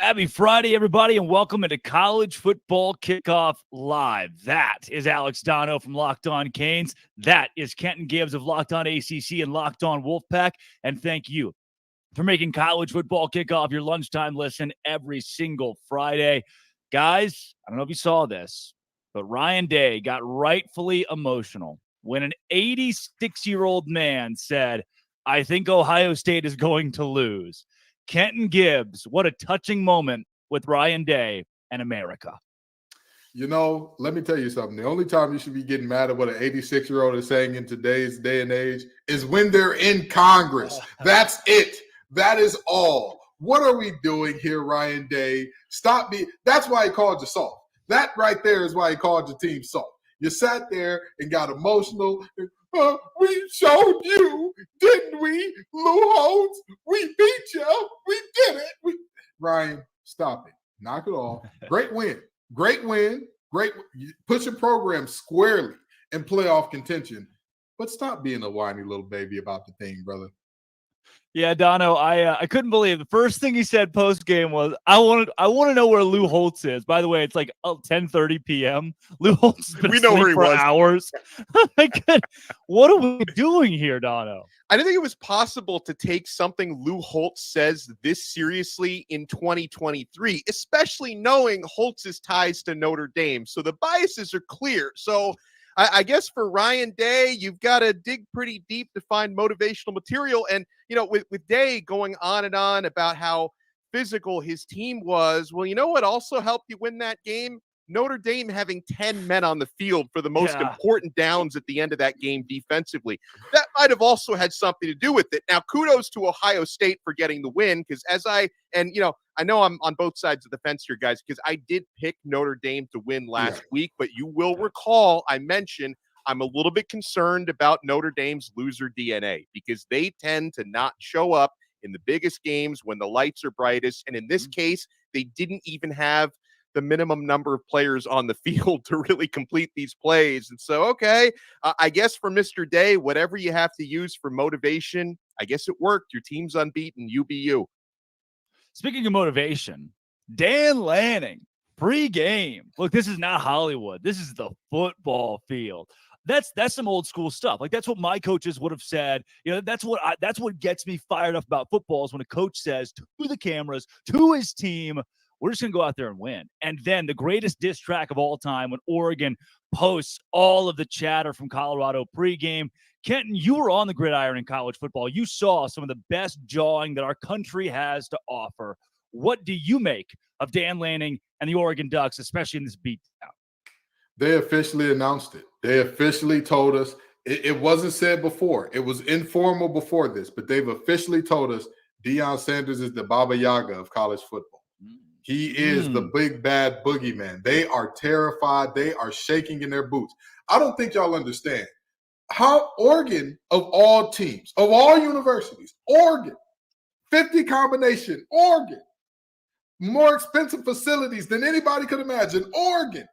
Happy Friday, everybody, and welcome into College Football Kickoff Live. That is Alex Dono from Locked On Canes. That is Kenton Gibbs of Locked On ACC and Locked On Wolfpack. And thank you for making College Football Kickoff your lunchtime listen every single Friday. Guys, I don't know if you saw this, but Ryan Day got rightfully emotional when an 86-year-old man said, "I think Ohio State is going to lose." Kenton Gibbs, what a touching moment with Ryan Day and America. You know, let me tell you something. The only time you should be getting mad at what an 86-year-old is saying in today's day and age is when they're in Congress. That's it. That is all. What are we doing here, Ryan Day? Stop me. That's why he called you soft. That right there is why he called your team soft. You sat there and got emotional. We showed you, didn't we? Lou Holtz, we beat you. We did it. Ryan, stop it. Knock it off. Great win. Great win. Great. Put your program squarely in playoff contention. But stop being a whiny little baby about the thing, brother. Yeah, Dono, I couldn't believe the first thing he said post game was, I want to know where Lou Holtz is. By the way, it's like 10:30 p.m. Lou Holtz has been asleep for hours. What are we doing here, Dono? I didn't think it was possible to take something Lou Holtz says this seriously in 2023, especially knowing Holtz's ties to Notre Dame. So the biases are clear. So I guess for Ryan Day, you've got to dig pretty deep to find motivational material. And, you know, with Day going on and on about how physical his team was, well, you know what also helped you win that game? Notre Dame having 10 men on the field for the most important downs at the end of that game defensively. That might have also had something to do with it. Now, kudos to Ohio State for getting the win, because I know I'm on both sides of the fence here, guys, because I did pick Notre Dame to win last week, but you will recall I mentioned I'm a little bit concerned about Notre Dame's loser DNA because they tend to not show up in the biggest games when the lights are brightest. And in this case, they didn't even have the minimum number of players on the field to really complete these plays. And so, I guess for Mr. Day, whatever you have to use for motivation, I guess it worked. Your team's unbeaten. You be you. Speaking of motivation, Dan Lanning, pre-game. Look, this is not Hollywood. This is the football field. That's some old school stuff. Like, that's what my coaches would have said. You know, that's what gets me fired up about football is when a coach says to the cameras, to his team, we're just going to go out there and win. And then the greatest diss track of all time when Oregon posts all of the chatter from Colorado pregame. Kenton, you were on the gridiron in college football. You saw some of the best jawing that our country has to offer. What do you make of Dan Lanning and the Oregon Ducks, especially in this beatdown? They officially announced it. They officially told us. It wasn't said before. It was informal before this, but they've officially told us Deion Sanders is the Baba Yaga of college football. He is the big bad boogeyman. They are terrified. They are shaking in their boots. I don't think y'all understand how Oregon, of all teams, of all universities, Oregon, 50 combination, Oregon, more expensive facilities than anybody could imagine, Oregon,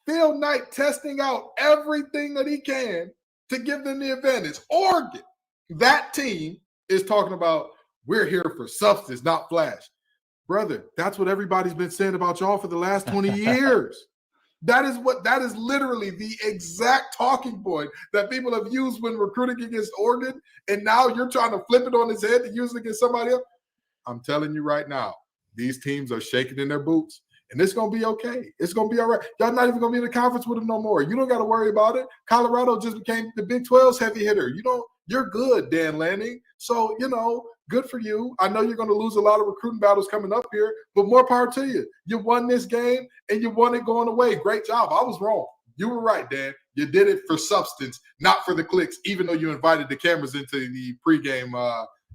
Phil Knight testing out everything that he can to give them the advantage. Oregon, that team is talking about, we're here for substance, not flash. Brother, that's what everybody's been saying about y'all for the last 20 years. That is literally the exact talking point that people have used when recruiting against Oregon, and now you're trying to flip it on his head to use it against somebody else. I'm telling you right now, these teams are shaking in their boots, and it's going to be okay. It's going to be all right. Y'all not even going to be in the conference with them no more. You don't got to worry about it. Colorado just became the Big 12's heavy hitter. You're good, Dan Lanning. So, good for you. I know you're going to lose a lot of recruiting battles coming up here, but more power to you. You won this game, and you won it going away. Great job. I was wrong. You were right, Dan. You did it for substance, not for the clicks, even though you invited the cameras into the pregame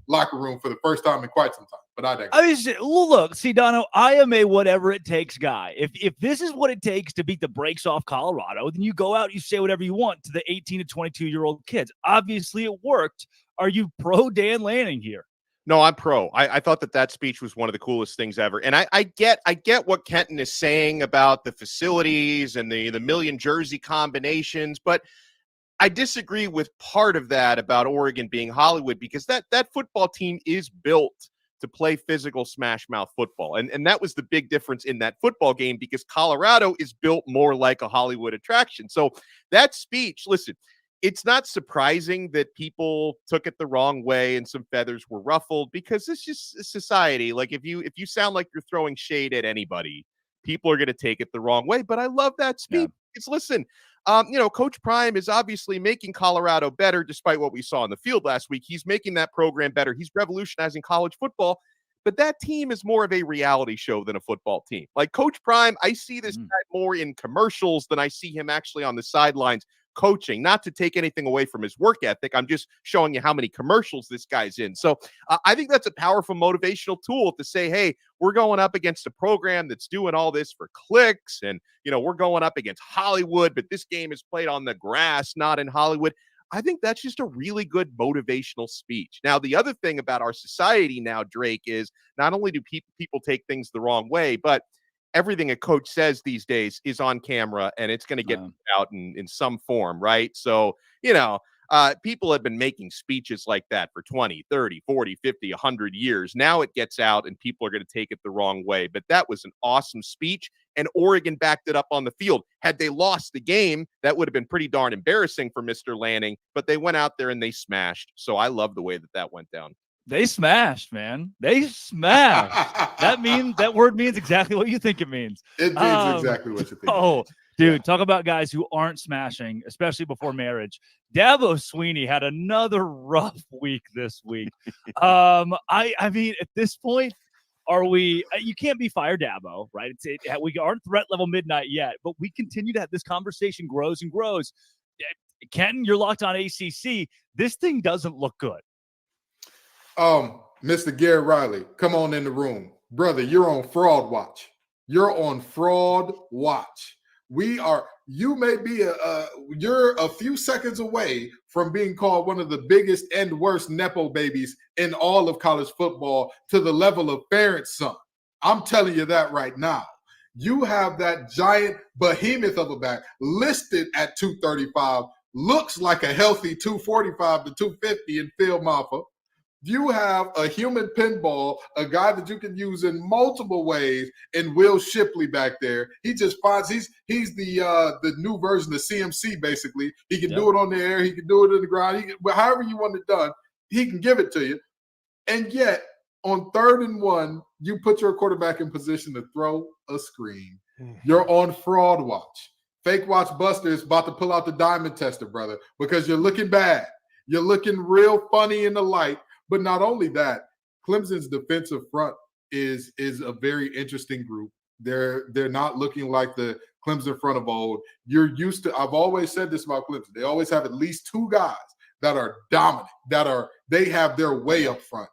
locker room for the first time in quite some time. But I digress. Look, see, Dono, I am a whatever it takes guy. If this is what it takes to beat the brakes off Colorado, then you go out, you say whatever you want to the 18 to 22-year-old kids. Obviously, it worked. Are you pro Dan Lanning here? No, I'm pro. I thought that speech was one of the coolest things ever. And I get what Kenton is saying about the facilities and the million jersey combinations, but I disagree with part of that about Oregon being Hollywood, because that football team is built to play physical smash mouth football. And that was the big difference in that football game, because Colorado is built more like a Hollywood attraction. So that speech, listen, it's not surprising that people took it the wrong way and some feathers were ruffled, because it's just society. Like if you sound like you're throwing shade at anybody, people are going to take it the wrong way. But I love that speech. It's listen, Coach Prime is obviously making Colorado better despite what we saw in the field last week. He's making that program better. He's revolutionizing college football. But that team is more of a reality show than a football team. Like Coach Prime, I see this guy more in commercials than I see him actually on the sidelines coaching. Not to take anything away from his work ethic. I'm just showing you how many commercials this guy's in. So I think that's a powerful motivational tool to say, hey, we're going up against a program that's doing all this for clicks. And, we're going up against Hollywood, but this game is played on the grass, not in Hollywood. I think that's just a really good motivational speech. Now, the other thing about our society now, Drake, is not only do people take things the wrong way, but everything a coach says these days is on camera and it's going to get out in some form, right? So, people have been making speeches like that for 20, 30, 40, 50, 100 years. Now it gets out and people are going to take it the wrong way. But that was an awesome speech, and Oregon backed it up on the field. Had they lost the game, that would have been pretty darn embarrassing for Mr. Lanning, but they went out there and they smashed. So I love the way that went down. They smashed, man. They smashed. That word means exactly what you think it means. It means exactly what you think. Oh, dude, talk about guys who aren't smashing, especially before marriage. Dabo Swinney had another rough week this week. I mean, at this point, you can't be fire Dabo, right? We aren't threat level midnight yet, but we continue to have this conversation grows and grows. Kenton, you're locked on ACC. This thing doesn't look good. Mr. Garrett Riley, come on in the room. Brother, you're on fraud watch. You're on fraud watch. You're a few seconds away from being called one of the biggest and worst Nepo babies in all of college football, to the level of Ferentz son. I'm telling you that right now. You have that giant behemoth of a back listed at 235, looks like a healthy 245 to 250 in Phil Maffa. You have a human pinball, a guy that you can use in multiple ways, and Will Shipley back there. He just finds he's the new version of CMC, basically. He can do it on the air, he can do it in the ground, however you want it done, he can give it to you. And yet, on 3rd and 1, you put your quarterback in position to throw a screen. You're on fraud watch. Fake watch Buster is about to pull out the diamond tester, brother, because you're looking bad. You're looking real funny in the light. But not only that, Clemson's defensive front is a very interesting group. They're not looking like the Clemson front of old. You're used to, I've always said this about Clemson. They always have at least 2 guys that are dominant, they have their way up front.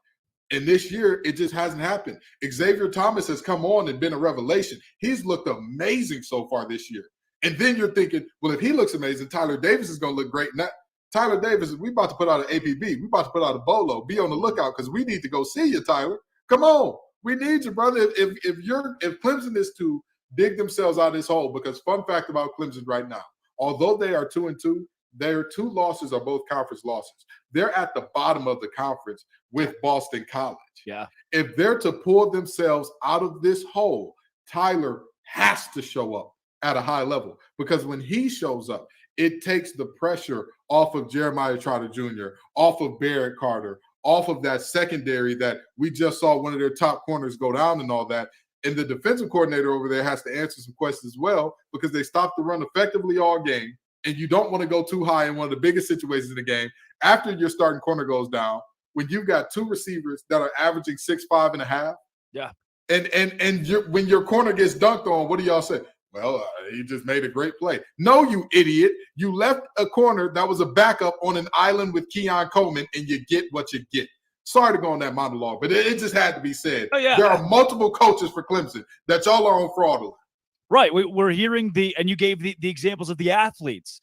And this year, it just hasn't happened. Xavier Thomas has come on and been a revelation. He's looked amazing so far this year. And then you're thinking, well, if he looks amazing, Tyler Davis is going to look great. And Tyler Davis, we about to put out an APB. We about to put out a bolo. Be on the lookout because we need to go see you, Tyler. Come on. We need you, brother. If Clemson is to dig themselves out of this hole, because fun fact about Clemson right now, although they are 2-2, their 2 losses are both conference losses. They're at the bottom of the conference with Boston College. Yeah. If they're to pull themselves out of this hole, Tyler has to show up at a high level, because when he shows up, it takes the pressure off of Jeremiah Trotter Jr., off of Barrett Carter, off of that secondary that we just saw one of their top corners go down and all that. And the defensive coordinator over there has to answer some questions as well, because they stopped the run effectively all game. And you don't want to go too high in one of the biggest situations in the game after your starting corner goes down, when you've got 2 receivers that are averaging 6'5" and a half. Yeah. And when your corner gets dunked on, what do y'all say? Well, he just made a great play. No, you idiot. You left a corner that was a backup on an island with Keon Coleman, and you get what you get. Sorry to go on that monologue, but it just had to be said. Oh, yeah. There are multiple coaches for Clemson that y'all are on fraudulent. Right. We're hearing and you gave the examples of the athletes.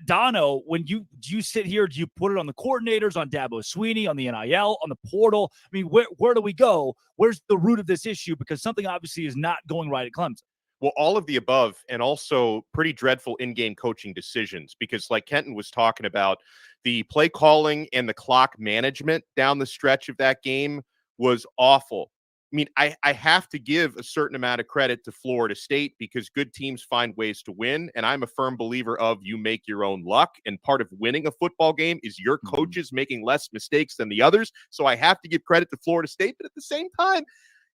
Dono, when you sit here, do you put it on the coordinators, on Dabo Swinney, on the NIL, on the portal? I mean, where do we go? Where's the root of this issue? Because something obviously is not going right at Clemson. Well, all of the above, and also pretty dreadful in-game coaching decisions, because like Kenton was talking about, the play calling and the clock management down the stretch of that game was awful. I mean, I have to give a certain amount of credit to Florida State because good teams find ways to win. And I'm a firm believer of you make your own luck. And part of winning a football game is your coaches making less mistakes than the others. So I have to give credit to Florida State. But at the same time,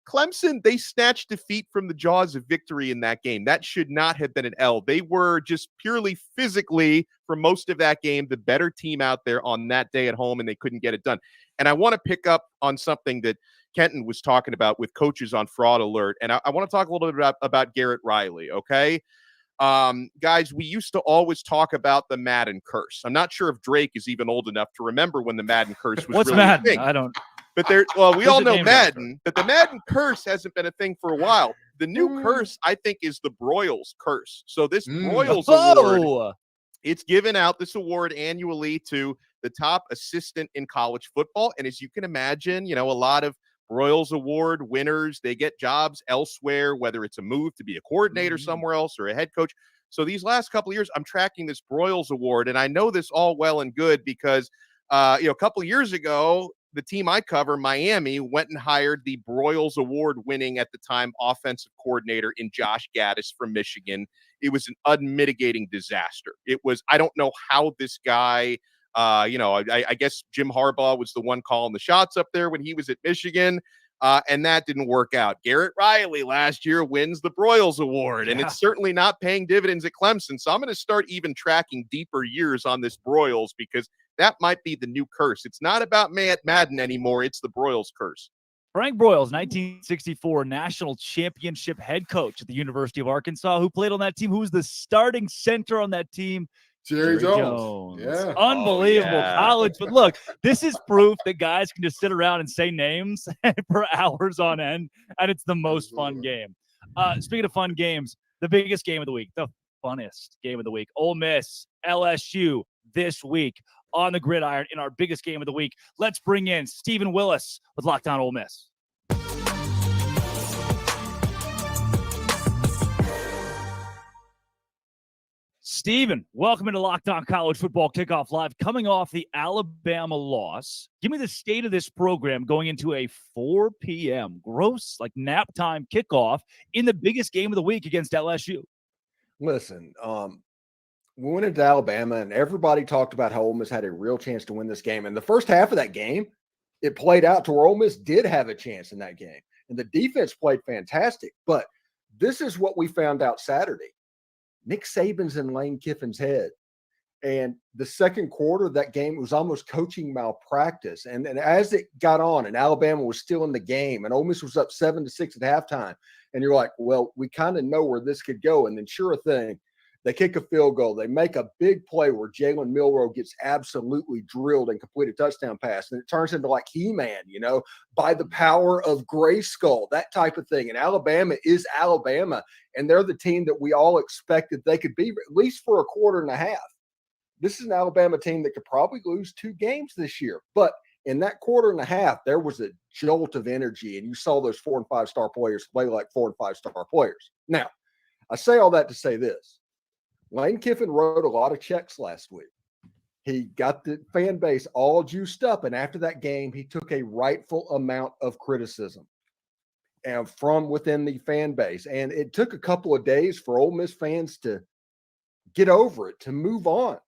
Clemson, they snatched defeat from the jaws of victory in that game. That should not have been an L. They were just purely physically, for most of that game, the better team out there on that day at home, and they couldn't get it done. And I want to pick up on something that Kenton was talking about with coaches on fraud alert. And I want to talk a little bit about Garrett Riley, okay? Guys, we used to always talk about the Madden curse. I'm not sure if Drake is even old enough to remember when the Madden curse was What's really Madden? a thing. I don't. But we all know Madden, after? but the Madden curse hasn't been a thing for a while. The new curse, I think, is the Broyles curse. So this Broyles award, it's given out, this award, annually to the top assistant in college football. And as you can imagine, a lot of Broyles Award winners, they get jobs elsewhere, whether it's a move to be a coordinator somewhere else or a head coach. So these last couple of years, I'm tracking this Broyles Award, and I know this all well and good because, a couple of years ago, the team I cover, Miami, went and hired the Broyles Award-winning at the time offensive coordinator in Josh Gaddis from Michigan. It was an unmitigating disaster. I don't know how this guy, I guess Jim Harbaugh was the one calling the shots up there when he was at Michigan, and that didn't work out. Garrett Riley last year wins the Broyles Award, and it's certainly not paying dividends at Clemson. So I'm going to start even tracking deeper years on this Broyles because that might be the new curse. It's not about Madden anymore. It's the Broyles curse. Frank Broyles, 1964 national championship head coach at the University of Arkansas, who played on that team, who was the starting center on that team. Jerry Jones. Yeah. Unbelievable college. But look, this is proof that guys can just sit around and say names for hours on end, and it's the most fun game. Speaking of fun games, the biggest game of the week, the funnest game of the week, Ole Miss, LSU this week on the gridiron in our biggest game of the week. Let's bring in Stephen Willis with Lockdown Ole Miss. Stephen, welcome into Lockdown College Football Kickoff Live. Coming off the Alabama loss, give me the state of this program going into a 4 p.m. gross, like nap time kickoff in the biggest game of the week against LSU. Listen, we went into Alabama, and everybody talked about how Ole Miss had a real chance to win this game. And the first half of that game, it played out to where Ole Miss did have a chance in that game. And the defense played fantastic. But this is what we found out Saturday. Nick Saban's in Lane Kiffin's head. And the second quarter of that game was almost coaching malpractice. And as it got on and Alabama was still in the game and Ole Miss was up 7-6 at halftime, and you're like, well, we kind of know where this could go. And then sure thing, they kick a field goal. They make a big play where Jalen Milroe gets absolutely drilled and complete a touchdown pass. And it turns into like He-Man, by the power of Grayskull, that type of thing. And Alabama is Alabama. And they're the team that we all expected they could be, at least for a quarter and a half. This is an Alabama team that could probably lose 2 games this year. But in that quarter and a half, there was a jolt of energy. And you saw those 4- and 5-star players play like 4- and 5-star players. Now, I say all that to say this. Lane Kiffin wrote a lot of checks last week. He got the fan base all juiced up. And after that game, he took a rightful amount of criticism and from within the fan base. And it took a couple of days for Ole Miss fans to get over it, to move on.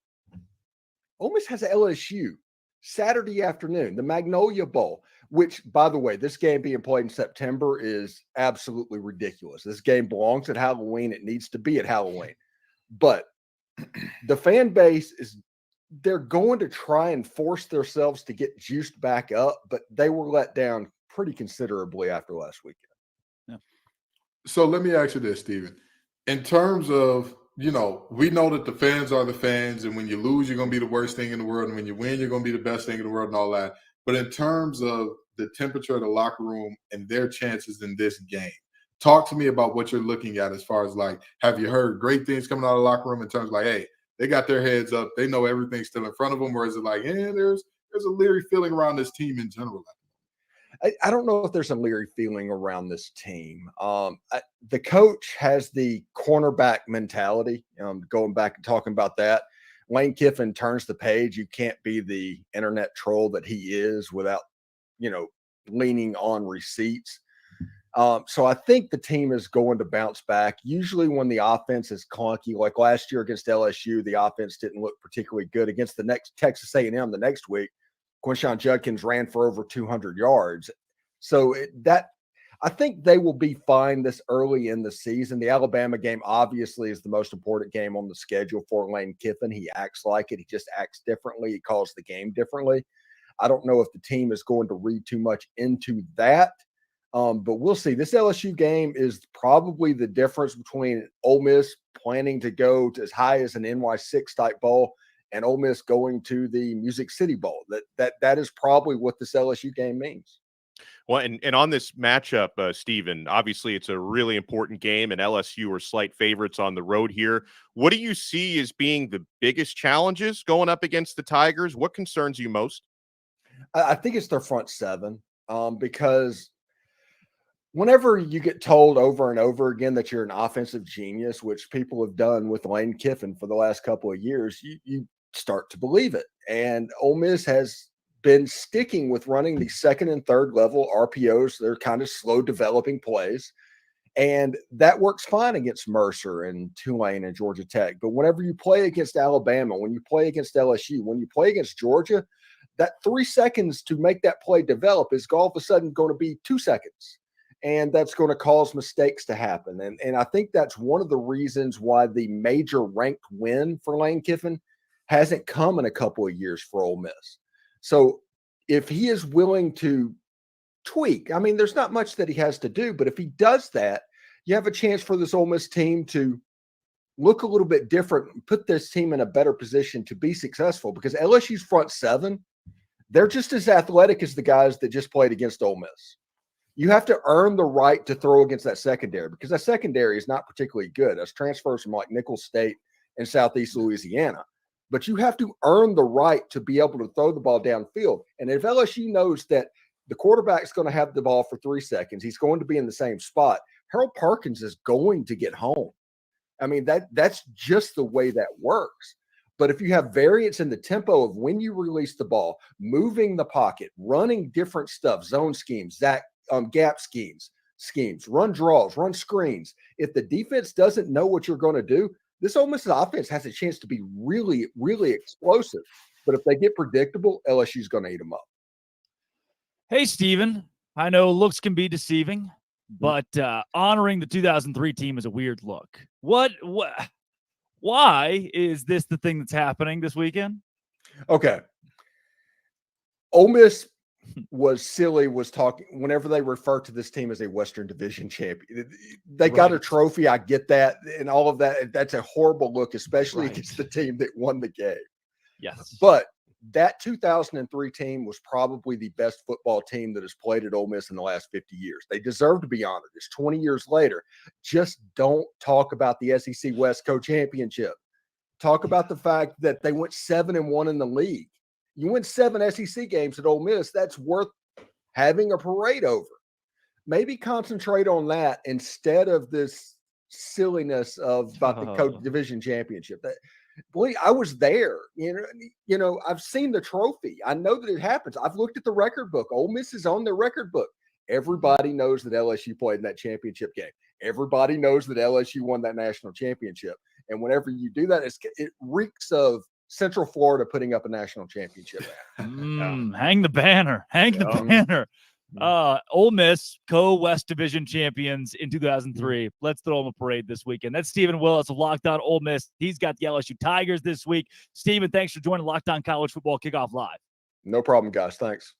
Ole Miss has LSU Saturday afternoon, the Magnolia Bowl, which, by the way, this game being played in September is absolutely ridiculous. This game belongs at Halloween. It needs to be at Halloween. But the fan base they're going to try and force themselves to get juiced back up, but they were let down pretty considerably after last weekend. Yeah. So let me ask you this, Stephen. In terms of, we know that the fans are the fans, and when you lose, you're going to be the worst thing in the world, and when you win, you're going to be the best thing in the world and all that. But in terms of the temperature of the locker room and their chances in this game, talk to me about what you're looking at as far as, like, have you heard great things coming out of the locker room in terms of, like, hey, they got their heads up, they know everything's still in front of them, or is it like, there's a leery feeling around this team in general? I don't know if there's a leery feeling around this team. The coach has the cornerback mentality, going back and talking about that. Lane Kiffin turns the page. You can't be the internet troll that he is without, leaning on receipts. So I think the team is going to bounce back. Usually when the offense is clunky, like last year against LSU, the offense didn't look particularly good. Against the next Texas A&M the next week, Quinshon Judkins ran for over 200 yards. So I think they will be fine this early in the season. The Alabama game obviously is the most important game on the schedule for Lane Kiffin. He acts like it. He just acts differently. He calls the game differently. I don't know if the team is going to read too much into that. But we'll see. This LSU game is probably the difference between Ole Miss planning to go to as high as an NY6 type bowl and Ole Miss going to the Music City Bowl. That is probably what this LSU game means. Well, and on this matchup, Stephen, obviously it's a really important game, and LSU are slight favorites on the road here. What do you see as being the biggest challenges going up against the Tigers? What concerns you most? I think it's their front seven, because whenever you get told over and over again that you're an offensive genius, which people have done with Lane Kiffin for the last couple of years, you start to believe it. And Ole Miss has been sticking with running the second and third level RPOs. They're kind of slow developing plays. And that works fine against Mercer and Tulane and Georgia Tech. But whenever you play against Alabama, when you play against LSU, when you play against Georgia, that 3 seconds to make that play develop is all of a sudden going to be 2 seconds. And that's going to cause mistakes to happen. And I think that's one of the reasons why the major ranked win for Lane Kiffin hasn't come in a couple of years for Ole Miss. So if he is willing to tweak, I mean, there's not much that he has to do, but if he does that, you have a chance for this Ole Miss team to look a little bit different and put this team in a better position to be successful, because LSU's front seven, they're just as athletic as the guys that just played against Ole Miss. You have to earn the right to throw against that secondary, because that secondary is not particularly good. That's transfers from like Nicholls State and Southeast Louisiana. But you have to earn the right to be able to throw the ball downfield. And if LSU knows that the quarterback's going to have the ball for 3 seconds, he's going to be in the same spot, Harold Perkins is going to get home. I mean, that's just the way that works. But if you have variance in the tempo of when you release the ball, moving the pocket, running different stuff, zone schemes, gap schemes, run draws, run screens. If the defense doesn't know what you're going to do, this Ole Miss offense has a chance to be really, really explosive. But if they get predictable, LSU's going to eat them up. Hey, Steven, I know looks can be deceiving, but honoring the 2003 team is a weird look. Why is this the thing that's happening this weekend? Okay. Ole Miss was talking whenever they refer to this team as a Western Division champion. They got a trophy. I get that and all of that. That's a horrible look, especially against the team that won the game. Yes. But that 2003 team was probably the best football team that has played at Ole Miss in the last 50 years. They deserve to be honored. It's 20 years later. Just don't talk about the SEC West Co-Championship. Talk about the fact that they went 7-1 in the league. You win 7 SEC games at Ole Miss, that's worth having a parade over. Maybe concentrate on that instead of this silliness about the co-division championship. I was there. You know, I've seen the trophy. I know that it happens. I've looked at the record book. Ole Miss is on their record book. Everybody knows that LSU played in that championship game. Everybody knows that LSU won that national championship. And whenever you do that, it reeks of Central Florida putting up a national championship. Hang the banner. Hang the banner. Ole Miss, co-West Division champions in 2003. Let's throw them a parade this weekend. That's Stephen Willis of Locked On Ole Miss. He's got the LSU Tigers this week. Stephen, thanks for joining Locked On College Football Kickoff Live. No problem, guys. Thanks.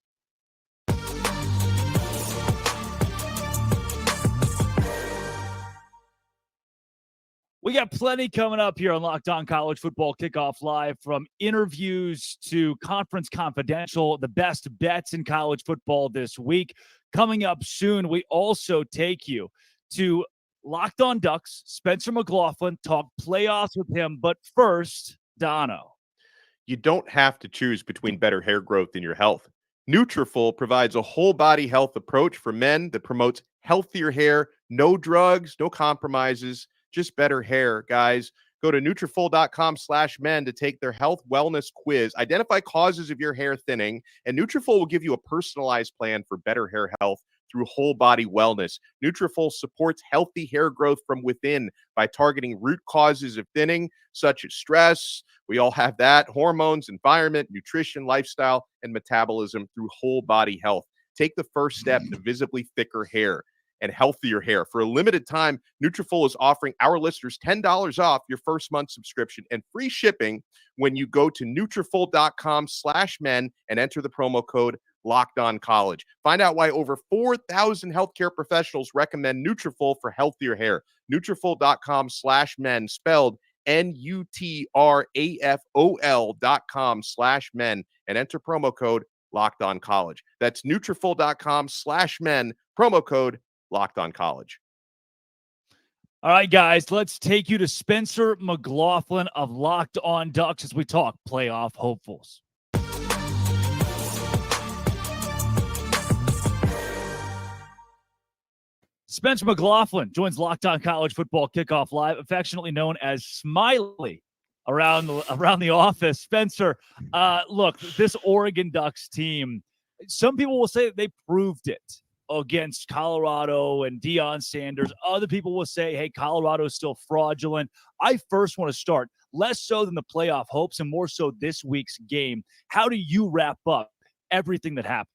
We got plenty coming up here on Locked On College Football Kickoff Live, from interviews to Conference Confidential, the best bets in college football this week. Coming up soon, we also take you to Locked On Ducks. Spencer McLaughlin, talk playoffs with him. But first, Dono. You don't have to choose between better hair growth and your health. Nutrafol provides a whole body health approach for men that promotes healthier hair, no drugs, no compromises, just better hair, guys. Go to Nutrafol.com/men to take their health wellness quiz. Identify causes of your hair thinning, and Nutrafol will give you a personalized plan for better hair health through whole body wellness. Nutrafol supports healthy hair growth from within by targeting root causes of thinning, such as stress. We all have that. Hormones, environment, nutrition, lifestyle, and metabolism through whole body health. Take the first step to visibly thicker hair and healthier hair. For a limited time, Nutrafol is offering our listeners $10 off your first month subscription and free shipping when you go to Nutrafol.com/men and enter the promo code LockedOnCollege. Find out why over 4,000 healthcare professionals recommend Nutrafol for healthier hair. Nutrafol.com/men, spelled Nutrafol.com/men, and enter promo code LockedOnCollege. That's Nutrafol.com/men, promo code LockedOnCollege. All right, guys, let's take you to Spencer McLaughlin of Locked On Ducks as we talk playoff hopefuls. Spencer McLaughlin joins Locked On College Football Kickoff Live, affectionately known as Smiley around the office. Spencer, look, this Oregon Ducks team, some people will say they proved it against Colorado and Deion Sanders. Other people will say, hey, Colorado is still fraudulent. I first want to start, less so than the playoff hopes and more so this week's game. How do you wrap up everything that happened?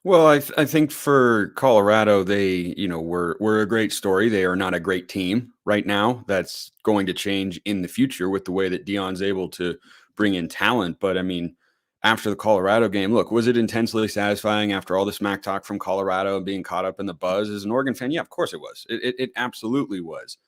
Well, I think for Colorado, they, were a great story. They are not a great team right now. That's going to change in the future with the way that Deion's able to bring in talent. But I mean, after the Colorado game, look, was it intensely satisfying after all the smack talk from Colorado and being caught up in the buzz as an Oregon fan? Yeah, of course it was. It absolutely was.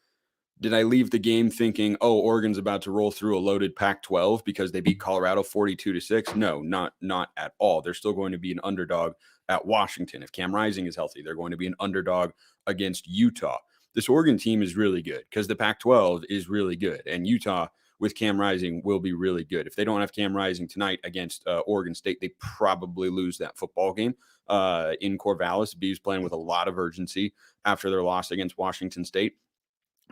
Did I leave the game thinking, oh, Oregon's about to roll through a loaded Pac-12 because they beat Colorado 42-6? No, not at all. They're still going to be an underdog at Washington. If Cam Rising is healthy, they're going to be an underdog against Utah. This Oregon team is really good because the Pac-12 is really good, and Utah with Cam Rising will be really good. If they don't have Cam Rising tonight against Oregon State, they probably lose that football game in Corvallis. The Beavs playing with a lot of urgency after their loss against Washington State.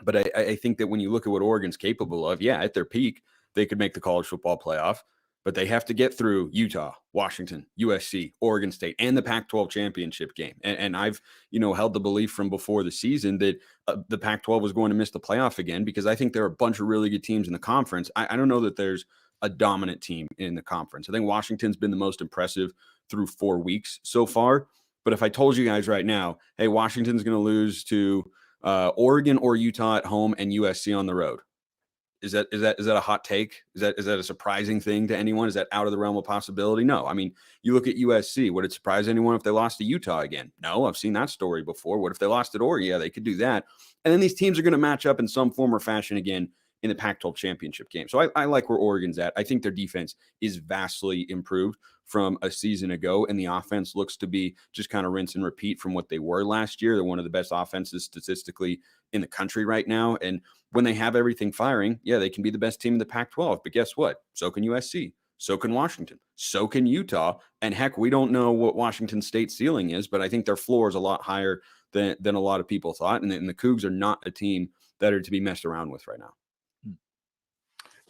But I think that when you look at what Oregon's capable of, yeah, at their peak, they could make the college football playoff, but they have to get through Utah, Washington, USC, Oregon State, and the Pac-12 championship game. And I've, held the belief from before the season that the Pac-12 was going to miss the playoff again because I think there are a bunch of really good teams in the conference. I don't know that there's a dominant team in the conference. I think Washington's been the most impressive through 4 weeks so far. But if I told you guys right now, hey, Washington's going to lose to Oregon or Utah at home and USC on the road, is that a hot take? Is that a surprising thing to anyone? Is that out of the realm of possibility? No. I mean, you look at USC. Would it surprise anyone if they lost to Utah again? No, I've seen that story before. What if they lost at Oregon? Yeah, they could do that. And then these teams are going to match up in some form or fashion again in the Pac-12 championship game. So I like where Oregon's at. I think their defense is vastly improved from a season ago, and the offense looks to be just kind of rinse and repeat from what they were last year. They're one of the best offenses statistically in the country right now. And when they have everything firing, yeah, they can be the best team in the Pac-12. But guess what? So can USC. So can Washington. So can Utah. And heck, we don't know what Washington State's ceiling is, but I think their floor is a lot higher than a lot of people thought. And the Cougs are not a team that are to be messed around with right now.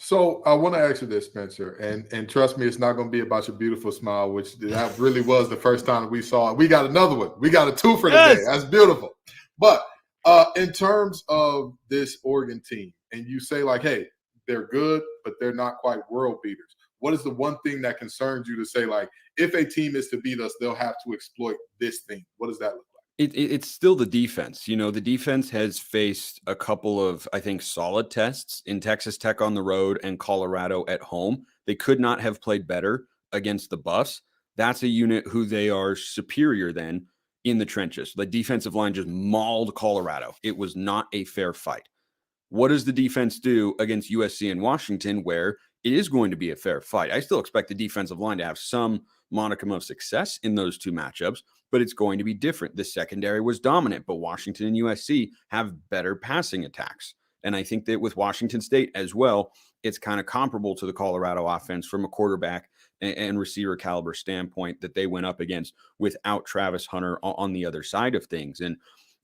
So I want to ask you this, Spencer, and trust me, it's not going to be about your beautiful smile, which that really was the first time that we saw it. We got another one. We got a two for today. Yes. That's beautiful. But in terms of this Oregon team, and you say like, hey, they're good, but they're not quite world beaters. What is the one thing that concerns you to say like, if a team is to beat us, they'll have to exploit this thing? What does that look like? It's still the defense. The defense has faced a couple of, I think, solid tests in Texas Tech on the road and Colorado at home. They could not have played better against the Buffs. That's a unit who they are superior than in the trenches. The defensive line just mauled Colorado. It was not a fair fight. What does the defense do against USC and Washington, where it is going to be a fair fight? I still expect the defensive line to have some modicum of success in those two matchups, but it's going to be different. The secondary was dominant, but Washington and USC have better passing attacks. And I think that with Washington State as well, it's kind of comparable to the Colorado offense from a quarterback and receiver caliber standpoint that they went up against without Travis Hunter on the other side of things. And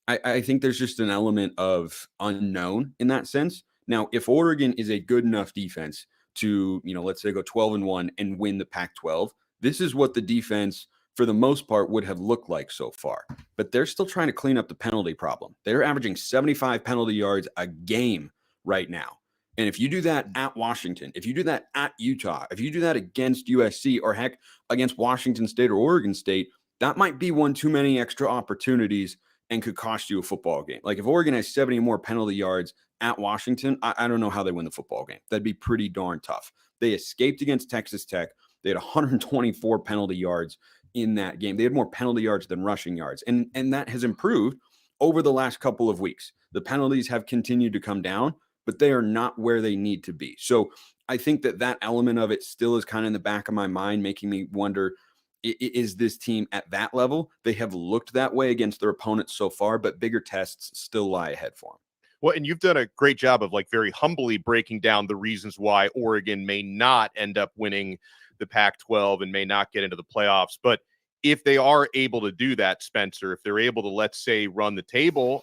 I think there's just an element of unknown in that sense. Now, if Oregon is a good enough defense to, let's say go 12-1 and win the Pac-12, this is what the defense for the most part would have looked like so far. But they're still trying to clean up the penalty problem. They're averaging 75 penalty yards a game right now. And if you do that at Washington, if you do that at Utah, if you do that against USC, or heck, against Washington State or Oregon State, that might be one too many extra opportunities and could cost you a football game. Like if Oregon has 70 more penalty yards at Washington, I don't know how they win the football game. That'd be pretty darn tough. They escaped against Texas Tech. They had 124 penalty yards in that game. They had more penalty yards than rushing yards. And that has improved over the last couple of weeks. The penalties have continued to come down, but they are not where they need to be. So I think that element of it still is kind of in the back of my mind, making me wonder, is this team at that level? They have looked that way against their opponents so far, but bigger tests still lie ahead for them. Well, and you've done a great job of very humbly breaking down the reasons why Oregon may not end up winning the Pac-12 and may not get into the playoffs. But if they are able to do that, Spencer, if they're able to, let's say, run the table,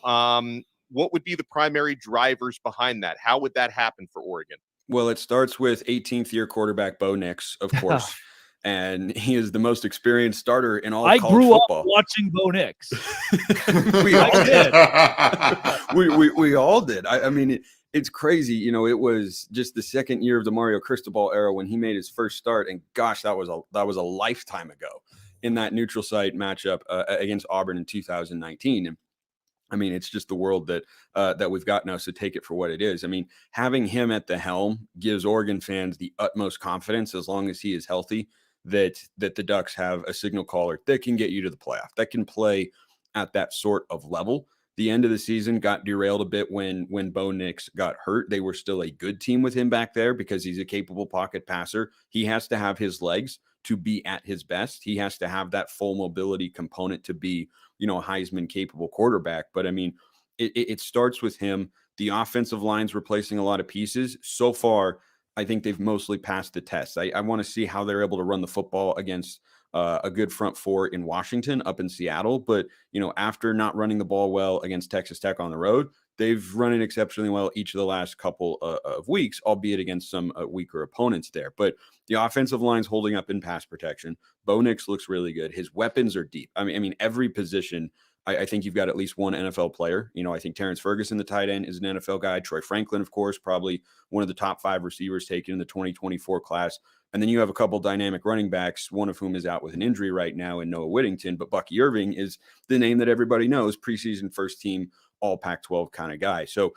what would be the primary drivers behind that? How would that happen for Oregon? Well, it starts with 18th year quarterback Bo Nix, of course. And he is the most experienced starter in all of college football. Up watching Bo Nix. We all did. we all did. I mean, it's crazy. It was just the second year of the Mario Cristobal era when he made his first start, and gosh, that was a lifetime ago in that neutral site matchup against Auburn in 2019. And I mean, it's just the world that we've got now, so take it for what it is. I mean, having him at the helm gives Oregon fans the utmost confidence, as long as he is healthy, that the Ducks have a signal caller that can get you to the playoff, that can play at that sort of level. The end of the season got derailed a bit when Bo Nix got hurt. They were still a good team with him back there because he's a capable pocket passer. He has to have his legs to be at his best. He has to have that full mobility component to be, a Heisman capable quarterback. But I mean, it starts with him. The offensive line's replacing a lot of pieces. So far, I think they've mostly passed the test. I want to see how they're able to run the football against a good front four in Washington, up in Seattle. But, after not running the ball well against Texas Tech on the road, they've run it exceptionally well each of the last couple of weeks, albeit against some weaker opponents there. But the offensive line's holding up in pass protection. Bo Nix looks really good. His weapons are deep. I mean, every position, I think you've got at least one NFL player. I think Terrence Ferguson, the tight end, is an NFL guy. Troy Franklin, of course, probably one of the top 5 receivers taken in the 2024 class. And then you have a couple dynamic running backs, one of whom is out with an injury right now in Noah Whittington. But Bucky Irving is the name that everybody knows, preseason first team, all Pac-12 kind of guy. So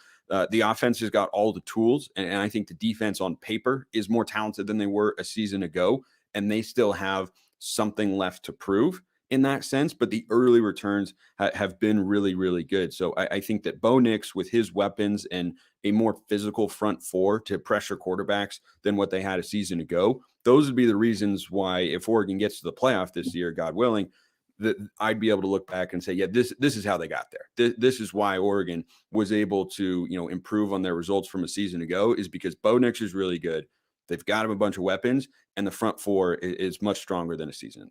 the offense has got all the tools. And I think the defense on paper is more talented than they were a season ago. And they still have something left to prove in that sense, but the early returns have been really, really good. So I think that Bo Nix, with his weapons and a more physical front four to pressure quarterbacks than what they had a season ago, those would be the reasons why, if Oregon gets to the playoff this year, God willing, that I'd be able to look back and say, yeah, this is how they got there. This is why Oregon was able to, improve on their results from a season ago, is because Bo Nix is really good. They've got him a bunch of weapons, and the front four is much stronger than a season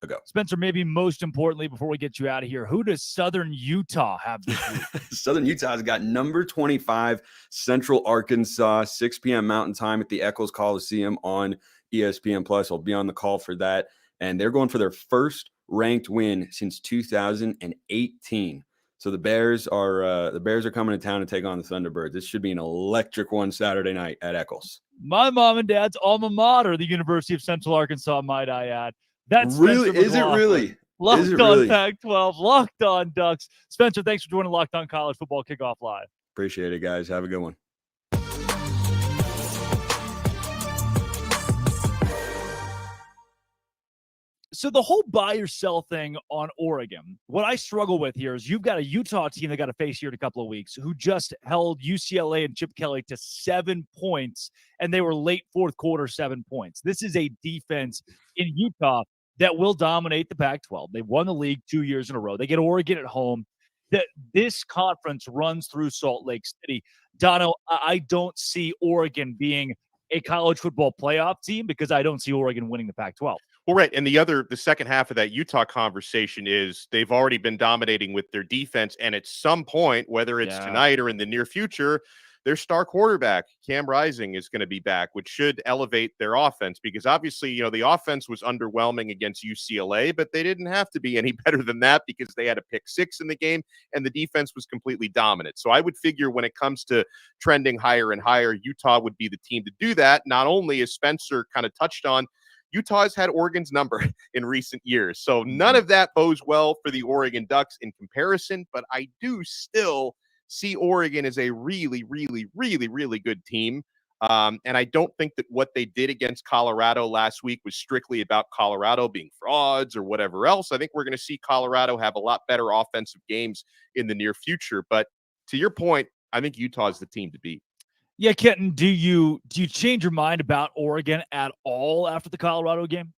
ago. Spencer, maybe most importantly, before we get you out of here, who does Southern Utah have this week? Southern Utah has got number 25, Central Arkansas, 6 p.m. Mountain Time at the Eccles Coliseum on ESPN Plus. I'll be on the call for that. And they're going for their first ranked win since 2018. So the Bears are coming to town to take on the Thunderbirds. This should be an electric one Saturday night at Eccles. My mom and dad's alma mater, the University of Central Arkansas, might I add. That's really, is it really? Locked on Pac-12, Locked on Ducks. Spencer, thanks for joining Locked on College Football Kickoff Live. Appreciate it, guys. Have a good one. So the whole buy or sell thing on Oregon, what I struggle with here is you've got a Utah team that got to face here in a couple of weeks who just held UCLA and Chip Kelly to 7 points, and they were late fourth quarter 7 points. This is a defense in Utah that will dominate the Pac-12. They won the league 2 years in a row. They get Oregon at home. This conference runs through Salt Lake City. Dono, I don't see Oregon being a college football playoff team because I don't see Oregon winning the Pac-12. Well, right. And the second half of that Utah conversation is they've already been dominating with their defense. And at some point, whether it's tonight or in the near future, their star quarterback, Cam Rising, is going to be back, which should elevate their offense because obviously, the offense was underwhelming against UCLA, but they didn't have to be any better than that because they had a pick 6 in the game and the defense was completely dominant. So I would figure when it comes to trending higher and higher, Utah would be the team to do that. Not only, as Spencer kind of touched on, Utah's had Oregon's number in recent years. So none of that bodes well for the Oregon Ducks in comparison, but I do still see Oregon as a really, really, really, really good team. And I don't think that what they did against Colorado last week was strictly about Colorado being frauds or whatever else. I think we're going to see Colorado have a lot better offensive games in the near future. But to your point, I think Utah is the team to beat. Yeah, Kenton, do you change your mind about Oregon at all after the Colorado game?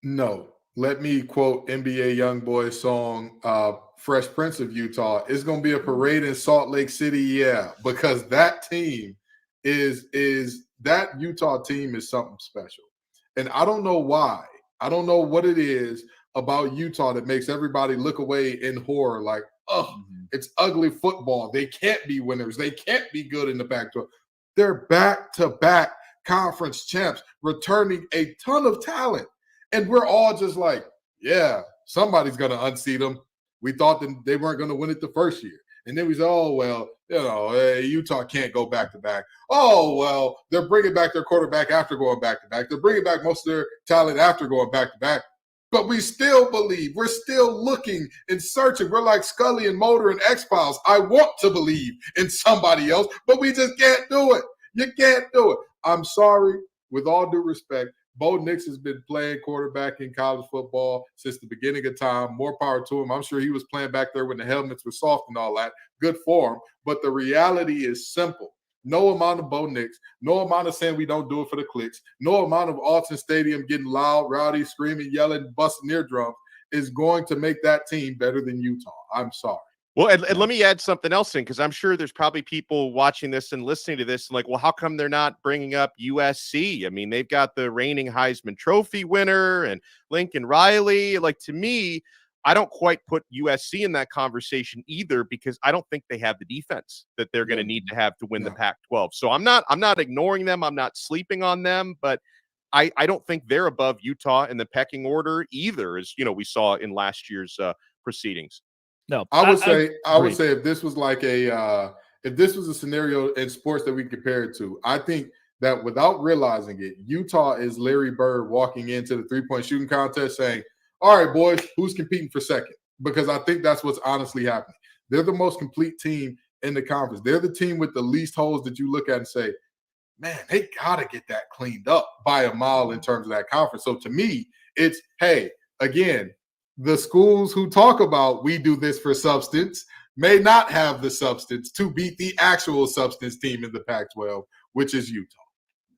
No. Let me quote NBA YoungBoy's song, Fresh Prince of Utah. It's going to be a parade in Salt Lake City, yeah, because that team is that Utah team is something special. And I don't know why. I don't know what it is about Utah that makes everybody look away in horror like, it's ugly football. They can't be winners. They can't be good in the Pac-12. They're back-to-back conference champs, returning a ton of talent. And we're all just like, yeah, somebody's going to unseat them. We thought that they weren't going to win it the first year. And then we said, oh, well, Utah can't go back-to-back. Oh, well, they're bringing back their quarterback after going back-to-back. They're bringing back most of their talent after going back-to-back. But we still believe. We're still looking and searching. We're like Scully and Mulder and X-Files. I want to believe in somebody else, but we just can't do it. You can't do it. I'm sorry, with all due respect, Bo Nix has been playing quarterback in college football since the beginning of time. More power to him. I'm sure he was playing back there when the helmets were soft and all that. Good for him. But the reality is simple. No amount of Bo Nix, no amount of saying we don't do it for the clicks, no amount of Alton Stadium getting loud, rowdy, screaming, yelling, busting eardrums is going to make that team better than Utah. I'm sorry. Well, and let me add something else in, because I'm sure there's probably people watching this and listening to this and like, well, how come they're not bringing up USC? I mean, they've got the reigning Heisman Trophy winner and Lincoln Riley. Like, to me, I don't quite put USC in that conversation either, because I don't think they have the defense that they're going to need to have to win the Pac-12. So I'm not ignoring them. I'm not sleeping on them, but I don't think they're above Utah in the pecking order either, as we saw in last year's proceedings. No, I would say if this was like if this was a scenario in sports that we compare it to, I think that without realizing it, Utah is Larry Bird walking into the 3-point shooting contest saying, all right, boys, who's competing for second? Because I think that's what's honestly happening. They're the most complete team in the conference. They're the team with the least holes that you look at and say, man, they got to get that cleaned up by a mile in terms of that conference. So to me, it's, hey, again, the schools who talk about we do this for substance may not have the substance to beat the actual substance team in the Pac-12, which is Utah.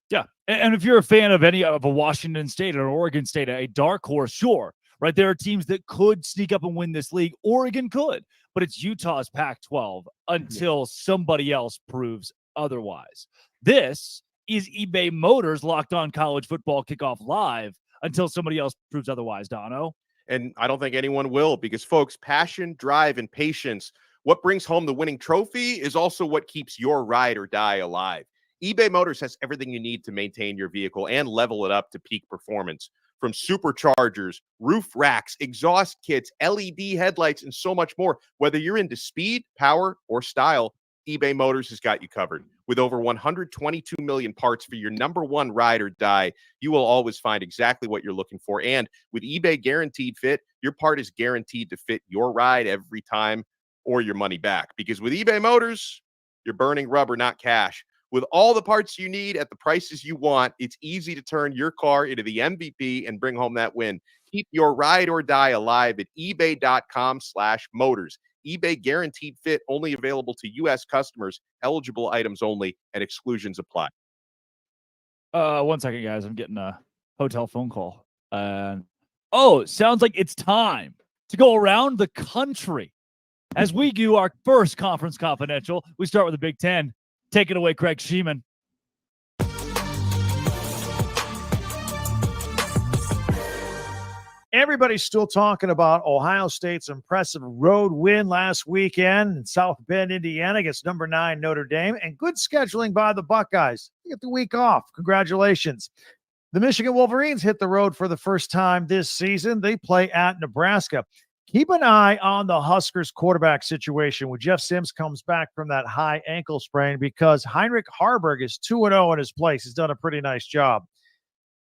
Yeah, and if you're a fan of any of a Washington State or Oregon State, a dark horse, sure. Right, there are teams that could sneak up and win this league. Oregon could, but it's Utah's Pac-12 until somebody else proves otherwise. This is eBay Motors Locked On College Football Kickoff Live until somebody else proves otherwise, Dono. And I don't think anyone will, because, folks, passion, drive, and patience, what brings home the winning trophy is also what keeps your ride or die alive. eBay Motors has everything you need to maintain your vehicle and level it up to peak performance. From superchargers, roof racks, exhaust kits, LED headlights, and so much more. Whether you're into speed, power, or style, eBay Motors has got you covered. With over 122 million parts for your number one ride or die, you will always find exactly what you're looking for. And with eBay Guaranteed Fit, your part is guaranteed to fit your ride every time or your money back. Because with eBay Motors, you're burning rubber, not cash. With all the parts you need at the prices you want, it's easy to turn your car into the MVP and bring home that win. Keep your ride or die alive at ebay.com/motors. eBay Guaranteed Fit, only available to U.S. customers, eligible items only, and exclusions apply. 1 second, guys. I'm getting a hotel phone call. Sounds like it's time to go around the country as we do our first Conference Confidential. We start with the Big Ten. Take it away, Craig Sheeman. Everybody's still talking about Ohio State's impressive road win last weekend in South Bend, Indiana against number 9 Notre Dame, and good scheduling by the Buckeyes. They get the week off. Congratulations. The Michigan Wolverines hit the road for the first time this season. They play at Nebraska. Keep an eye on the Huskers quarterback situation when Jeff Sims comes back from that high ankle sprain, because Heinrich Harburg is 2-0 in his place. He's done a pretty nice job.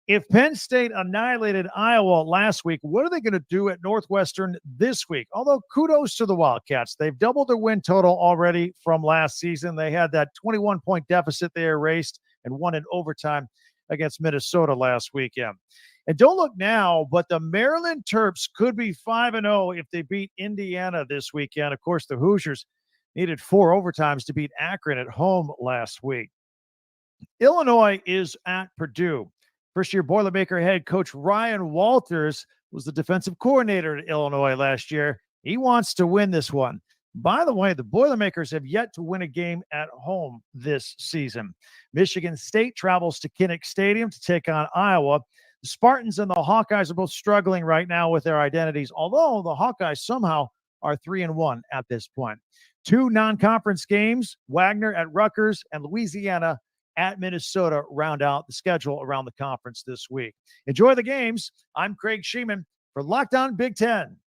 If Penn State annihilated Iowa last week, what are they going to do at Northwestern this week? Although kudos to the Wildcats. They've doubled their win total already from last season. They had that 21-point deficit they erased and won in overtime against Minnesota last weekend. And don't look now, but the Maryland Terps could be 5-0 if they beat Indiana this weekend. Of course, the Hoosiers needed 4 overtimes to beat Akron at home last week. Illinois is at Purdue. First-year Boilermaker head coach Ryan Walters was the defensive coordinator at Illinois last year. He wants to win this one. By the way, the Boilermakers have yet to win a game at home this season. Michigan State travels to Kinnick Stadium to take on Iowa. The Spartans and the Hawkeyes are both struggling right now with their identities, although the Hawkeyes somehow are 3-1 at this point. 2 non-conference games, Wagner at Rutgers and Louisiana at Minnesota, round out the schedule around the conference this week. Enjoy the games. I'm Craig Sheeman for Locked On Big Ten.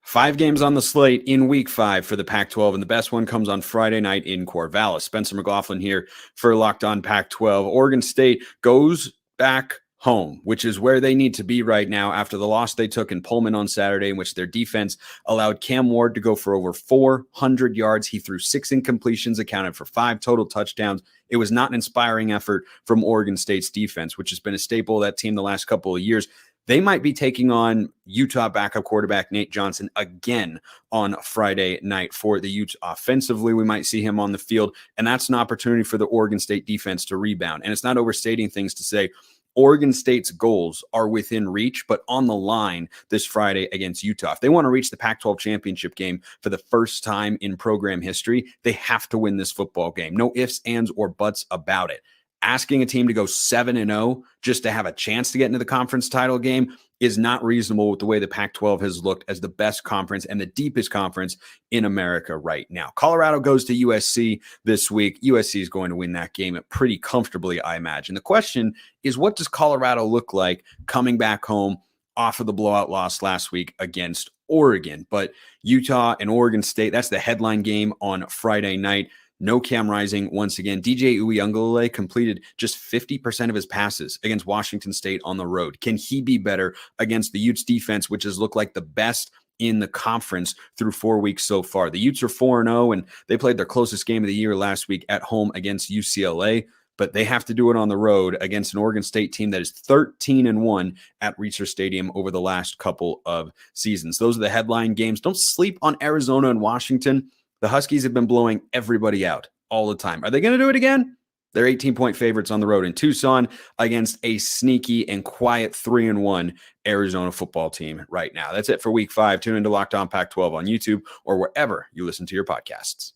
5 games on the slate in week 5 for the Pac-12, and the best one comes on Friday night in Corvallis. Spencer McLaughlin here for Locked On Pac-12. Oregon State goes back home, which is where they need to be right now after the loss they took in Pullman on Saturday, in which their defense allowed Cam Ward to go for over 400 yards. He threw 6 incompletions, accounted for 5 total touchdowns. It was not an inspiring effort from Oregon State's defense, which has been a staple of that team the last couple of years. They might be taking on Utah backup quarterback Nate Johnson again on Friday night for the Utes. Offensively, we might see him on the field, and that's an opportunity for the Oregon State defense to rebound. And it's not overstating things to say Oregon State's goals are within reach, but on the line this Friday against Utah. If they want to reach the Pac-12 championship game for the first time in program history, they have to win this football game. No ifs, ands, or buts about it. Asking a team to go 7-0 just to have a chance to get into the conference title game is not reasonable with the way the Pac-12 has looked as the best conference and the deepest conference in America right now. Colorado goes to USC this week. USC is going to win that game pretty comfortably, I imagine. The question is, what does Colorado look like coming back home off of the blowout loss last week against Oregon? But Utah and Oregon State, that's the headline game on Friday night. No Cam Rising once again. DJ Uiagalelei completed just 50% of his passes against Washington State on the road. Can he be better against the Utes defense, which has looked like the best in the conference through 4 weeks so far? The Utes are 4-0, and they played their closest game of the year last week at home against UCLA, but they have to do it on the road against an Oregon State team that is 13-1 at Reser Stadium over the last couple of seasons. Those are the headline games. Don't sleep on Arizona and Washington. The Huskies have been blowing everybody out all the time. Are they going to do it again? They're 18-point favorites on the road in Tucson against a sneaky and quiet 3-1 Arizona football team right now. That's it for week 5. Tune into Locked On Pac-12 on YouTube or wherever you listen to your podcasts.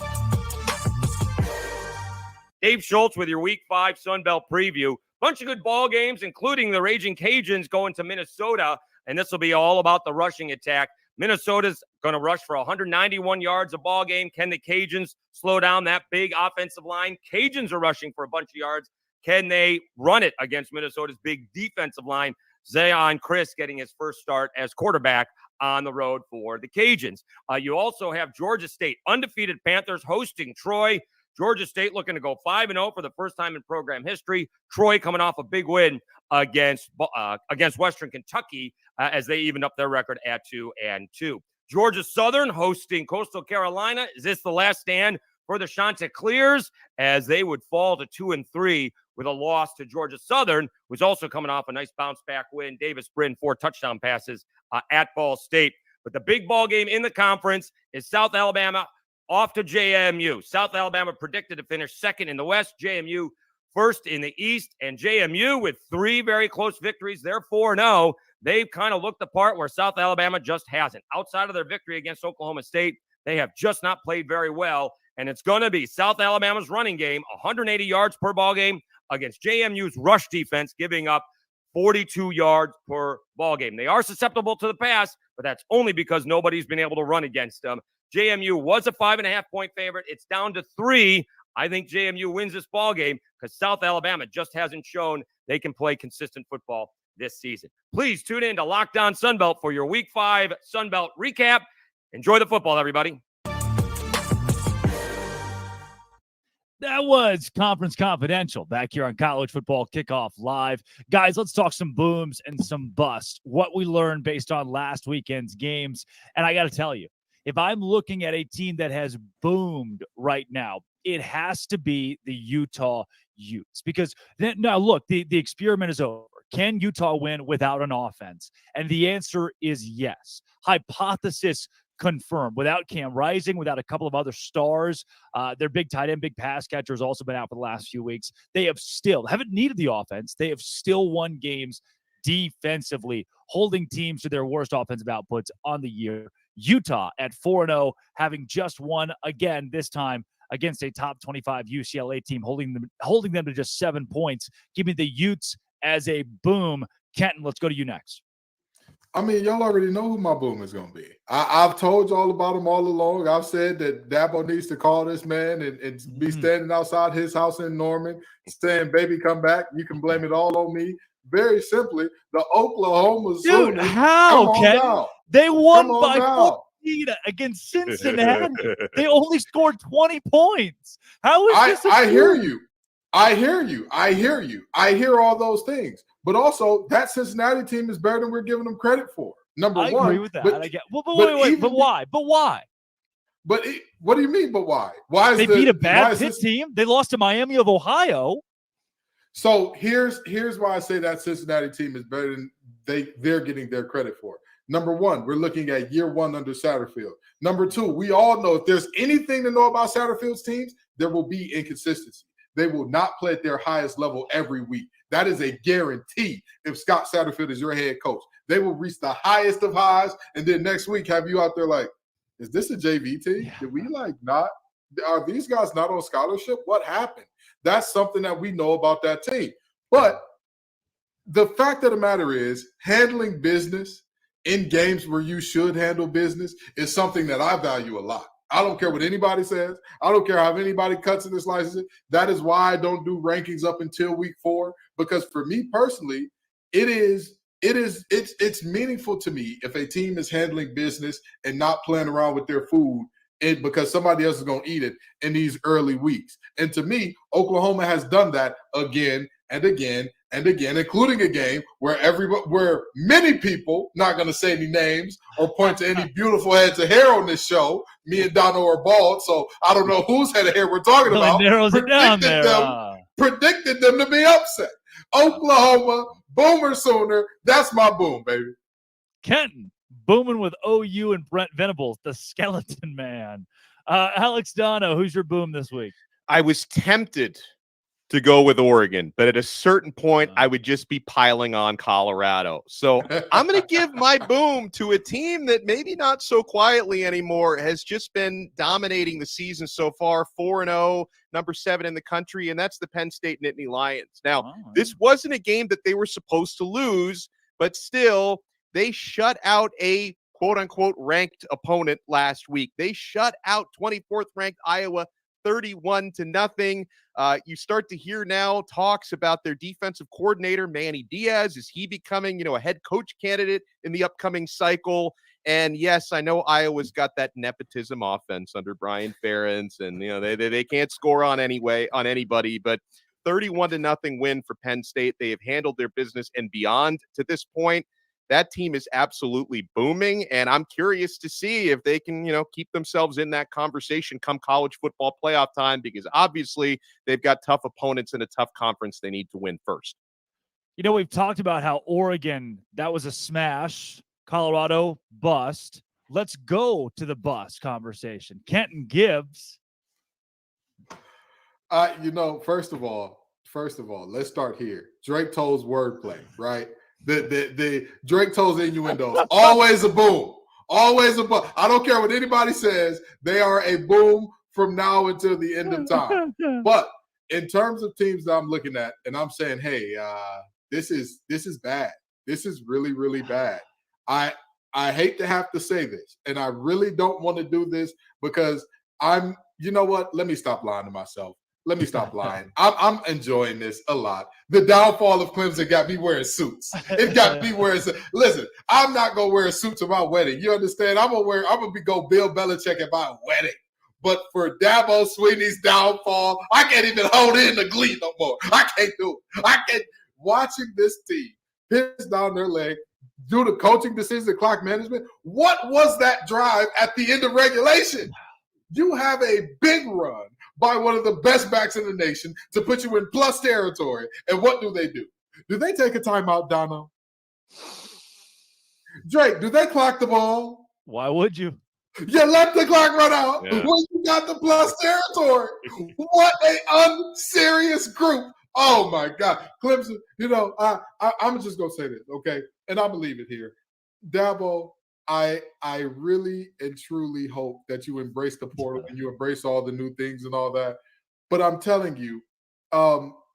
Dave Schultz with your week 5 Sun Belt preview. Bunch of good ball games, including the Raging Cajuns going to Minnesota, and this will be all about the rushing attack. Minnesota's going to rush for 191 yards a ball game. Can the Cajuns slow down that big offensive line? Cajuns are rushing for a bunch of yards. Can they run it against Minnesota's big defensive line? Zion Chris getting his first start as quarterback on the road for the Cajuns. You also have Georgia State, undefeated Panthers hosting Troy. Georgia State looking to go 5-0 for the first time in program history. Troy coming off a big win against Western Kentucky as they evened up their record at 2-2. Georgia Southern hosting Coastal Carolina. Is this the last stand for the Chanticleers as they would fall to 2-3 with a loss to Georgia Southern, who's also coming off a nice bounce back win. Davis Brin, 4 touchdown passes at Ball State. But the big ball game in the conference is South Alabama off to JMU. South Alabama predicted to finish second in the West. JMU first in the East. And JMU with 3 very close victories. They're 4-0. They've kind of looked the part where South Alabama just hasn't. Outside of their victory against Oklahoma State, they have just not played very well. And it's going to be South Alabama's running game, 180 yards per ball game against JMU's rush defense, giving up 42 yards per ball game. They are susceptible to the pass, but that's only because nobody's been able to run against them. JMU was a 5.5-point favorite. It's down to 3. I think JMU wins this ball game because South Alabama just hasn't shown they can play consistent football this season. Please tune in to Locked On Sunbelt for your Week 5 Sunbelt recap. Enjoy the football, everybody. That was Conference Confidential back here on College Football Kickoff Live. Guys, let's talk some booms and some busts. What we learned based on last weekend's games. And I got to tell you, if I'm looking at a team that has boomed right now, it has to be the Utah Utes. Because now, look, the experiment is over. Can Utah win without an offense? And the answer is yes. Hypothesis confirmed. Without Cam Rising, without a couple of other stars, their big tight end, big pass catcher has also been out for the last few weeks. They haven't needed the offense. They have still won games defensively, holding teams to their worst offensive outputs on the year. Utah at 4-0, having just won again, this time against a top 25 UCLA team, holding them to just 7 points. Give me the Utes as a boom. Kenton, let's go to you next. I mean, y'all already know who my boom is going to be. I've told y'all about him all along. I've said that Dabo needs to call this man and be standing outside his house in Norman saying, baby, come back. You can blame it all on me. Very simply, the Oklahoma Sooners. Dude, how, Ken? They won by 14 against Cincinnati. They only scored 20 points. How is this? I hear you. I hear all those things. But also, that Cincinnati team is better than we're giving them credit for. Number one. I agree with that. But why? What do you mean, but why? Why is they beat a bad Pitt team? They lost to Miami of Ohio. So here's why I say that Cincinnati team is better than they're getting their credit for. Number one, we're looking at year one under Satterfield. Number two, we all know if there's anything to know about Satterfield's teams, there will be inconsistency. They will not play at their highest level every week. That is a guarantee if Scott Satterfield is your head coach. They will reach the highest of highs, and then next week have you out there like, is this a JV team? Yeah. Did we not? Are these guys not on scholarship? What happened? That's something that we know about that team. But the fact of the matter is, handling business in games where you should handle business is something that I value a lot. I don't care what anybody says. I don't care how anybody cuts it and slices it. That is why I don't do rankings up until week 4, because for me personally, it's meaningful to me if a team is handling business and not playing around with their food because somebody else is going to eat it in these early weeks. And to me, Oklahoma has done that again and again and again, including a game where many people, not going to say any names or point to any beautiful heads of hair on this show, me and Dono are bald, so I don't know whose head of hair we're talking about, narrows it down there. Predicted them to be upset. Oklahoma, Boomer Sooner, that's my boom, baby. Kenton, booming with OU and Brent Venables, the skeleton man. Alex Dono, who's your boom this week? I was tempted to go with Oregon, but at a certain point, I would just be piling on Colorado. So I'm going to give my boom to a team that maybe not so quietly anymore has just been dominating the season so far, 4-0, number 7 in the country, and that's the Penn State Nittany Lions. Now, this wasn't a game that they were supposed to lose, but still, they shut out a quote-unquote ranked opponent last week. They shut out 24th ranked Iowa 31-0. You start to hear now talks about their defensive coordinator, Manny Diaz. Is he becoming, a head coach candidate in the upcoming cycle? And yes, I know Iowa's got that nepotism offense under Brian Ferentz, and they can't score on anybody, but 31-0 win for Penn State. They have handled their business and beyond to this point. That team is absolutely booming, and I'm curious to see if they can, keep themselves in that conversation come college football playoff time, because obviously they've got tough opponents in a tough conference they need to win first. We've talked about how Oregon, that was a smash. Colorado, bust. Let's go to the bust conversation. Kenton Gibbs. First of all, let's start here. Drake Toll's wordplay, right? The Drake Toll's innuendos, always a boom. Always a boom. I don't care what anybody says. They are a boom from now until the end of time. But in terms of teams that I'm looking at, and I'm saying, hey, this is bad. This is really, really bad. I hate to have to say this, and I really don't want to do this because you know what? Let me stop lying to myself. Let me stop lying. I'm enjoying this a lot. The downfall of Clemson got me wearing suits. It got me wearing suits. Listen, I'm not gonna wear a suit to my wedding. You understand? I'm gonna go Bill Belichick at my wedding. But for Dabo Swinney's downfall, I can't even hold in the glee no more. I can't do it. I can't. Watching this team piss down their leg, do the coaching decisions and clock management. What was that drive at the end of regulation? You have a big run by one of the best backs in the nation to put you in plus territory. And what do? Do they take a timeout, Dono? Drake, do they clock the ball? Why would you? You let the clock run out Yeah. when you got the plus territory. What a unserious group. Oh, my God. Clemson, I'm just going to say this, okay? And I'm going to leave it here. Dabo, I really and truly hope that you embrace the portal and you embrace all the new things and all that. But I'm telling you,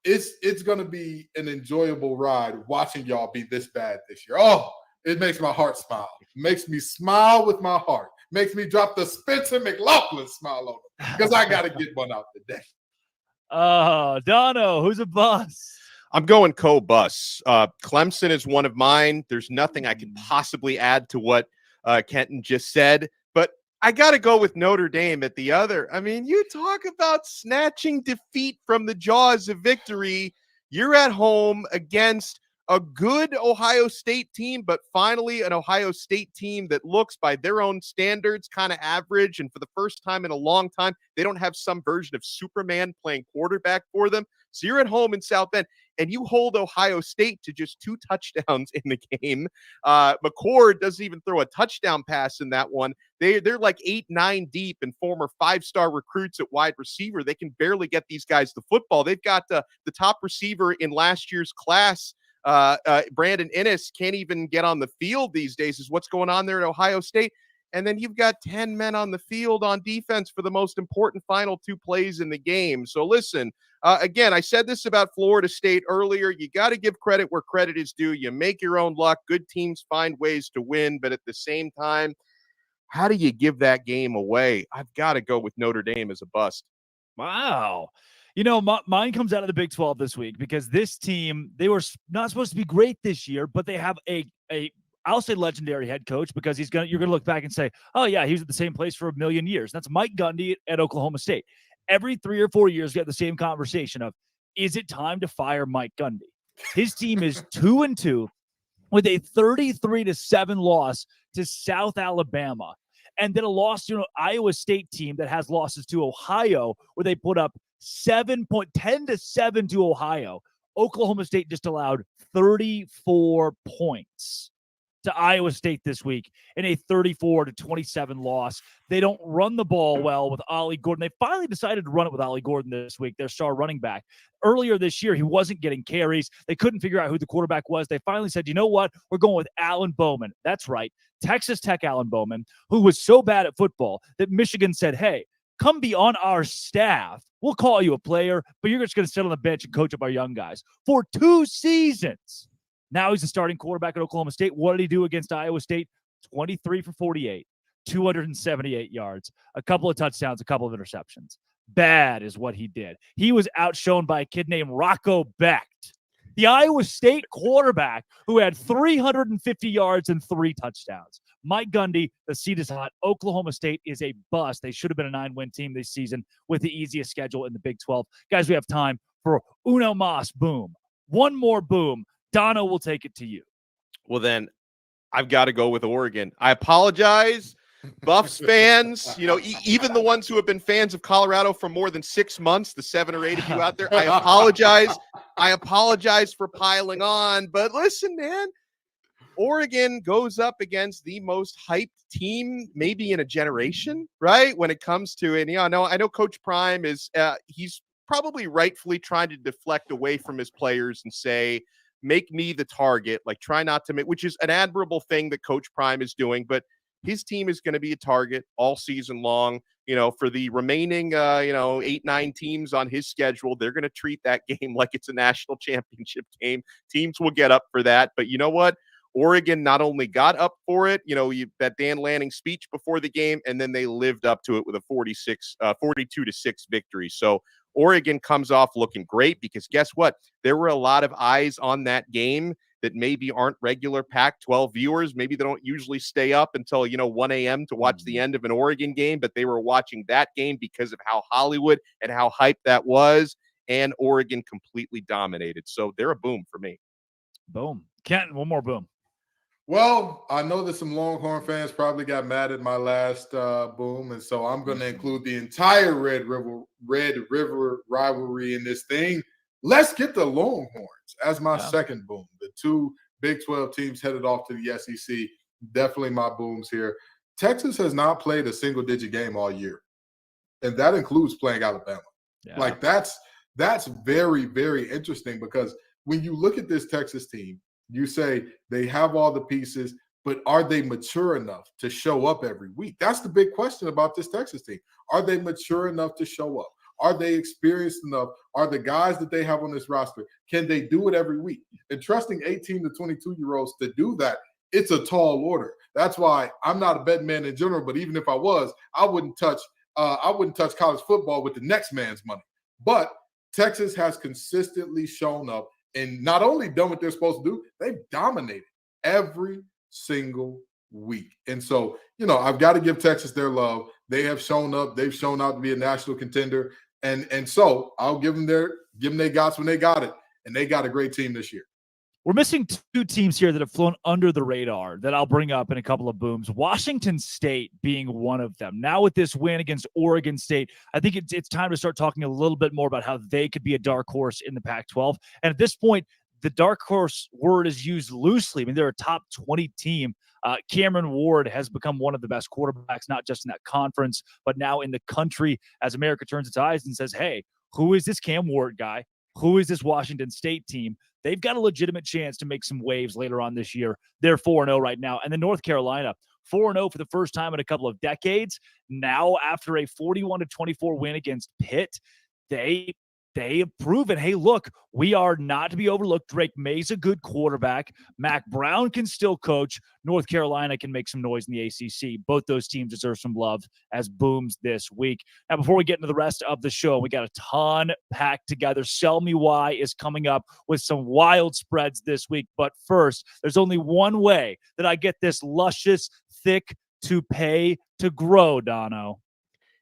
it's going to be an enjoyable ride watching y'all be this bad this year. Oh, it makes my heart smile. It makes me smile with my heart. Makes me drop the Spencer McLaughlin smile on them because I got to get one out today. Oh, Dono, who's a bust? I'm going co-bus. Clemson is one of mine. There's nothing I could possibly add to what Kenton just said, but I got to go with Notre Dame at the other. I mean, you talk about snatching defeat from the jaws of victory. You're at home against a good Ohio State team, but finally an Ohio State team that looks by their own standards kind of average. And for the first time in a long time, they don't have some version of Superman playing quarterback for them. So you're at home in South Bend and you hold Ohio State to just 2 touchdowns in the game. McCord doesn't even throw a touchdown pass in that one. They're like 8-9 deep and former 5-star recruits at wide receiver. They can barely get these guys the football. They've got the top receiver in last year's class. Brandon Inniss can't even get on the field these days is what's going on there at Ohio State. And then you've got 10 men on the field on defense for the most important final 2 plays in the game. So listen, again, I said this about Florida State earlier. You got to give credit where credit is due. You make your own luck. Good teams find ways to win. But at the same time, how do you give that game away? I've got to go with Notre Dame as a bust. Wow. Mine comes out of the Big 12 this week because this team, they were not supposed to be great this year, but they have I'll say legendary head coach because you're going to look back and say, oh yeah, he was at the same place for a million years. That's Mike Gundy at Oklahoma State. Every 3 or 4 years, you have the same conversation of, is it time to fire Mike Gundy? His team is 2-2 with a 33-7 loss to South Alabama. And then a loss to an Iowa State team that has losses to Ohio, where they put up 10-7 to Ohio. Oklahoma State just allowed 34 points to Iowa State this week in a 34-27 loss. They don't run the ball well with Ollie Gordon. They finally decided to run it with Ollie Gordon this week, their star running back. Earlier this year, he wasn't getting carries. They couldn't figure out who the quarterback was. They finally said, you know what? We're going with Alan Bowman. That's right. Texas Tech Alan Bowman, who was so bad at football that Michigan said, hey, come be on our staff. We'll call you a player, but you're just going to sit on the bench and coach up our young guys for 2 seasons. Now he's a starting quarterback at Oklahoma State. What did he do against Iowa State? 23 for 48, 278 yards, a couple of touchdowns, a couple of interceptions. Bad is what he did. He was outshone by a kid named Rocco Becht, the Iowa State quarterback who had 350 yards and 3 touchdowns. Mike Gundy, the seat is hot. Oklahoma State is a bust. They should have been a 9-win team this season with the easiest schedule in the Big 12. Guys, we have time for uno mas boom. One more boom. Dono will take it to you. Well, then I've got to go with Oregon. I apologize, Buffs fans, even the ones who have been fans of Colorado for more than 6 months, the 7 or 8 of you out there, I apologize. I apologize for piling on. But listen, man, Oregon goes up against the most hyped team maybe in a generation, right? When it comes to it. I know Coach Prime is he's probably rightfully trying to deflect away from his players and say, make me the target, like try not to make, which is an admirable thing that Coach Prime is doing. But his team is going to be a target all season long. For the remaining, 8-9 teams on his schedule, they're going to treat that game like it's a national championship game. Teams will get up for that. But you know what? Oregon not only got up for it, that Dan Lanning speech before the game, and then they lived up to it with a 42-6 victory. So Oregon comes off looking great because guess what? There were a lot of eyes on that game that maybe aren't regular Pac-12 viewers. Maybe they don't usually stay up until, 1 a.m. to watch the end of an Oregon game, but they were watching that game because of how Hollywood and how hyped that was, and Oregon completely dominated. So they're a boom for me. Boom. Kenton, one more boom. Well, I know that some Longhorn fans probably got mad at my last boom, and so I'm going to include the entire Red River rivalry in this thing. Let's get the Longhorns as my second boom. The two Big 12 teams headed off to the SEC. Definitely my booms here. Texas has not played a single-digit game all year, and that includes playing Alabama. Yeah. Like that's very, very interesting because when you look at this Texas team, you say they have all the pieces, but are they mature enough to show up every week? That's the big question about this Texas team. Are they mature enough to show up? Are they experienced enough? Are the guys that they have on this roster, can they do it every week? And trusting 18 to 22-year-olds to do that, it's a tall order. That's why I'm not a betting man in general, but even if I was, I wouldn't touch college football with the next man's money. But Texas has consistently shown up and not only done what they're supposed to do, they've dominated every single week. And so, I've got to give Texas their love. They have shown up. They've shown out to be a national contender. And so I'll give them their gots when they got it. And they got a great team this year. We're missing two teams here that have flown under the radar that I'll bring up in a couple of booms. Washington State being one of them. Now with this win against Oregon State, I think it's time to start talking a little bit more about how they could be a dark horse in the Pac-12. And at this point, the dark horse word is used loosely. I mean, they're a top 20 team. Cameron Ward has become one of the best quarterbacks, not just in that conference, but now in the country as America turns its eyes and says, hey, who is this Cam Ward guy? Who is this Washington State team? They've got a legitimate chance to make some waves later on this year. They're 4-0 right now. And then North Carolina, 4-0 for the first time in a couple of decades. Now, after a 41-24 win against Pitt, they have proven, hey, look, we are not to be overlooked. Drake May's a good quarterback. Mac Brown can still coach. North Carolina can make some noise in the ACC. Both those teams deserve some love as booms this week. Now, before we get into the rest of the show, we got a ton packed together. Sell Me Why is coming up with some wild spreads this week. But first, there's only one way that I get this luscious, thick toupee to grow, Dono.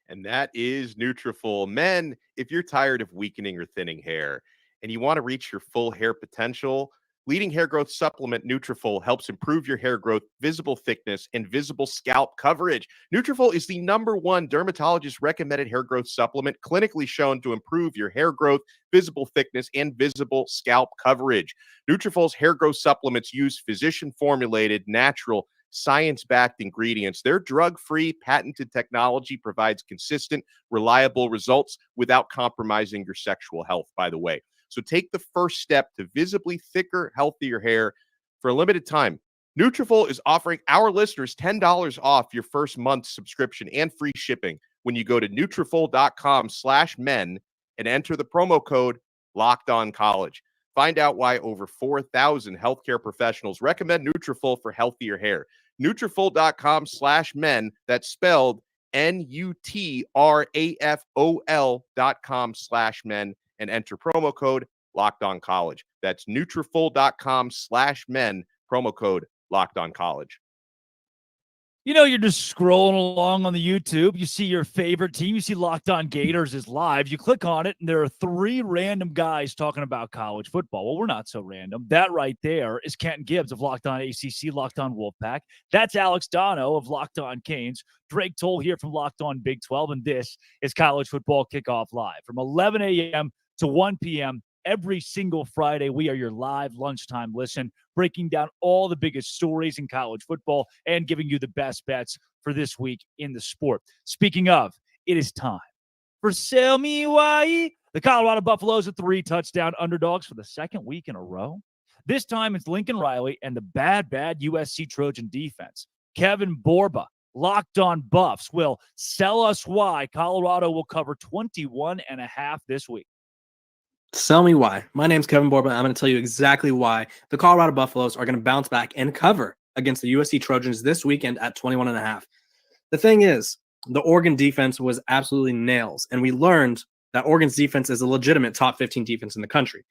And that is Nutrafol. Men, if you're tired of weakening or thinning hair and you want to reach your full hair potential, leading hair growth supplement Nutrafol helps improve your hair growth, visible thickness, and visible scalp coverage. Nutrafol is the #1 dermatologist recommended hair growth supplement clinically shown to improve your hair growth, visible thickness, and visible scalp coverage. Nutrafol's hair growth supplements use physician-formulated, natural, science-backed ingredients. Their drug-free, patented technology provides consistent, reliable results without compromising your sexual health, by the way. So take the first step to visibly thicker, healthier hair for a limited time. Nutrafol is offering our listeners $10 off your first month subscription and free shipping when you go to Nutrafol.com/men and enter the promo code LOCKEDONCollege. Find out why over 4,000 healthcare professionals recommend Nutrafol for healthier hair. Nutrafol.com/men. That's spelled Nutrafol.com/men and enter promo code LOCKEDONCollege. That's Nutrafol.com/men, promo code LOCKEDONCollege. You're just scrolling along on the YouTube. You see your favorite team. You see Locked On Gators is live. You click on it, and there are 3 random guys talking about college football. Well, we're not so random. That right there is Kenton Gibbs of Locked On ACC, Locked On Wolfpack. That's Alex Dono of Locked On Canes. Drake Toll here from Locked On Big 12, and this is College Football Kickoff Live. From 11 a.m. to 1 p.m., every single Friday, we are your live lunchtime listen, breaking down all the biggest stories in college football and giving you the best bets for this week in the sport. Speaking of, it is time for Sell Me Why. The Colorado Buffaloes are 3-touchdown underdogs for the second week in a row. This time it's Lincoln Riley and the bad USC Trojan defense. Kevin Borba, Locked On Buffs, will sell us why Colorado will cover 21.5 this week. Tell me why. My name's Kevin Borba. I'm going to tell you exactly why the Colorado Buffaloes are going to bounce back and cover against the USC Trojans this weekend at 21.5. The thing is, the Oregon defense was absolutely nails, and we learned that Oregon's defense is a legitimate top 15 defense in the country.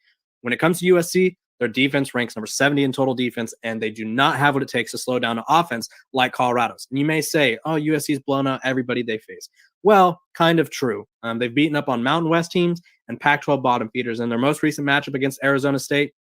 When it comes to USC, their defense ranks number 70 in total defense, and they do not have what it takes to slow down an offense like Colorado's. And you may say, oh, USC's blown out everybody they face. Well, kind of true. They've beaten up on Mountain West teams and Pac-12 bottom feeders. In their most recent matchup against Arizona State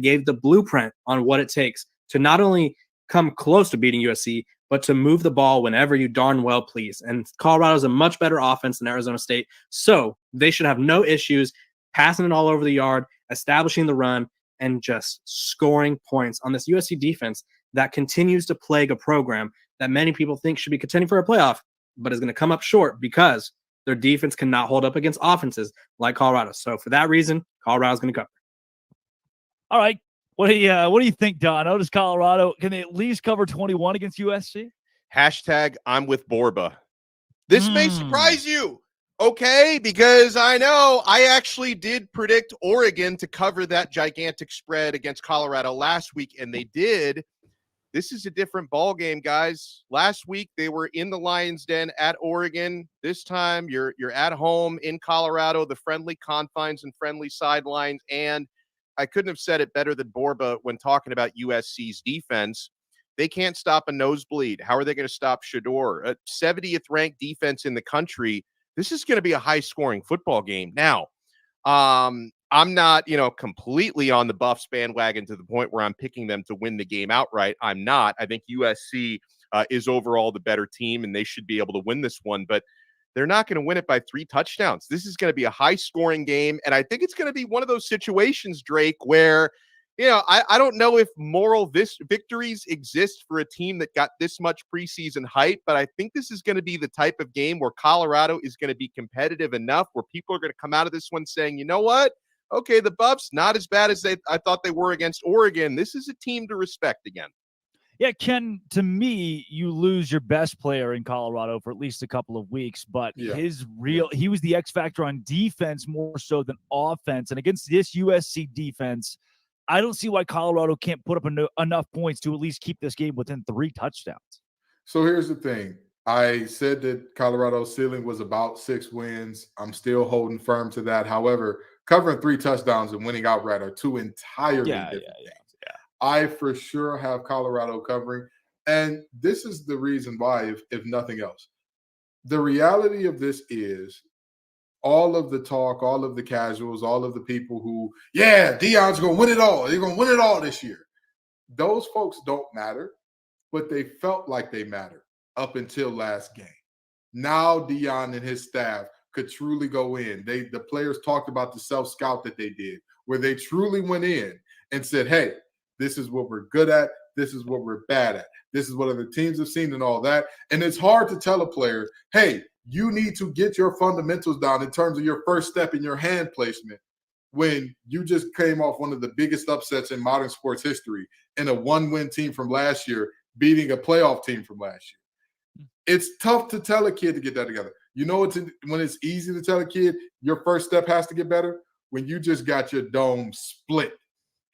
gave the blueprint on what it takes to not only come close to beating USC, but to move the ball whenever you darn well please. And Colorado's a much better offense than Arizona State, so they should have no issues passing it all over the yard, establishing the run, and just scoring points on this USC defense that continues to plague a program that many people think should be contending for a playoff, but is going to come up short because their defense cannot hold up against offenses like Colorado. So for that reason, Colorado's going to cover. All right. What do you think, Don? Does Colorado, can they at least cover 21 against USC? Hashtag I'm with Borba. This may surprise you, okay? Because I know I actually did predict Oregon to cover that gigantic spread against Colorado last week, and they did. This is a different ball game, guys. Last week they were in the Lions' Den at Oregon. This time you're at home in Colorado, the friendly confines and friendly sidelines. And I couldn't have said it better than Borba when talking about USC's defense. They can't stop a nosebleed. How are they going to stop Shador? A 70th ranked defense in the country. This is going to be a high-scoring football game. Now, I'm not, completely on the Buffs bandwagon to the point where I'm picking them to win the game outright. I'm not. I think USC is overall the better team, and they should be able to win this one. But they're not going to win it by 3 touchdowns. This is going to be a high-scoring game, and I think it's going to be one of those situations, Drake, where, I don't know if moral victories exist for a team that got this much preseason hype, but I think this is going to be the type of game where Colorado is going to be competitive enough where people are going to come out of this one saying, you know what? Okay, the Buffs, not as bad as I thought they were against Oregon. This is a team to respect again. Yeah, Ken, to me, you lose your best player in Colorado for at least a couple of weeks, but he was the X factor on defense more so than offense. And against this USC defense, I don't see why Colorado can't put up enough points to at least keep this game within 3 touchdowns. So here's the thing. I said that Colorado's ceiling was about 6 wins. I'm still holding firm to that. However, covering 3 touchdowns and winning outright are 2 entirely different things. I for sure have Colorado covering. And this is the reason why, if nothing else. The reality of this is all of the talk, all of the casuals, all of the people who, Deion's going to win it all. They're going to win it all this year. Those folks don't matter, but they felt like they mattered up until last game. Now Deion and his staff could truly go in. The players talked about the self-scout that they did, where they truly went in and said, hey, this is what we're good at. This is what we're bad at. This is what other teams have seen and all that. And it's hard to tell a player, hey, you need to get your fundamentals down in terms of your first step in your hand placement when you just came off one of the biggest upsets in modern sports history in a 1-win team from last year beating a playoff team from last year. It's tough to tell a kid to get that together. You know, when it's easy to tell a kid your first step has to get better? When you just got your dome split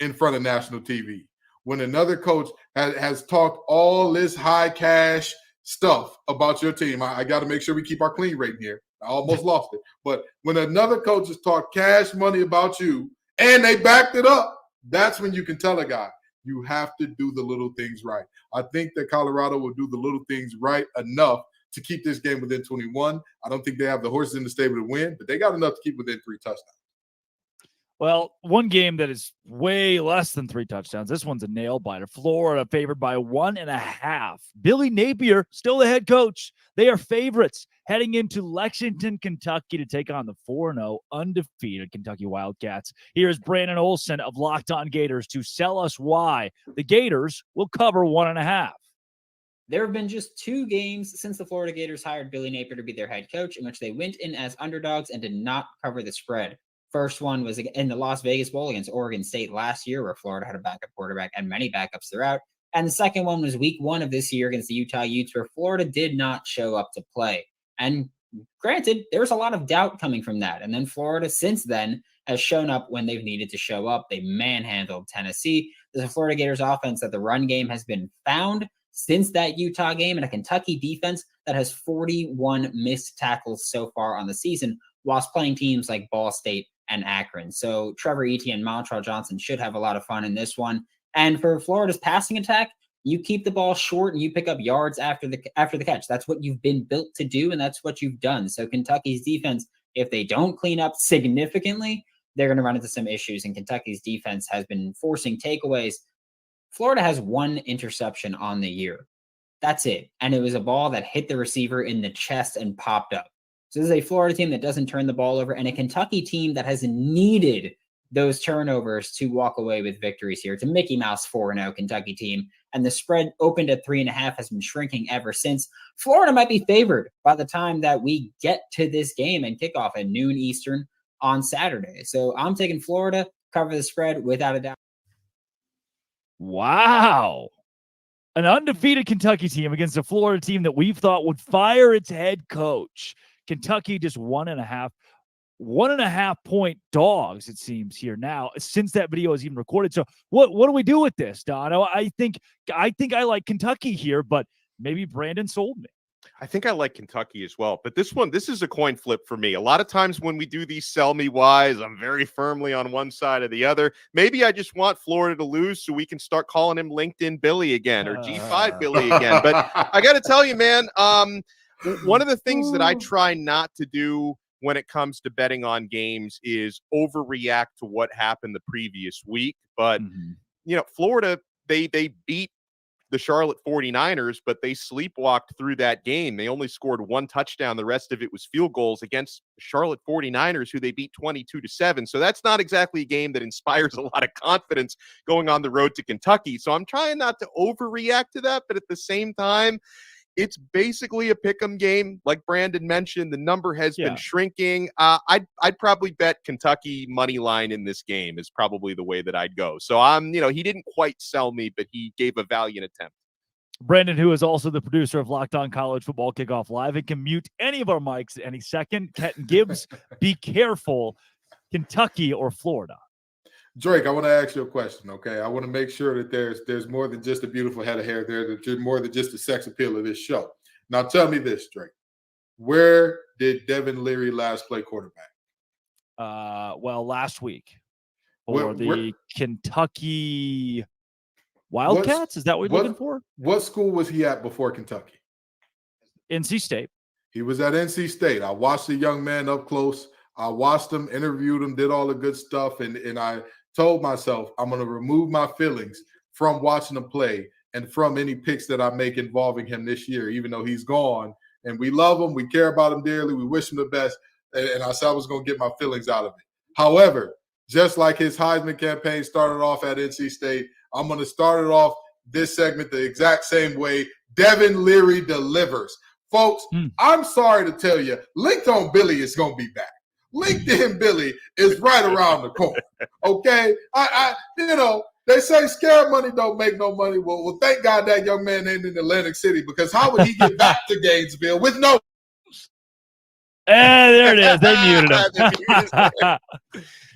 in front of national TV. When another coach has talked all this high cash stuff about your team. I got to make sure we keep our clean rate here. I almost lost it. But when another coach has talked cash money about you and they backed it up, that's when you can tell a guy, you have to do the little things right. I think that Colorado will do the little things right enough to keep this game within 21. I don't think they have the horses in the stable to win, but they got enough to keep within 3 touchdowns. Well, one game that is way less than 3 touchdowns. This one's a nail biter. Florida favored by 1.5. Billy Napier, still the head coach. They are favorites heading into Lexington, Kentucky to take on the 4-0 undefeated Kentucky Wildcats. Here's Brandon Olson of Locked On Gators to sell us why the Gators will cover 1.5. There have been just 2 games since the Florida Gators hired Billy Napier to be their head coach in which they went in as underdogs and did not cover the spread. First one was in the Las Vegas Bowl against Oregon State last year, where Florida had a backup quarterback and many backups throughout. And the second one was week 1 of this year against the Utah Utes, where Florida did not show up to play. And granted, there's a lot of doubt coming from that. And then Florida since then has shown up when they've needed to show up. They manhandled Tennessee. There's a Florida Gators offense that the run game has been found since that Utah game, and a Kentucky defense that has 41 missed tackles so far on the season, whilst playing teams like Ball State and Akron. So Trevor Etienne and Montrell Johnson should have a lot of fun in this one. And for Florida's passing attack, you keep the ball short and you pick up yards after the catch. That's what you've been built to do, and that's what you've done. So Kentucky's defense, if they don't clean up significantly, they're going to run into some issues, and Kentucky's defense has been forcing takeaways. Florida has 1 interception on the year. That's it. And it was a ball that hit the receiver in the chest and popped up. So this is a Florida team that doesn't turn the ball over, and a Kentucky team that has needed those turnovers to walk away with victories here. It's a Mickey Mouse 4-0 Kentucky team, and the spread opened at 3.5 has been shrinking ever since. Florida might be favored by the time that we get to this game and kickoff at noon Eastern on Saturday. So I'm taking Florida, cover the spread without a doubt. Wow. An undefeated Kentucky team against a Florida team that we've thought would fire its head coach. Kentucky just 1.5 point dogs, it seems, here now since that video is even recorded. So what do we do with this, Dono? I think I like Kentucky here, but maybe Brandon sold me. I think I like Kentucky as well, but this is a coin flip for me. A lot of times when we do these sell me whys, I'm very firmly on one side or the other. Maybe I just want Florida to lose so we can start calling him LinkedIn Billy again or G5 Billy again. But I got to tell you, man, one of the things that I try not to do when it comes to betting on games is overreact to what happened the previous week. But, Florida, they beat the Charlotte 49ers, but they sleepwalked through that game. They only scored 1 touchdown. The rest of it was field goals against the Charlotte 49ers, who they beat 22-7. So that's not exactly a game that inspires a lot of confidence going on the road to Kentucky. So I'm trying not to overreact to that, but at the same time, it's basically a pick'em game. Like Brandon mentioned, the number has been shrinking. I'd probably bet Kentucky money line in this game is probably the way that I'd go. So he didn't quite sell me, but he gave a valiant attempt. Brandon, who is also the producer of Locked On College Football Kickoff Live and can mute any of our mics at any second. Kenton Gibbs, be careful. Kentucky or Florida? Drake, I want to ask you a question, okay? I want to make sure that there's more than just a beautiful head of hair there, that you're more than just the sex appeal of this show. Now, tell me this, Drake. Where did Devin Leary last play quarterback? Last week for the Kentucky Wildcats. Is that what you're looking for? What school was he at before Kentucky? NC State. He was at NC State. I watched the young man up close. I watched him, interviewed him, did all the good stuff, and I told myself I'm going to remove my feelings from watching him play and from any picks that I make involving him this year, even though he's gone. And we love him. We care about him dearly. We wish him the best. And I said I was going to get my feelings out of it. However, just like his Heisman campaign started off at NC State, I'm going to start it off this segment the exact same way. Devin Leary delivers. Folks, I'm sorry to tell you, Linked on Billy is going to be back. LinkedIn Billy is right around the corner. Okay? They say scared money don't make no money. Well, thank God that young man ain't in Atlantic City, because how would he get back to Gainesville with no? There it is. They muted him.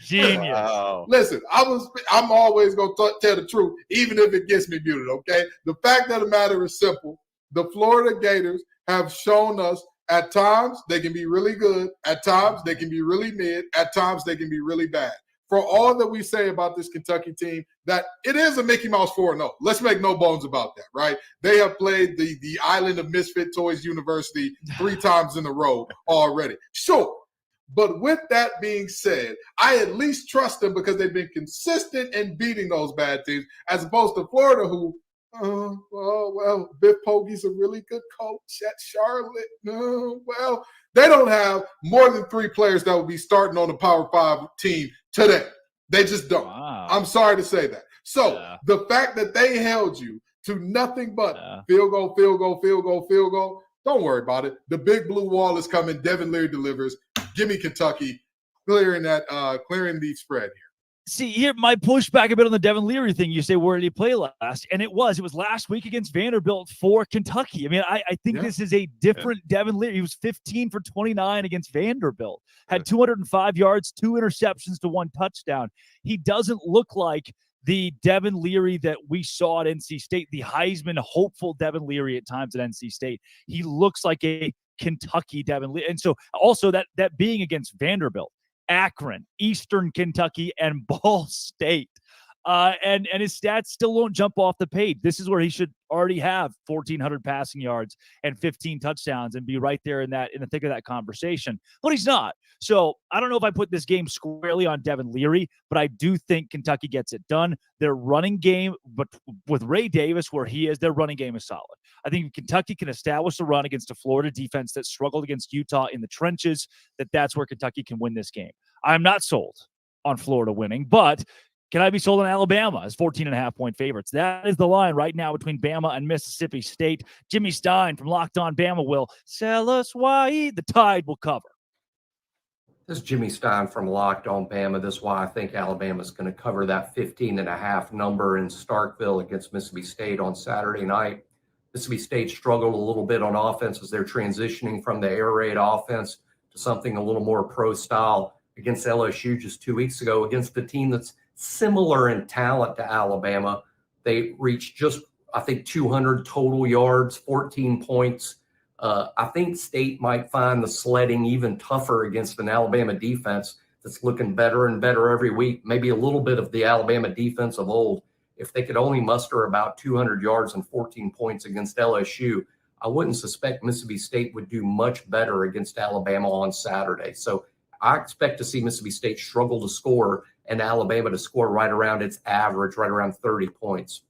Genius. Wow. Listen, I'm always going to tell the truth, even if it gets me muted, okay? The fact of the matter is simple. The Florida Gators have shown us at times they can be really good. At times they can be really mid. At times they can be really bad. For all that we say about this Kentucky team, that it is a Mickey Mouse 4-0. Let's make no bones about that, right? They have played the Island of Misfit Toys University 3 times in a row already. Sure. But with that being said, I at least trust them because they've been consistent in beating those bad teams, as opposed to Florida, who Biff Pogge's a really good coach at Charlotte. They don't have more than 3 players that will be starting on the Power 5 team today. They just don't. Wow. I'm sorry to say that. So the fact that they held you to nothing but field goal, don't worry about it. The big blue wall is coming. Devin Leary delivers. Give me Kentucky clearing the spread here. See, here, my pushback a bit on the Devin Leary thing. You say, where did he play last? And it was last week against Vanderbilt for Kentucky. I mean, I think this is a different Devin Leary. He was 15 for 29 against Vanderbilt, had 205 yards, 2 interceptions to 1 touchdown. He doesn't look like the Devin Leary that we saw at NC State, the Heisman hopeful Devin Leary at times at NC State. He looks like a Kentucky Devin Leary. And so also that being against Vanderbilt, Akron, Eastern Kentucky, and Ball State. And his stats still won't jump off the page. This is where he should already have 1,400 passing yards and 15 touchdowns and be right there in the thick of that conversation. But he's not. So I don't know if I put this game squarely on Devin Leary, but I do think Kentucky gets it done. Their running game, but with Ray Davis where he is, their running game is solid. I think if Kentucky can establish a run against a Florida defense that struggled against Utah in the trenches, that's where Kentucky can win this game. I'm not sold on Florida winning, but can I be sold on Alabama as 14.5-point favorites? That is the line right now between Bama and Mississippi State. Jimmy Stein from Locked On Bama will sell us why the Tide will cover. This is Jimmy Stein from Locked On Bama. This is why I think Alabama's going to cover that 15.5 number in Starkville against Mississippi State on Saturday night. Mississippi State struggled a little bit on offense as they're transitioning from the air raid offense to something a little more pro style against LSU just 2 weeks ago against a team that's similar in talent to Alabama. They reached just, I think, 200 total yards, 14 points. I think State might find the sledding even tougher against an Alabama defense that's looking better and better every week. Maybe a little bit of the Alabama defense of old. If they could only muster about 200 yards and 14 points against LSU, I wouldn't suspect Mississippi State would do much better against Alabama on Saturday. So I expect to see Mississippi State struggle to score and Alabama to score right around its average, right around 30 points.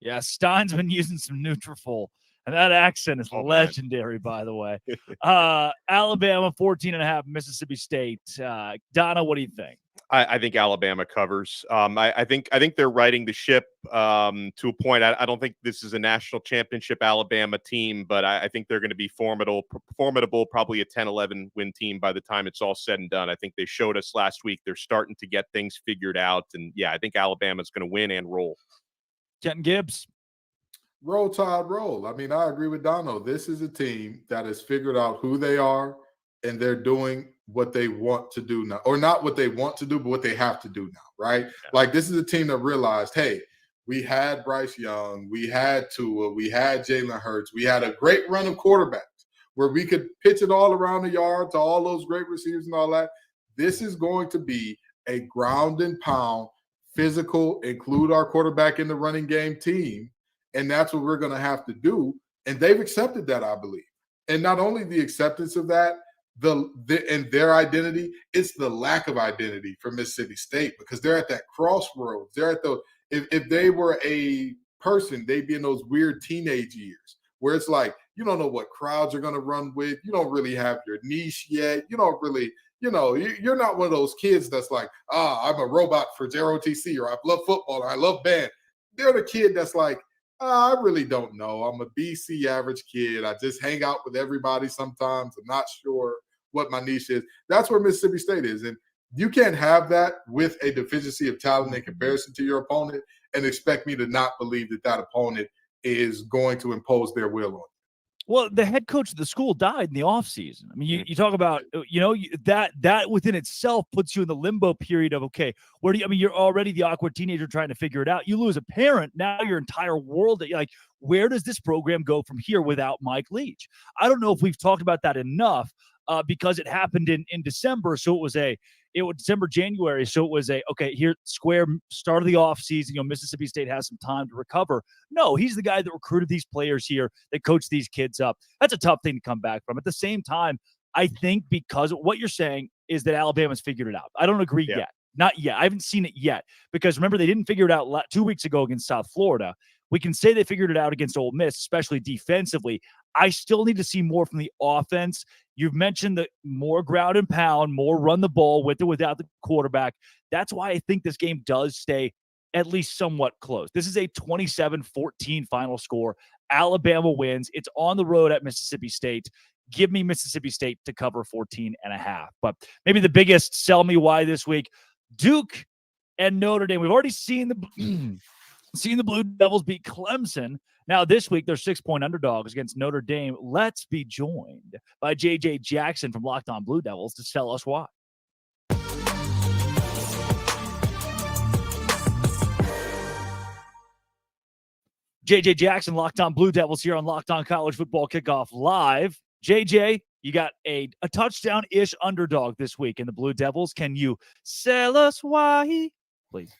Yeah, Stein's been using some Nutrafol, and that accent is legendary, by the way. Alabama 14.5, Mississippi State. Donna, what do you think? I think Alabama covers. I think they're riding the ship to a point. I don't think this is a national championship Alabama team, but I think they're going to be formidable, probably a 10-11 win team by the time it's all said and done. I think they showed us last week they're starting to get things figured out. And, yeah, I think Alabama's going to win and roll. Kenton Gibbs. Roll Tide, roll. I mean, I agree with Dono. This is a team that has figured out who they are, and they're doing what they want to do now, or not what they want to do, but what they have to do now, right? Yeah. Like, this is a team that realized, hey, we had Bryce Young, we had Tua, we had Jalen Hurts, we had a great run of quarterbacks where we could pitch it all around the yard to all those great receivers and all that. This is going to be a ground and pound, physical, include our quarterback in the running game team, and that's what we're going to have to do. And they've accepted that, I believe. And not only the acceptance of that, and their identity, it's the lack of identity for Mississippi State, because they're at that crossroads. They're at the if they were a person, they'd be in those weird teenage years where it's like you don't know what crowds you're going to run with. You don't really have your niche yet. You don't really, you're not one of those kids that's like, I'm a robot for JROTC, or I love football, or I love band. They're the kid that's like, I really don't know. I'm a BC average kid. I just hang out with everybody sometimes. I'm not sure what my niche is. That's where Mississippi State is. And you can't have that with a deficiency of talent in comparison to your opponent and expect me to not believe that opponent is going to impose their will on you. Well, the head coach of the school died in the offseason. I mean, you talk about, that within itself puts you in the limbo period of, okay, you're already the awkward teenager trying to figure it out. You lose a parent. Now your entire world, like, where does this program go from here without Mike Leach? I don't know if we've talked about that enough because it happened in December. So it was December, January. So it was here, square start of the offseason, Mississippi State has some time to recover. No, he's the guy that recruited these players here, that coached these kids up. That's a tough thing to come back from. At the same time, I think because what you're saying is that Alabama's figured it out. I don't agree yet. Not yet. I haven't seen it yet, because remember, they didn't figure it out 2 weeks ago against South Florida. We can say they figured it out against Ole Miss, especially defensively. I still need to see more from the offense. You've mentioned the more ground and pound, more run the ball with or without the quarterback. That's why I think this game does stay at least somewhat close. This is a 27-14 final score. Alabama wins. It's on the road at Mississippi State. Give me Mississippi State to cover 14.5. But maybe the biggest sell me why this week, Duke and Notre Dame. We've already seen the Blue Devils beat Clemson. Now this week they're 6-point underdogs against Notre Dame. Let's be joined by JJ Jackson from Locked On Blue Devils to tell us why. JJ Jackson, Locked On Blue Devils here on Locked On College Football Kickoff Live. JJ, you got a touchdown-ish underdog this week in the Blue Devils. Can you sell us why, please?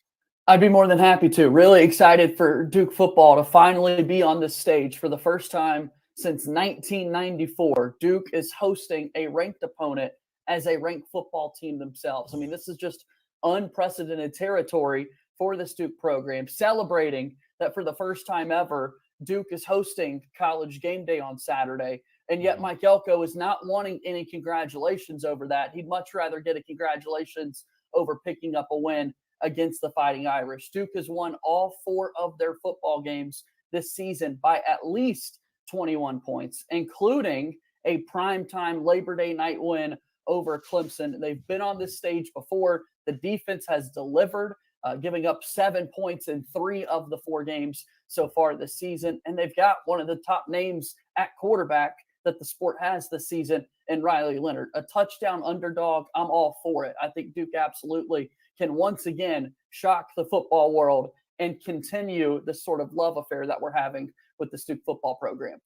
I'd be more than happy to. Really excited for Duke football to finally be on this stage for the first time since 1994. Duke is hosting a ranked opponent as a ranked football team themselves. I mean, this is just unprecedented territory for this Duke program, celebrating that for the first time ever, Duke is hosting College Game Day on Saturday. And yet Mike Elko is not wanting any congratulations over that. He'd much rather get a congratulations over picking up a win against the Fighting Irish. Duke has won all 4 of their football games this season by at least 21 points, including a primetime Labor Day night win over Clemson. They've been on this stage before. The defense has delivered, giving up 7 points in 3 of the 4 games so far this season. And they've got one of the top names at quarterback that the sport has this season in Riley Leonard. A touchdown underdog, I'm all for it. I think Duke absolutely can once again shock the football world and continue the sort of love affair that we're having with the Duke football program.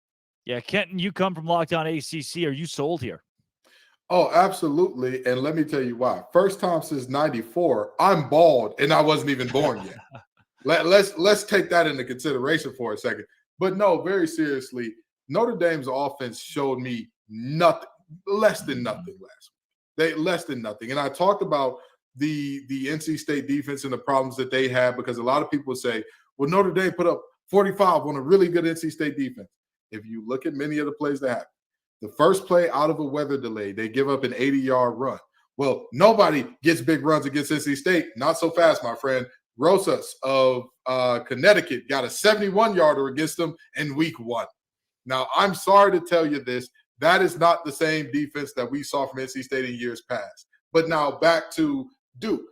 Yeah, Kenton, you come from Locked On ACC. Are you sold here? Oh, absolutely. And let me tell you why. First time since 94, I'm bald and I wasn't even born yet. Let's take that into consideration for a second. But no, very seriously, Notre Dame's offense showed me nothing, less than nothing last week. Less than nothing. And I talked about the NC State defense and the problems that they had, because a lot of people say, well, Notre Dame put up 45 on a really good NC State defense. If you look at many of the plays that happened, the first play out of a weather delay, they give up an 80-yard run. Well, nobody gets big runs against NC State. Not so fast, my friend. Rosas of Connecticut got a 71-yarder against them in week 1. Now, I'm sorry to tell you this. That is not the same defense that we saw from NC State in years past. But now back to Duke.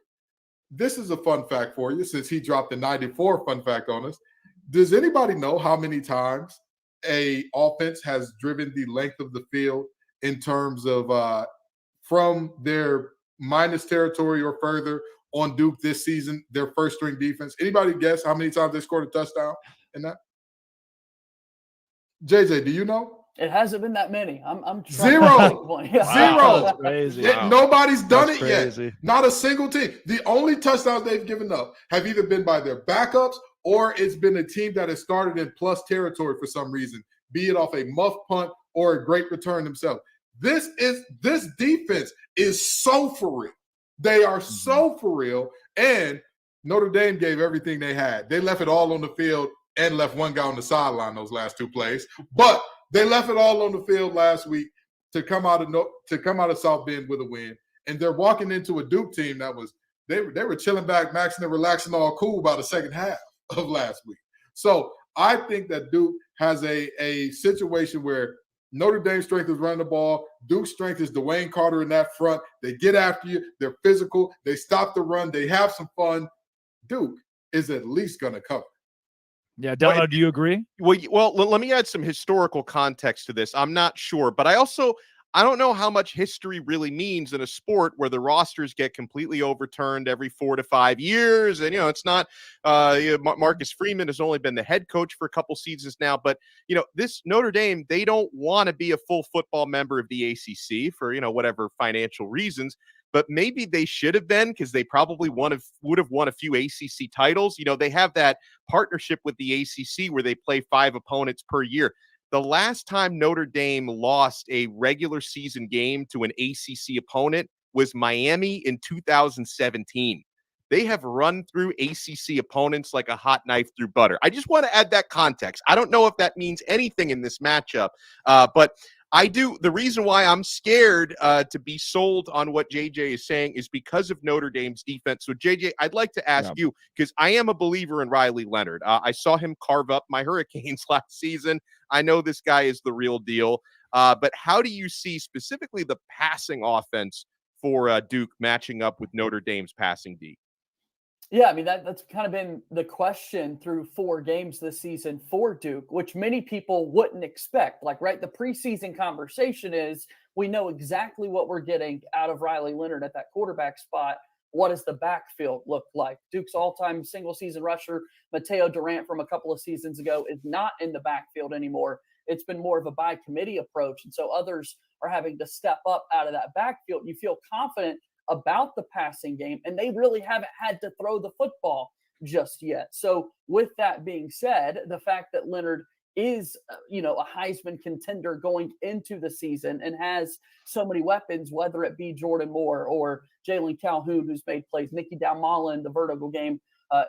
This is a fun fact for you, since he dropped the 94 fun fact on us. Does anybody know how many times a offense has driven the length of the field in terms of from their minus territory or further on Duke this season, their first string defense? Anybody guess how many times they scored a touchdown in that? JJ, do you know? It hasn't been that many. I'm Zero. Yeah. Zero. That's crazy. Nobody's done That's it crazy. yet. Not a single team. The only touchdowns they've given up have either been by their backups, or it's been a team that has started in plus territory for some reason, be it off a muff punt or a great return themselves. This defense is so for real. They are so for real. And Notre Dame gave everything they had. They left it all on the field and left one guy on the sideline those last 2 plays. But they left it all on the field last week to come out of South Bend with a win. And they're walking into a Duke team that was they were chilling back, maxing and relaxing, all cool by the second half of last week. So I think that Duke has a situation where Notre Dame's strength is running the ball. Duke's strength is Dwayne Carter in that front. They get after you. They're physical. They stop the run. They have some fun. Duke is at least going to cover. Yeah, Delano, do you agree? Well, let me add some historical context to this. I'm not sure, but I don't know how much history really means in a sport where the rosters get completely overturned every 4 to 5 years. And, it's not Marcus Freeman has only been the head coach for a couple seasons now. But, this Notre Dame, they don't want to be a full football member of the ACC for, whatever financial reasons. But maybe they should have been, because they probably would have won a few ACC titles. They have that partnership with the ACC where they play 5 opponents per year. The last time Notre Dame lost a regular season game to an ACC opponent was Miami in 2017. They have run through ACC opponents like a hot knife through butter. I just want to add that context. I don't know if that means anything in this matchup, but I do. The reason why I'm scared to be sold on what JJ is saying is because of Notre Dame's defense. So, JJ, I'd like to ask you, because I am a believer in Riley Leonard. I saw him carve up my Hurricanes last season. I know this guy is the real deal. But how do you see specifically the passing offense for Duke matching up with Notre Dame's passing D? Yeah, I mean that's kind of been the question through 4 games this season for Duke, which many people wouldn't expect. Like, right, the preseason conversation is we know exactly what we're getting out of Riley Leonard at that quarterback spot. What does the backfield look like? Duke's all-time single-season rusher, Mateo Durant, from a couple of seasons ago, is not in the backfield anymore. It's been more of a by committee approach, and so others are having to step up out of that backfield. You feel confident about the passing game, and they really haven't had to throw the football just yet. So with that being said, the fact that Leonard is, a Heisman contender going into the season and has so many weapons, whether it be Jordan Moore or Jalen Calhoun, who's made plays, Nicky Dalmala in the vertical game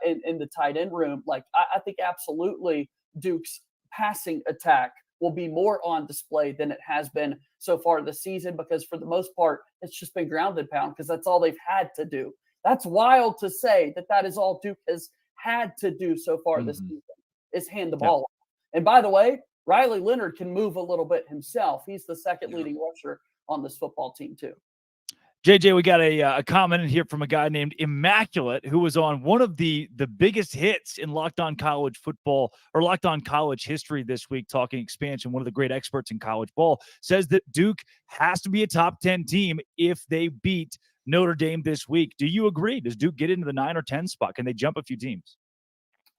in the tight end room. Like, I think absolutely Duke's passing attack will be more on display than it has been so far this season, because for the most part, it's just been ground and pound because that's all they've had to do. That's wild to say that is all Duke has had to do so far this season, is hand the ball off. And by the way, Riley Leonard can move a little bit himself. He's the second leading rusher on this football team too. JJ, we got a comment in here from a guy named Immaculate, who was on one of the biggest hits in Locked On College football or Locked On College history this week, talking expansion. One of the great experts in college ball says that Duke has to be a top 10 team if they beat Notre Dame this week. Do you agree? Does Duke get into the 9 or 10 spot? Can they jump a few teams?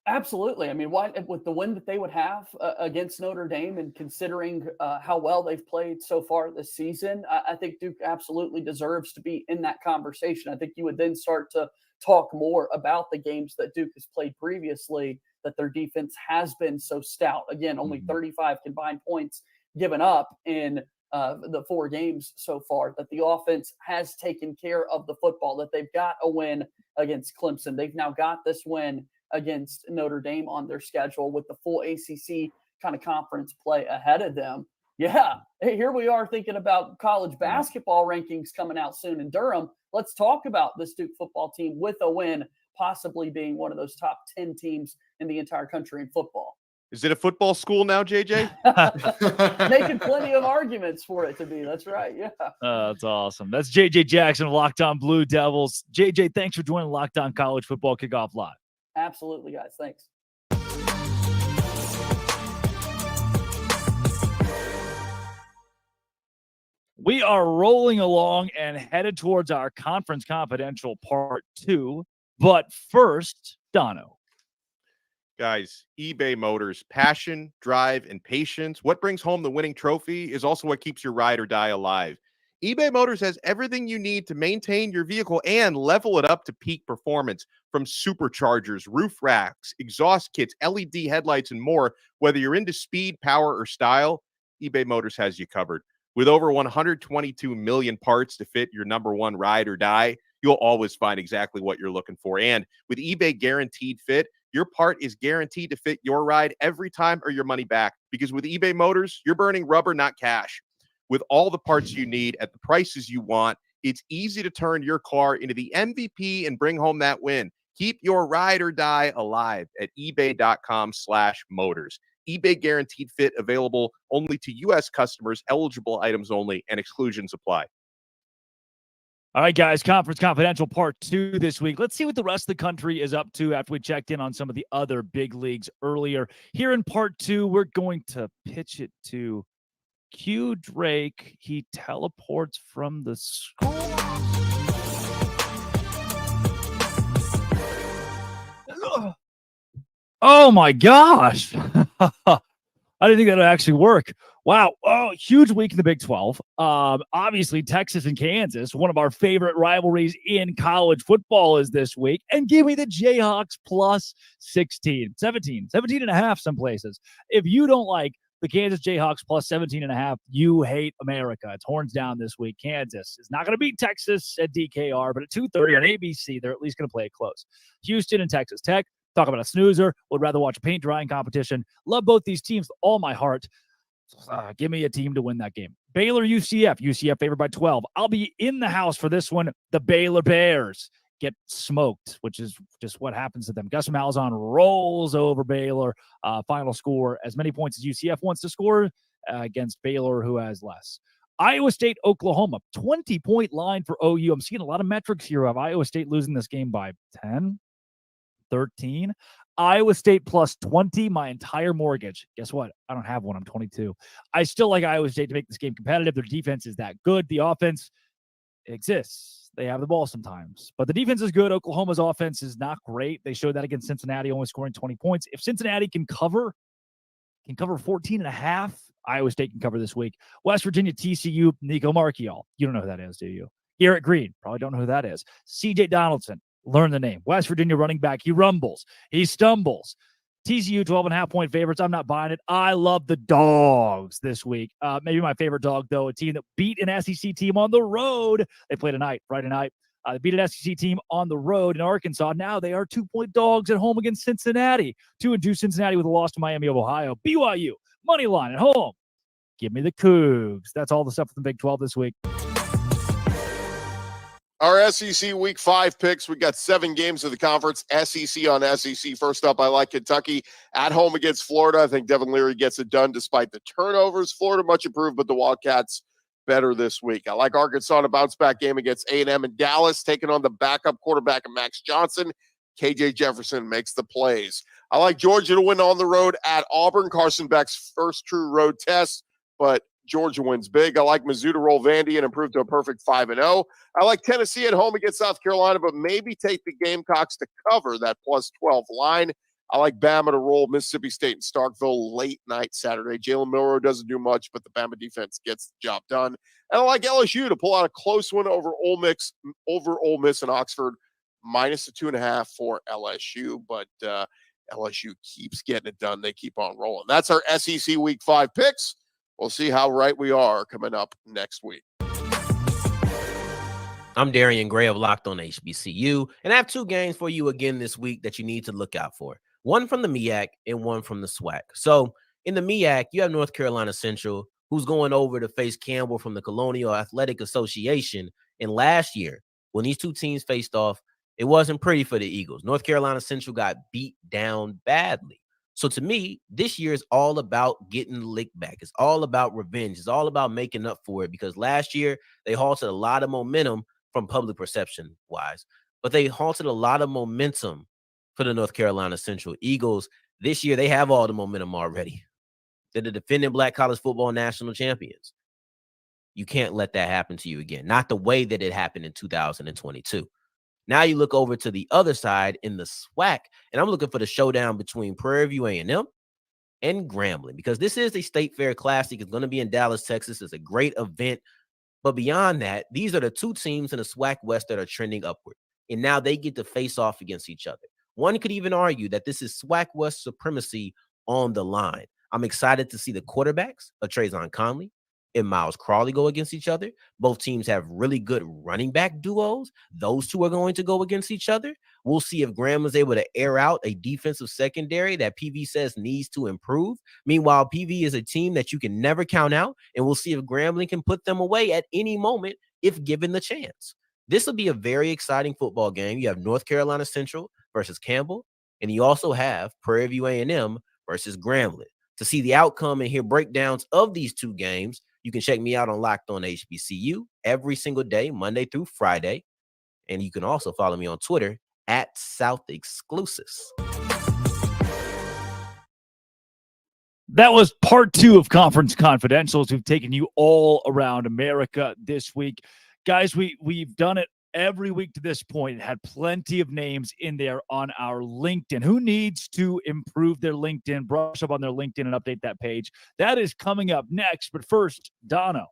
Absolutely. I mean, with the win that they would have against Notre Dame, and considering how well they've played so far this season, I think Duke absolutely deserves to be in that conversation. I think you would then start to talk more about the games that Duke has played previously, that their defense has been so stout. Again, only 35 combined points given up in the 4 games so far, that the offense has taken care of the football, that they've got a win against Clemson. They've now got this win against Notre Dame on their schedule with the full ACC kind of conference play ahead of them. Yeah, hey, here we are thinking about college basketball rankings coming out soon in Durham. Let's talk about this Duke football team with a win, possibly being one of those top 10 teams in the entire country in football. Is it a football school now, JJ? Making plenty of arguments for it to be. That's right. Yeah. That's awesome. That's JJ Jackson of Locked On Blue Devils. JJ, thanks for joining Locked On College Football Kickoff Live. Absolutely, guys. Thanks. We are rolling along and headed towards our Conference Confidential Part 2. But first, Dono. Guys, eBay Motors, passion, drive, and patience. What brings home the winning trophy is also what keeps your ride or die alive. eBay Motors has everything you need to maintain your vehicle and level it up to peak performance, from superchargers, roof racks, exhaust kits, LED headlights, and more. Whether you're into speed, power, or style, eBay Motors has you covered. With over 122 million parts to fit your number one ride or die, you'll always find exactly what you're looking for. And with eBay Guaranteed Fit, your part is guaranteed to fit your ride every time or your money back. Because with eBay Motors, you're burning rubber, not cash. With all the parts you need at the prices you want, it's easy to turn your car into the MVP and bring home that win. Keep your ride or die alive at ebay.com/motors. eBay Guaranteed Fit, available only to U.S. customers, eligible items only, and exclusions apply. All right, guys, Conference Confidential Part 2 this week. Let's see what the rest of the country is up to after we checked in on some of the other big leagues earlier. Here in Part 2, we're going to pitch it to Q Drake. He teleports from the school. Oh my gosh. I didn't think that would actually work. Wow. Oh, huge week in the Big 12. Obviously, Texas and Kansas, one of our favorite rivalries in college football, is this week. And give me the Jayhawks plus 17 and a half some places. If you don't like the Kansas Jayhawks plus 17 and a half, you hate America. It's horns down this week. Kansas is not going to beat Texas at DKR, but at 2:30 on ABC, they're at least going to play it close. Houston and Texas Tech. Talk about a snoozer. Would rather watch a paint drying competition. Love both these teams with all my heart. Give me a team to win that game. Baylor, UCF. UCF favored by 12. I'll be in the house for this one. The Baylor Bears get smoked, which is just what happens to them. Gus Malzahn rolls over Baylor. Final score, as many points as UCF wants to score against Baylor, who has less. Iowa State, Oklahoma. 20-point line for OU. I'm seeing a lot of metrics here of Iowa State losing this game by 10. 13. Iowa State plus 20, my entire mortgage. Guess what? I don't have one. I'm 22. I still like Iowa State to make this game competitive. Their defense is that good. The offense exists. They have the ball sometimes, but the defense is good. Oklahoma's offense is not great. They showed that against Cincinnati, only scoring 20 points. If Cincinnati can cover 14.5, Iowa State can cover this week. West Virginia, TCU, Nico Marchiol. You don't know who that is, do you? Garrett Green. Probably don't know who that is. CJ Donaldson. Learn the name. West Virginia running back. He rumbles. He stumbles. TCU 12.5 point favorites. I'm not buying it. I love the dogs this week. Maybe my favorite dog, though, a team that beat an SEC team on the road. They play tonight, Friday night. They beat an SEC team on the road in Arkansas. Now they are 2-point dogs at home against Cincinnati. 2-2 Cincinnati with a loss to Miami of Ohio. BYU, money line at home. Give me the Cougs. That's all the stuff from the Big 12 this week. Our SEC Week 5 picks. We got 7 games of the conference. SEC on SEC. First up, I like Kentucky at home against Florida. I think Devin Leary gets it done despite the turnovers. Florida much improved, but the Wildcats better this week. I like Arkansas in a bounce-back game against A&M and Dallas, taking on the backup quarterback of Max Johnson. KJ Jefferson makes the plays. I like Georgia to win on the road at Auburn. Carson Beck's first true road test, but Georgia wins big. I like Mizzou to roll Vandy and improve to a perfect 5-0. I like Tennessee at home against South Carolina, but maybe take the Gamecocks to cover that plus 12 line. I like Bama to roll Mississippi State and Starkville late night Saturday. Jalen Milroe doesn't do much, but the Bama defense gets the job done. And I like LSU to pull out a close one over Ole Miss and Oxford, minus the 2.5 for LSU. But LSU keeps getting it done. They keep on rolling. That's our SEC Week 5 picks. We'll see how right we are coming up next week. I'm Darian Gray of Locked On HBCU, and I have 2 games for you again this week that you need to look out for. One from the MEAC and one from the SWAC. So in the MEAC, you have North Carolina Central, who's going over to face Campbell from the Colonial Athletic Association. And last year, when these 2 teams faced off, it wasn't pretty for the Eagles. North Carolina Central got beat down badly. So to me, this year is all about getting licked back. It's all about revenge. It's all about making up for it, because last year they halted a lot of momentum from public perception wise, but they halted a lot of momentum for the North Carolina Central Eagles. This year, they have all the momentum already. They're the defending Black college football national champions. You can't let that happen to you again. Not the way that it happened in 2022. Now you look over to the other side in the SWAC, and I'm looking for the showdown between Prairie View A&M and Grambling, because this is a State Fair Classic. It's going to be in Dallas, Texas. It's a great event. But beyond that, these are the 2 teams in the SWAC West that are trending upward. And now they get to face off against each other. One could even argue that this is SWAC West supremacy on the line. I'm excited to see the quarterbacks of Trayvon Conley and Miles Crawley go against each other. Both teams have really good running back duos. Those 2 are going to go against each other. We'll see if Graham is able to air out a defensive secondary that PV says needs to improve. Meanwhile, PV is a team that you can never count out, and we'll see if Grambling can put them away at any moment if given the chance. This will be a very exciting football game. You have North Carolina Central versus Campbell, and you also have Prairie View A&M versus Grambling. To see the outcome and hear breakdowns of these 2 games, you can check me out on Locked On HBCU every single day, Monday through Friday. And you can also follow me on Twitter at South Exclusives. That was part 2 of Conference Confidentials. We've taken you all around America this week. Guys, we've done it every week to this point. It had plenty of names in there on our LinkedIn. Who needs to improve their LinkedIn, brush up on their LinkedIn and update that page? That is coming up next. But first, Dono.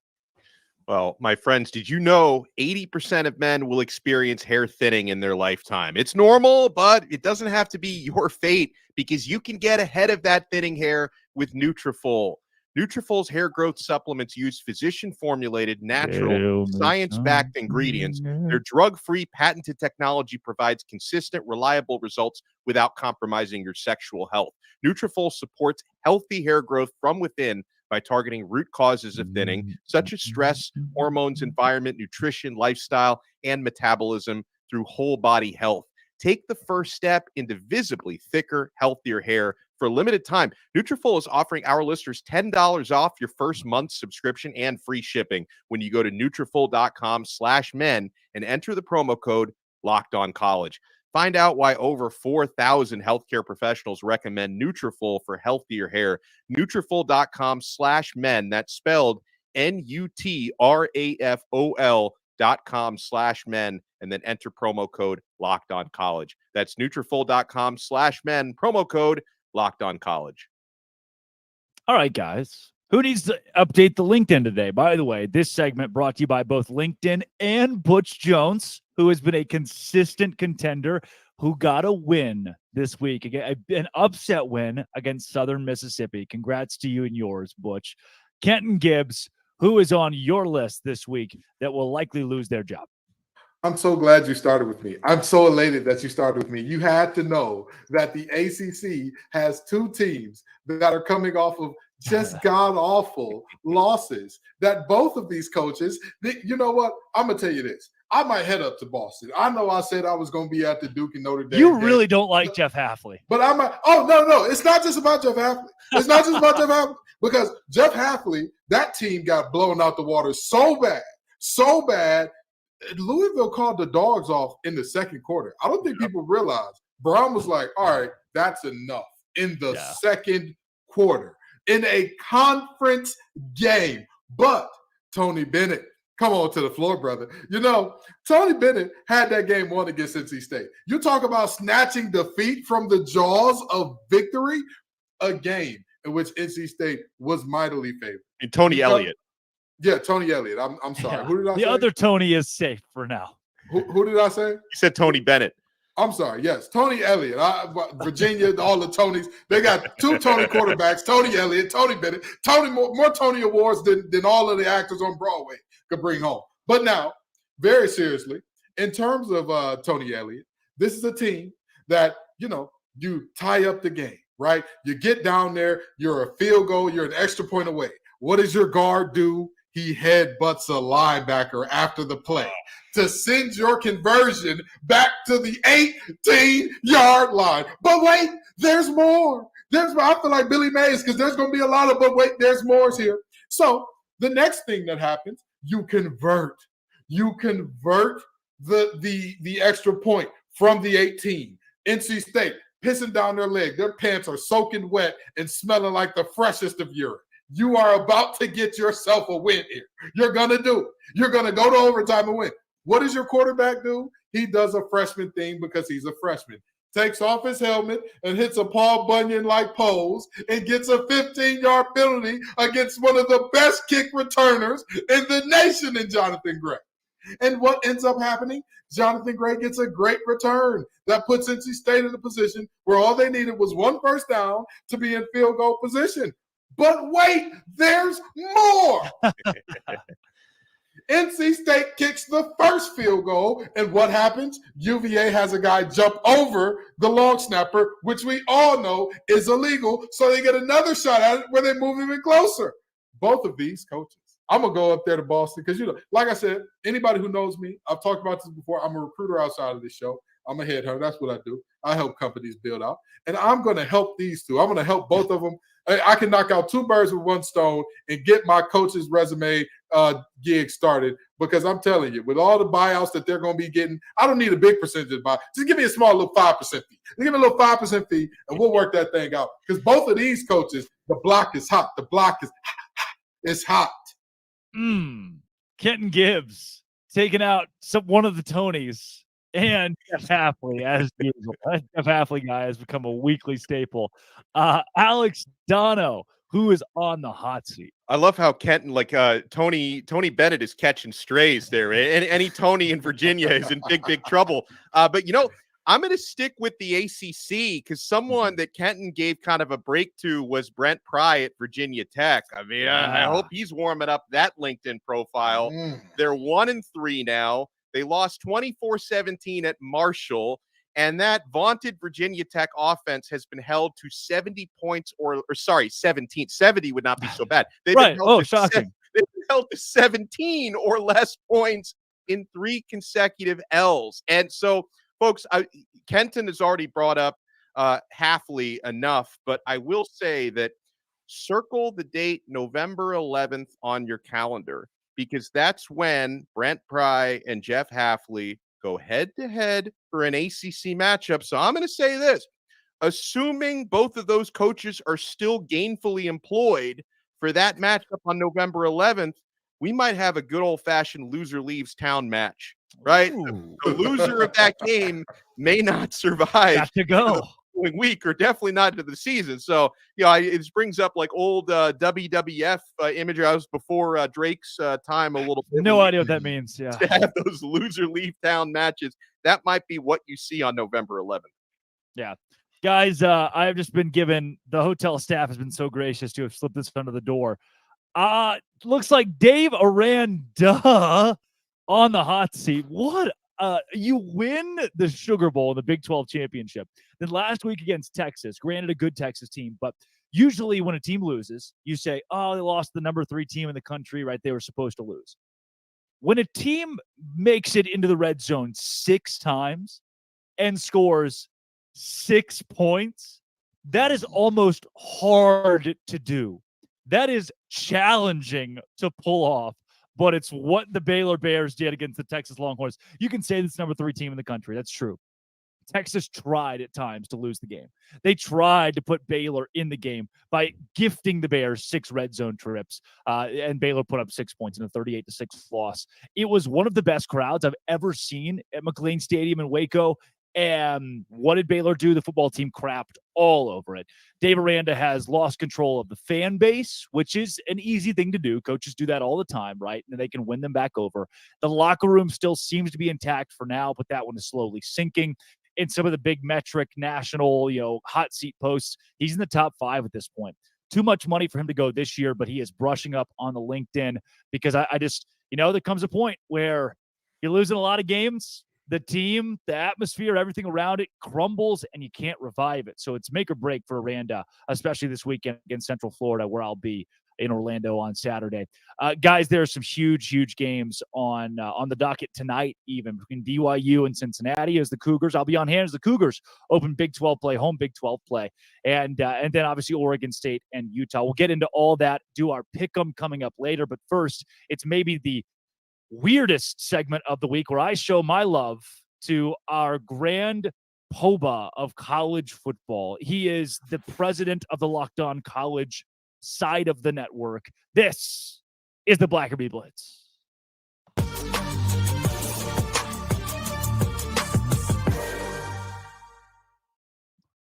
Well, my friends, did you know 80% of men will experience hair thinning in their lifetime? It's normal, but it doesn't have to be your fate, because you can get ahead of that thinning hair with Nutrafol. Nutrafol's hair growth supplements use physician-formulated, natural, science-backed ingredients. Their drug-free, patented technology provides consistent, reliable results without compromising your sexual health. Nutrafol supports healthy hair growth from within by targeting root causes of thinning, such as stress, hormones, environment, nutrition, lifestyle, and metabolism through whole-body health. Take the first step into visibly thicker, healthier hair. For a limited time, Nutrafol is offering our listeners $10 off your first month's subscription and free shipping when you go to Nutrafol.com/men and enter the promo code LOCKEDONCollege. Find out why over 4,000 healthcare professionals recommend Nutrafol for healthier hair. Nutrafol.com/men. That's spelled Nutrafol.com/men, and then enter promo code LockedOnCollege. That's Nutrafol.com/men, promo code LockedOnCollege. All right, guys. Who needs to update the LinkedIn today? By the way, this segment brought to you by both LinkedIn and Butch Jones, who has been a consistent contender, who got a win this week, an upset win against Southern Mississippi. Congrats to you and yours, Butch. Kenton Gibbs, who is on your list this week that will likely lose their job? I'm so glad you started with me. I'm so elated that you started with me. You had to know that the ACC has two teams that are coming off of just god-awful losses, that both of these coaches, you know what? I'm going to tell you this. I might head up to Boston. I know I said I was going to be at the Duke and Notre Dame. You really don't like Jeff Hafley. But I might. Oh, no. It's not just about Jeff Hafley. It's not just about Jeff Hafley. Because Jeff Hafley, that team got blown out the water so bad. Louisville called the dogs off in the second quarter. I don't think people realize. Brown was like, all right, that's enough in the second quarter in a conference game. But Tony Bennett, come on to the floor, brother. You know, Tony Bennett had that game won against NC State. You talk about snatching defeat from the jaws of victory, a game in which NC State was mightily favored. And Tony Elliott. Yeah, Tony Elliott. I'm sorry. Yeah. Who did I say? The other Tony is safe for now. Who did I say? You said Tony Bennett. I'm sorry. Yes, Tony Elliott. Virginia, all the Tonys. They got two Tony quarterbacks, Tony Elliott, Tony Bennett. Tony more Tony awards than all of the actors on Broadway could bring home. But now, very seriously, in terms of Tony Elliott, this is a team that, you tie up the game, right? You get down there, you're a field goal, you're an extra point away. What does your guard do? He headbutts a linebacker after the play to send your conversion back to the 18-yard line. But wait, there's more. I feel like Billy Mays because there's going to be a lot of, but wait, there's more here. So the next thing that happens, you convert the extra point from the 18. NC State pissing down their leg. Their pants are soaking wet and smelling like the freshest of urine. You are about to get yourself a win here. You're going to do it. You're going to go to overtime and win. What does your quarterback do? He does a freshman thing because he's a freshman. Takes off his helmet and hits a Paul Bunyan-like pose and gets a 15-yard penalty against one of the best kick returners in the nation in Jonathan Gray. And what ends up happening? Jonathan Gray gets a great return that puts NC State in a position where all they needed was one first down to be in field goal position. But wait, there's more. NC State kicks the first field goal, and what happens? UVA has a guy jump over the long snapper, which we all know is illegal, so they get another shot at it where they move even closer. Both of these coaches. I'm going to go up there to Boston because, like I said, anybody who knows me, I've talked about this before, I'm a recruiter outside of this show. I'm a headhunter. That's what I do. I help companies build out. And I'm going to help these two. I'm going to help both of them. I can knock out two birds with one stone and get my coach's resume gig started because I'm telling you, with all the buyouts that they're going to be getting, I don't need a big percentage of buy. Just give me a small little 5% fee. Give me a little 5% fee, and we'll work that thing out. Because both of these coaches, the block is hot. The block is hot. Kenton Gibbs taking out one of the Tonys. And Jeff Hafley, as usual. Jeff Hafley guy has become a weekly staple. Alex Dono, who is on the hot seat. I love how Kenton, Tony Bennett is catching strays there. And any Tony in Virginia is in big trouble. But I'm going to stick with the ACC because someone that Kenton gave kind of a break to was Brent Pry at Virginia Tech. I mean, I hope he's warming up that LinkedIn profile. They're 1-3 now. They lost 24-17 at Marshall, and that vaunted Virginia Tech offense has been held to 70 points 17. 70 would not be so bad. Right. Shocking. They've been held to 17 or less points in 3 consecutive L's. And so, folks, Kenton has already brought up Hafley enough, but I will say that circle the date November 11th on your calendar, because that's when Brent Pry and Jeff Hafley go head-to-head for an ACC matchup. So I'm going to say this. Assuming both of those coaches are still gainfully employed for that matchup on November 11th, we might have a good old-fashioned loser leaves town match, right? The loser of that game may not survive Got to go. week or definitely not into the season. So, it just brings up like old WWF imagery. I was before Drake's time a little bit. No idea what that means. Yeah. To have those loser leave town matches, that might be what you see on November 11th. Yeah. Guys, I've just been given, the hotel staff has been so gracious to have slipped this under the door. Looks like Dave Aranda on the hot seat. What? You win the Sugar Bowl in the Big 12 championship. Then last week against Texas, granted a good Texas team, but usually when a team loses, you say, oh, they lost the number 3 team in the country, right? They were supposed to lose. When a team makes it into the red zone 6 times and scores 6 points, that is almost hard to do. That is challenging to pull off, but it's what the Baylor Bears did against the Texas Longhorns. You can say this number 3 team in the country. That's true. Texas tried at times to lose the game. They tried to put Baylor in the game by gifting the Bears 6 red zone trips, and Baylor put up 6 points in a 38-6 loss. It was one of the best crowds I've ever seen at McLean Stadium in Waco. And what did Baylor do? The football team crapped all over it. Dave Aranda has lost control of the fan base, which is an easy thing to do. Coaches do that all the time, right? And they can win them back over. The locker room still seems to be intact for now, but that one is slowly sinking. In some of the big metric national, hot seat posts, he's in the top 5 at this point. Too much money for him to go this year, but he is brushing up on the LinkedIn because I just, there comes a point where you're losing a lot of games. The team, the atmosphere, everything around it crumbles and you can't revive it. So it's make or break for Aranda, especially this weekend against Central Florida, where I'll be in Orlando on Saturday. Guys, there are some huge games on the docket tonight, even between BYU and Cincinnati as the Cougars. I'll be on hand as the Cougars open Big 12 play, home Big 12 play. And then obviously Oregon State and Utah. We'll get into all that, do our pick'em coming up later. But first, it's maybe the weirdest segment of the week where I show my love to our grand Poba of college football. He is the president of the Locked On College side of the network. This is the Blackerby Blitz.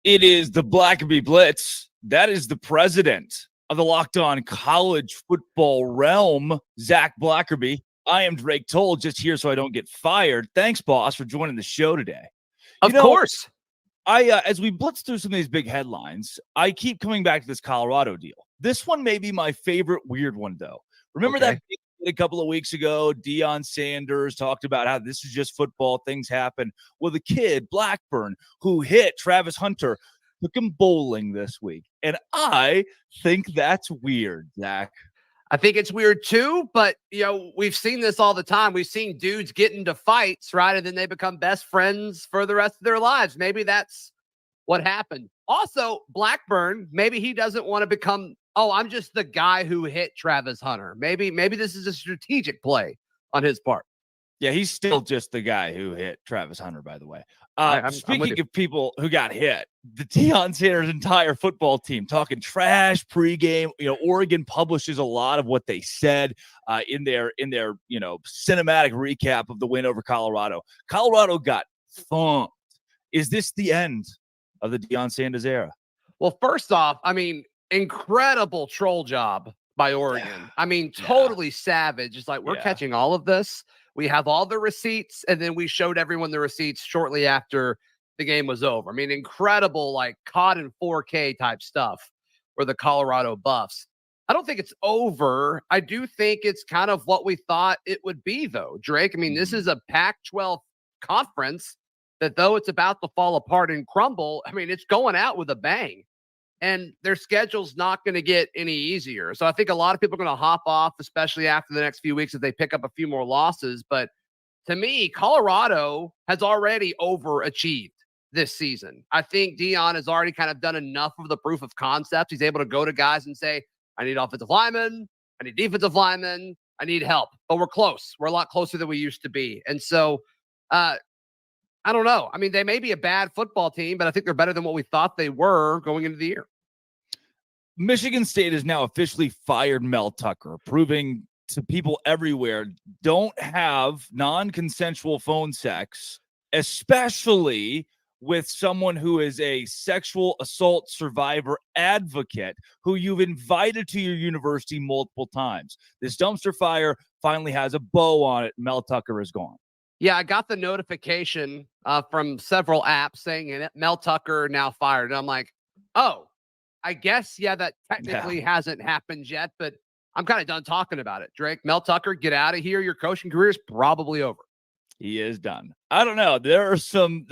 It is the Blackerby Blitz. That is the president of the Locked On College football realm, Zach Blackerby. I am Drake Toll, just here so I don't get fired. Thanks, boss, for joining the show today. Of course. As we blitz through some of these big headlines, I keep coming back to this Colorado deal. This one may be my favorite weird one, though. Remember that a couple of weeks ago, Deion Sanders talked about how this is just football, things happen. Well, the kid, Blackburn, who hit Travis Hunter, took him bowling this week. And I think that's weird, Zach. I think it's weird too, but we've seen this all the time. We've seen dudes get into fights, right? And then they become best friends for the rest of their lives. Maybe that's what happened. Also, Blackburn, maybe he doesn't want to become, I'm just the guy who hit Travis Hunter. Maybe this is a strategic play on his part. Yeah, he's still just the guy who hit Travis Hunter, by the way. Speaking of people who got hit, the Deion Sanders entire football team talking trash pregame. Oregon publishes a lot of what they said in their cinematic recap of the win over Colorado. Colorado got thumped. Is this the end of the Deion Sanders era? Well, first off, incredible troll job by Oregon. Totally savage. It's like, we're catching all of this. We have all the receipts, and then we showed everyone the receipts shortly after the game was over. Incredible, like caught in 4K type stuff for the Colorado Buffs. I don't think it's over. I do think it's kind of what we thought it would be, though, Drake. This is a Pac-12 conference that, though it's about to fall apart and crumble, it's going out with a bang. And their schedule's not going to get any easier. So I think a lot of people are going to hop off, especially after the next few weeks, if they pick up a few more losses. But to me, Colorado has already overachieved this season. I think Deion has already kind of done enough of the proof of concept. He's able to go to guys and say, I need offensive linemen, I need defensive linemen, I need help. But we're close. We're a lot closer than we used to be. And so I don't know. I mean, they may be a bad football team, but I think they're better than what we thought they were going into the year. Michigan State has now officially fired Mel Tucker, proving to people everywhere, don't have non-consensual phone sex, especially with someone who is a sexual assault survivor advocate who you've invited to your university multiple times. This dumpster fire finally has a bow on it. Mel Tucker is gone. Yeah, I got the notification from several apps saying Mel Tucker now fired. And I'm like, oh, I guess, yeah, that technically hasn't happened yet, but I'm kind of done talking about it. Drake, Mel Tucker, get out of here. Your coaching career is probably over. He is done. I don't know. There are some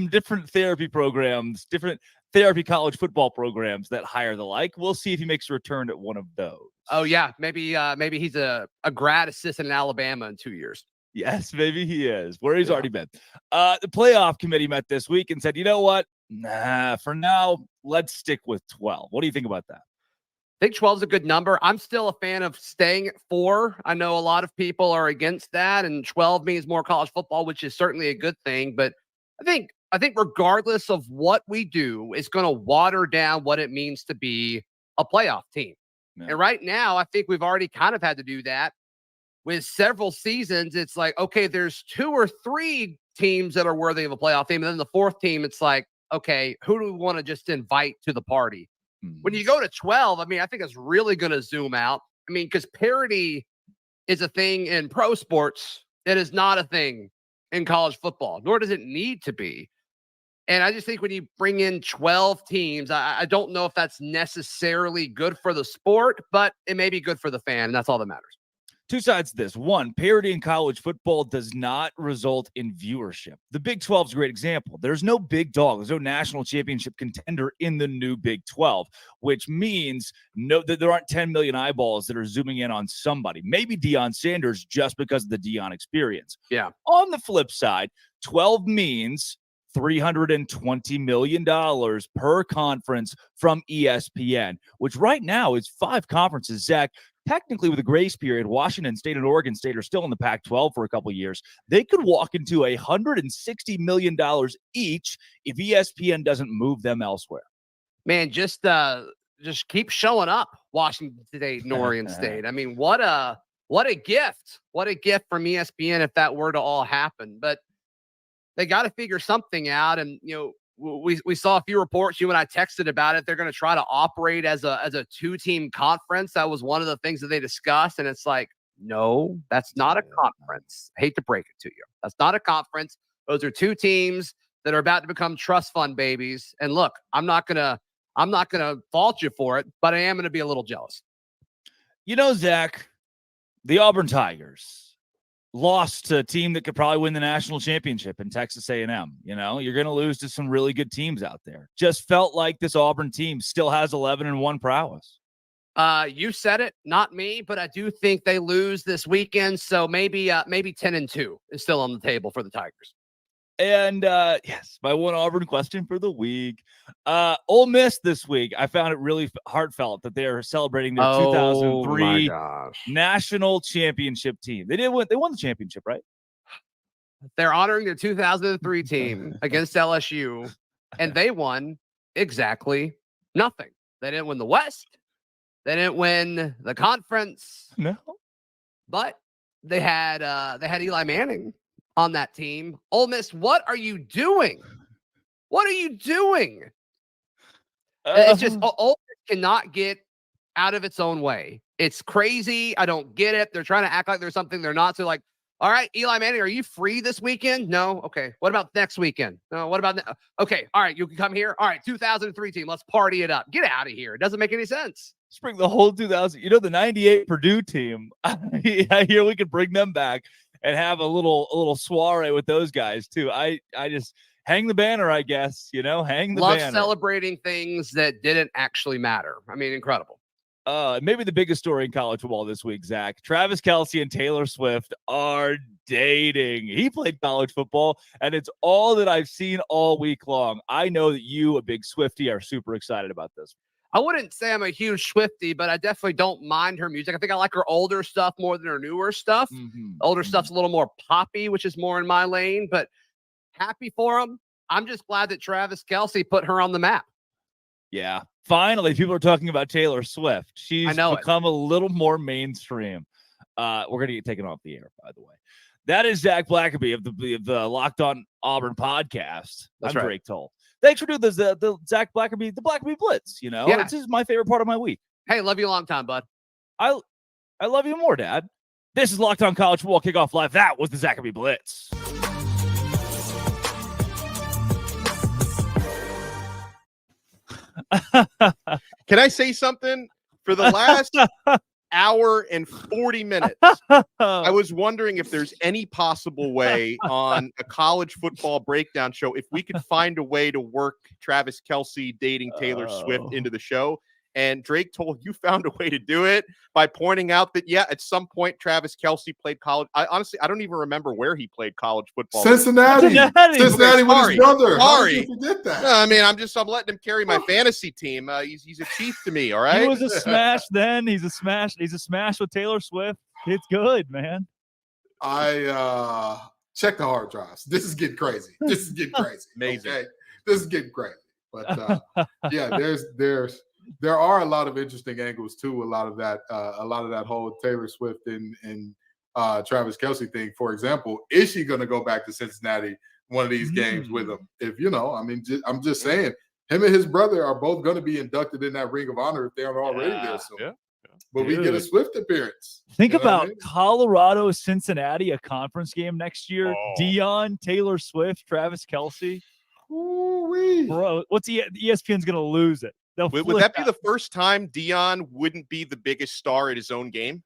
different therapy programs, different therapy college football programs that hire the like. We'll see if he makes a return at one of those. Oh yeah, maybe he's a grad assistant in Alabama in 2 years. Yes, maybe he is, where he's already been. The playoff committee met this week and said, you know what? Nah, for now, let's stick with 12. What do you think about that? I think 12 is a good number. I'm still a fan of staying at 4. I know a lot of people are against that, and 12 means more college football, which is certainly a good thing. But I think regardless of what we do, it's going to water down what it means to be a playoff team. Yeah. And right now, I think we've already kind of had to do that with several seasons. It's like, okay, there's 2 or 3 teams that are worthy of a playoff team. And then the 4th team, it's like, okay, who do we want to just invite to the party? When you go to 12, I mean, I think it's really going to zoom out. I mean, because parity is a thing in pro sports. It is not a thing in college football, nor does it need to be. And I just think when you bring in 12 teams, I don't know if that's necessarily good for the sport, but it may be good for the fan, and that's all that matters. Two sides to this. One, parity in college football does not result in viewership. The Big 12 is a great example. There's no big dog. There's no national championship contender in the new Big 12, which means that there aren't 10 million eyeballs that are zooming in on somebody. Maybe Deion Sanders just because of the Deion experience. Yeah. On the flip side, 12 means $320 million per conference from ESPN, which right now is 5 conferences. Zach, technically with a grace period, Washington State and Oregon State are still in the Pac-12 for a couple of years. They could walk into $160 million each if ESPN doesn't move them elsewhere. Man, just keep showing up, Washington State and Oregon State. I mean, what a gift. What a gift from ESPN if that were to all happen. But they got to figure something out. And, you know, we saw a few reports. You and I texted about it. They're going to try to operate as a 2-team conference. That was one of the things that they discussed. And it's like, no, that's not a conference. I hate to break it to you. That's not a conference. Those are 2 teams that are about to become trust fund babies. And look, I'm not gonna fault you for it, but I am going to be a little jealous. You know, Zach, the Auburn Tigers lost to a team that could probably win the national championship in Texas A&M. You know, you're going to lose to some really good teams out there. Just felt like this Auburn team still has 11-1 prowess. You said it, not me, but I do think they lose this weekend. So maybe 10-2 is still on the table for the Tigers. And yes, my one Auburn question for the week. Ole Miss this week, I found it really heartfelt that they are celebrating their 2003 national championship team. They won the championship, right? They're honoring their 2003 team against LSU, and they won exactly nothing. They didn't win the West. They didn't win the conference. No, but they had Eli Manning on that team. Ole Miss, what are you doing? What are you doing? It's just Ole Miss cannot get out of its own way. It's crazy. I don't get it. They're trying to act like there's something they're not. So like, all right, Eli Manning, are you free this weekend? No. Okay. What about next weekend? No. What about okay. All right. You can come here. All right. 2003 team. Let's party it up. Get out of here. It doesn't make any sense. Let's bring the whole 2000. You know, the 98 Purdue team. I hear we could bring them back and have a little soiree with those guys too. I just hang the banner, I guess, you know, hang the banner. Love celebrating things that didn't actually matter. I mean, incredible. Maybe the biggest story in college football this week, Zach. Travis Kelce and Taylor Swift are dating. He played college football, and it's all that I've seen all week long. I know that you, a big Swiftie, are super excited about this. I wouldn't say I'm a huge Swiftie, but I definitely don't mind her music. I think I like her older stuff more than her newer stuff. Older stuff's a little more poppy, which is more in my lane. But Happy for him. I'm just glad that Travis Kelce put her on the map. Yeah. Finally, people are talking about Taylor Swift. She's know it. become a little more mainstream. We're going to get taken off the air, by the way. That is Zach Blackerby of the Locked On Auburn podcast. That's I'm right. Drake Toll. Thanks for doing the Zach Blackerby, the Blackerby Blitz. You know, Yeah. This is my favorite part of my week. Hey, love you a long time, bud. I love you more, Dad. This is Locked On College Football Kickoff Live. That was the Zachary Blitz. Can I say something? For the last hour and 40 minutes, I was wondering if there's any possible way on a college football breakdown show, if we could find a way to work Travis Kelce dating Taylor Swift into the show. And Drake told you found a way to do it by pointing out that, yeah, at some point, Travis Kelce played college. I don't even remember where he played college football. Cincinnati with his brother. How did you forget that? No, I mean, I'm letting him carry my fantasy team. He's a chief to me. All right. He was a smash then. He's a smash. He's a smash with Taylor Swift. It's good, man. I check the hard drives. This is getting crazy. Amazing. Okay? This is getting crazy. But yeah, there are a lot of interesting angles to a lot of that whole Taylor Swift and Travis Kelce thing. For example, is she going to go back to Cincinnati one of these games with him? If I'm just saying, him and his brother are both going to be inducted in that Ring of Honor if they aren't already there soon. Yeah. But we get a Swift appearance. Think about Colorado, Cincinnati, a conference game next year. Oh. Deion, Taylor Swift, Travis Kelce. Ooh-wee. Bro, ESPN's going to lose it. Would that be the first time Deion wouldn't be the biggest star at his own game?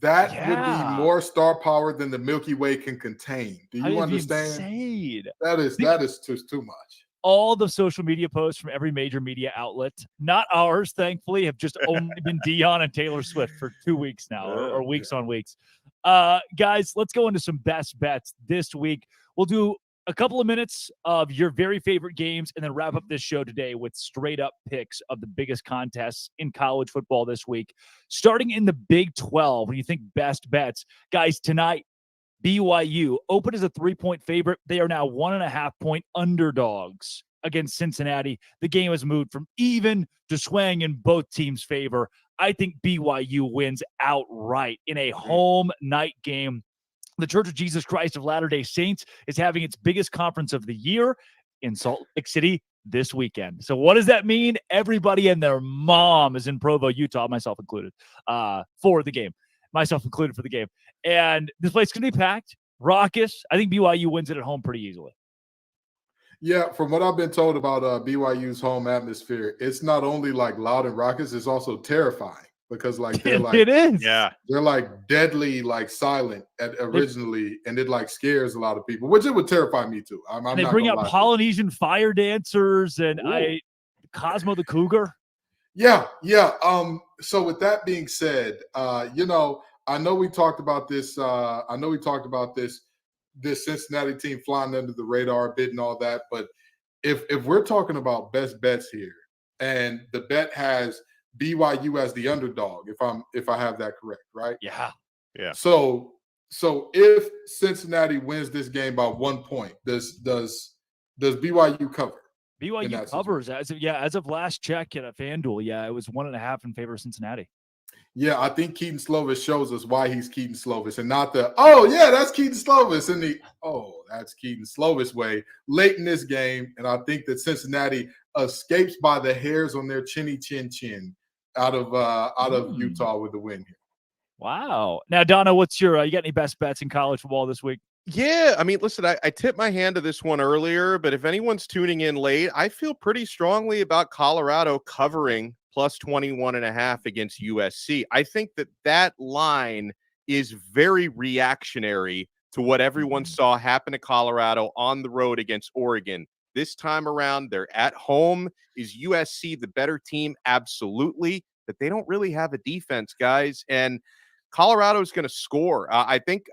That would be more star power than the Milky Way can contain. Do you understand? Insane. That is just too much. All the social media posts from every major media outlet, not ours, thankfully, have just only been Deion and Taylor Swift for 2 weeks now, or weeks on weeks. Guys, let's go into some best bets this week. We'll do a couple of minutes of your very favorite games and then wrap up this show today with straight up picks of the biggest contests in college football this week. Starting in the Big 12, when you think best bets, guys, tonight, BYU open as a 3-point favorite. They are now 1.5-point underdogs against Cincinnati. The game has moved from even to swaying in both teams' favor. I think BYU wins outright in a home night game. The Church of Jesus Christ of Latter-day Saints is having its biggest conference of the year in Salt Lake City this weekend. So what does that mean? Everybody and their mom is in Provo, Utah, myself included, for the game. Myself included for the game. And this place is going to be packed, raucous. I think BYU wins it at home pretty easily. Yeah, from what I've been told about BYU's home atmosphere, it's not only like loud and raucous, it's also terrifying. Because they're it is. Yeah. They're deadly silent originally, and it scares a lot of people, which it would terrify me too. They bring out Polynesian fire dancers and Cosmo the Cougar. Yeah. So with that being said, I know we talked about this. This Cincinnati team flying under the radar a bit and all that. But if we're talking about best bets here, and the bet has BYU as the underdog, if I have that correct, right? Yeah. So if Cincinnati wins this game by 1 point, does BYU cover? BYU covers as of last check at a FanDuel. Yeah, it was 1.5 in favor of Cincinnati. Yeah, I think Keaton Slovis shows us why he's Keaton Slovis and not that's Keaton Slovis and that's Keaton Slovis way late in this game. And I think that Cincinnati escapes by the hairs on their chinny chin out of Utah with the win here. Wow. Now, Donna, what's your you got any best bets in college football this week? Yeah, I mean, listen, I tipped my hand to this one earlier, but if anyone's tuning in late, I feel pretty strongly about Colorado covering plus 21.5 against USC. I think that line is very reactionary to what everyone saw happen to Colorado on the road against Oregon. This time around, they're at home. Is USC the better team? Absolutely. But they don't really have a defense, guys. And Colorado is going to score. I think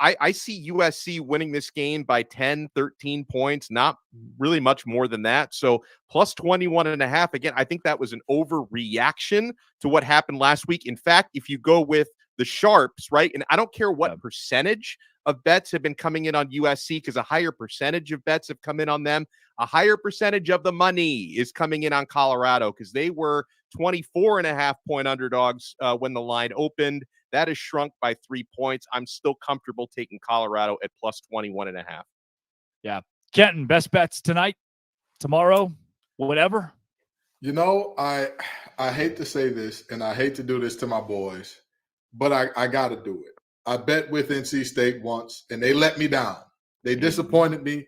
I see USC winning this game by 10, 13 points, not really much more than that. So plus 21.5. Again, I think that was an overreaction to what happened last week. In fact, if you go with the sharps, right, and I don't care what percentage of bets have been coming in on USC because a higher percentage of bets have come in on them. A higher percentage of the money is coming in on Colorado because they were 24.5-point underdogs when the line opened. That has shrunk by 3 points. I'm still comfortable taking Colorado at plus 21.5. Yeah. Kenton, best bets tonight, tomorrow, whatever. You know, I hate to say this, and I hate to do this to my boys, but I got to do it. I bet with NC State once, and they let me down. They disappointed me.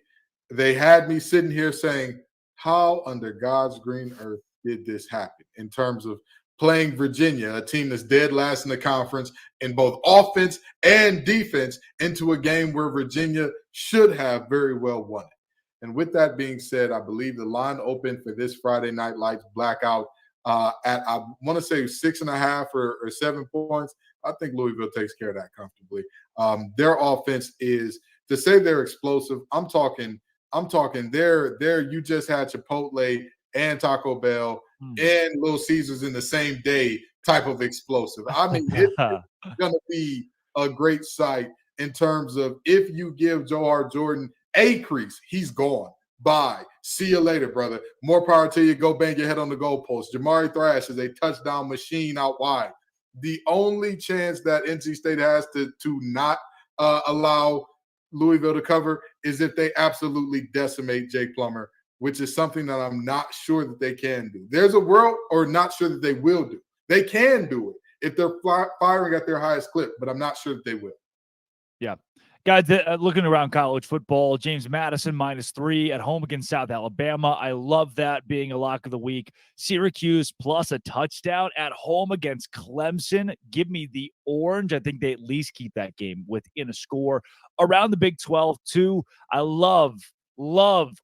They had me sitting here saying, how under God's green earth did this happen in terms of playing Virginia, a team that's dead last in the conference in both offense and defense, into a game where Virginia should have very well won it. And with that being said, I believe the line opened for this Friday Night Lights blackout at, I want to say 6.5 or 7 points. I think Louisville takes care of that comfortably. Their offense is, to say they're explosive, I'm talking they're you just had Chipotle and Taco Bell and Little Caesars in the same day type of explosive. I mean, it's going to be a great sight in terms of if you give Johar Jordan a crease, he's gone. Bye. See you later, brother. More power to you. Go bang your head on the goalpost. Jamari Thrash is a touchdown machine out wide. The only chance that NC State has to not allow Louisville to cover is if they absolutely decimate Jake Plummer, which is something that I'm not sure that they can do. There's a world, or not sure that they will do. They can do it if they're firing at their highest clip, but I'm not sure that they will. Yeah. Guys, looking around college football, James Madison -3 at home against South Alabama. I love that being a lock of the week. Syracuse plus a touchdown at home against Clemson. Give me the orange. I think they at least keep that game within a score. Around the Big 12, too, I love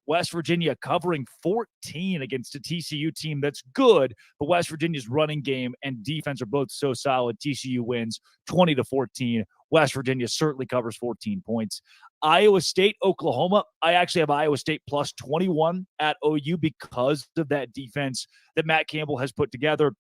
West Virginia covering 14 against a TCU team that's good, but West Virginia's running game and defense are both so solid. TCU wins 20-14. West Virginia certainly covers 14 points. Iowa State, Oklahoma. I actually have Iowa State plus 21 at OU because of that defense that Matt Campbell has put together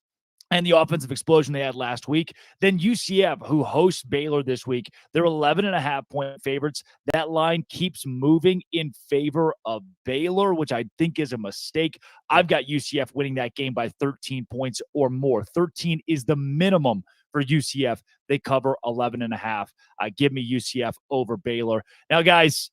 and the offensive explosion they had last week. Then UCF, who hosts Baylor this week, they're 11.5-point favorites. That line keeps moving in favor of Baylor, which I think is a mistake. I've got UCF winning that game by 13 points or more. 13 is the minimum for UCF. They cover 11.5. Give me UCF over Baylor. Now, guys,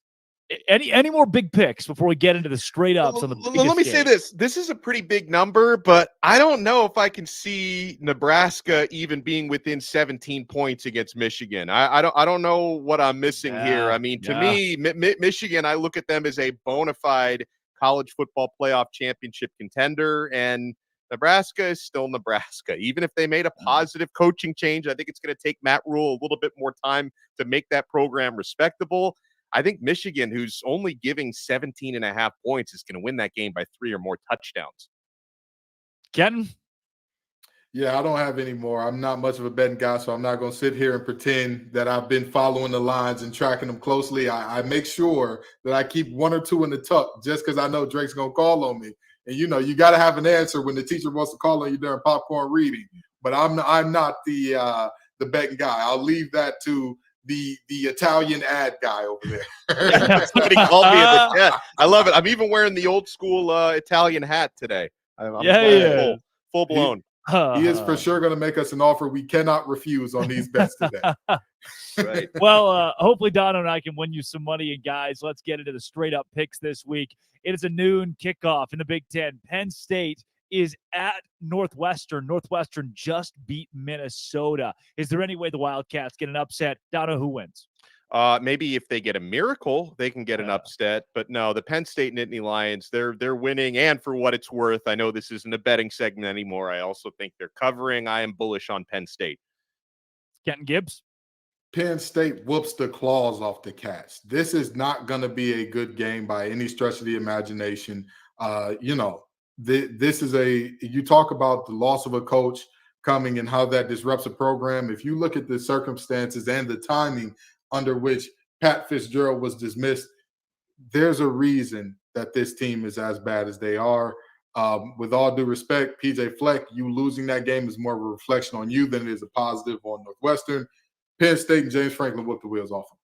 any more big picks before we get into the straight ups on the biggest Let me game? say this. This is a pretty big number, but I don't know if I can see Nebraska even being within 17 points against Michigan. I don't know what I'm missing here. I mean, to me, Michigan, I look at them as a bona fide college football playoff championship contender, and Nebraska is still Nebraska. Even if they made a positive coaching change, I think it's going to take Matt Rule a little bit more time to make that program respectable. I think Michigan, who's only giving 17.5 points, is going to win that game by 3 or more touchdowns. Kenton? Yeah, I don't have any more. I'm not much of a betting guy, so I'm not going to sit here and pretend that I've been following the lines and tracking them closely. I make sure that I keep 1 or 2 in the tuck just because I know Drake's going to call on me. And, you know, you got to have an answer when the teacher wants to call on you during popcorn reading. But I'm not the betting guy. I'll leave that to the Italian ad guy over there. Somebody called me in the chat. I love it. I'm even wearing the old school Italian hat today. I'm full blown. He is for sure going to make us an offer we cannot refuse on these bets today. Right. Well, hopefully Dono and I can win you some money. And guys, let's get into the straight up picks this week. It is a noon kickoff in the Big Ten. Penn State is at Northwestern. Northwestern just beat Minnesota. Is there any way the Wildcats get an upset? Dono, who wins? Maybe if they get a miracle, they can get an upset. But no, the Penn State Nittany Lions, they're winning. And for what it's worth, I know this isn't a betting segment anymore. I also think they're covering. I am bullish on Penn State. Kenton Gibbs? Penn State whoops the claws off the Cats. This is not going to be a good game by any stretch of the imagination. This is you talk about the loss of a coach coming and how that disrupts a program. If you look at the circumstances and the timing under which Pat Fitzgerald was dismissed, there's a reason that this team is as bad as they are. With all due respect, PJ Fleck, you losing that game is more of a reflection on you than it is a positive on Northwestern. Penn State and James Franklin whooped the wheels off them.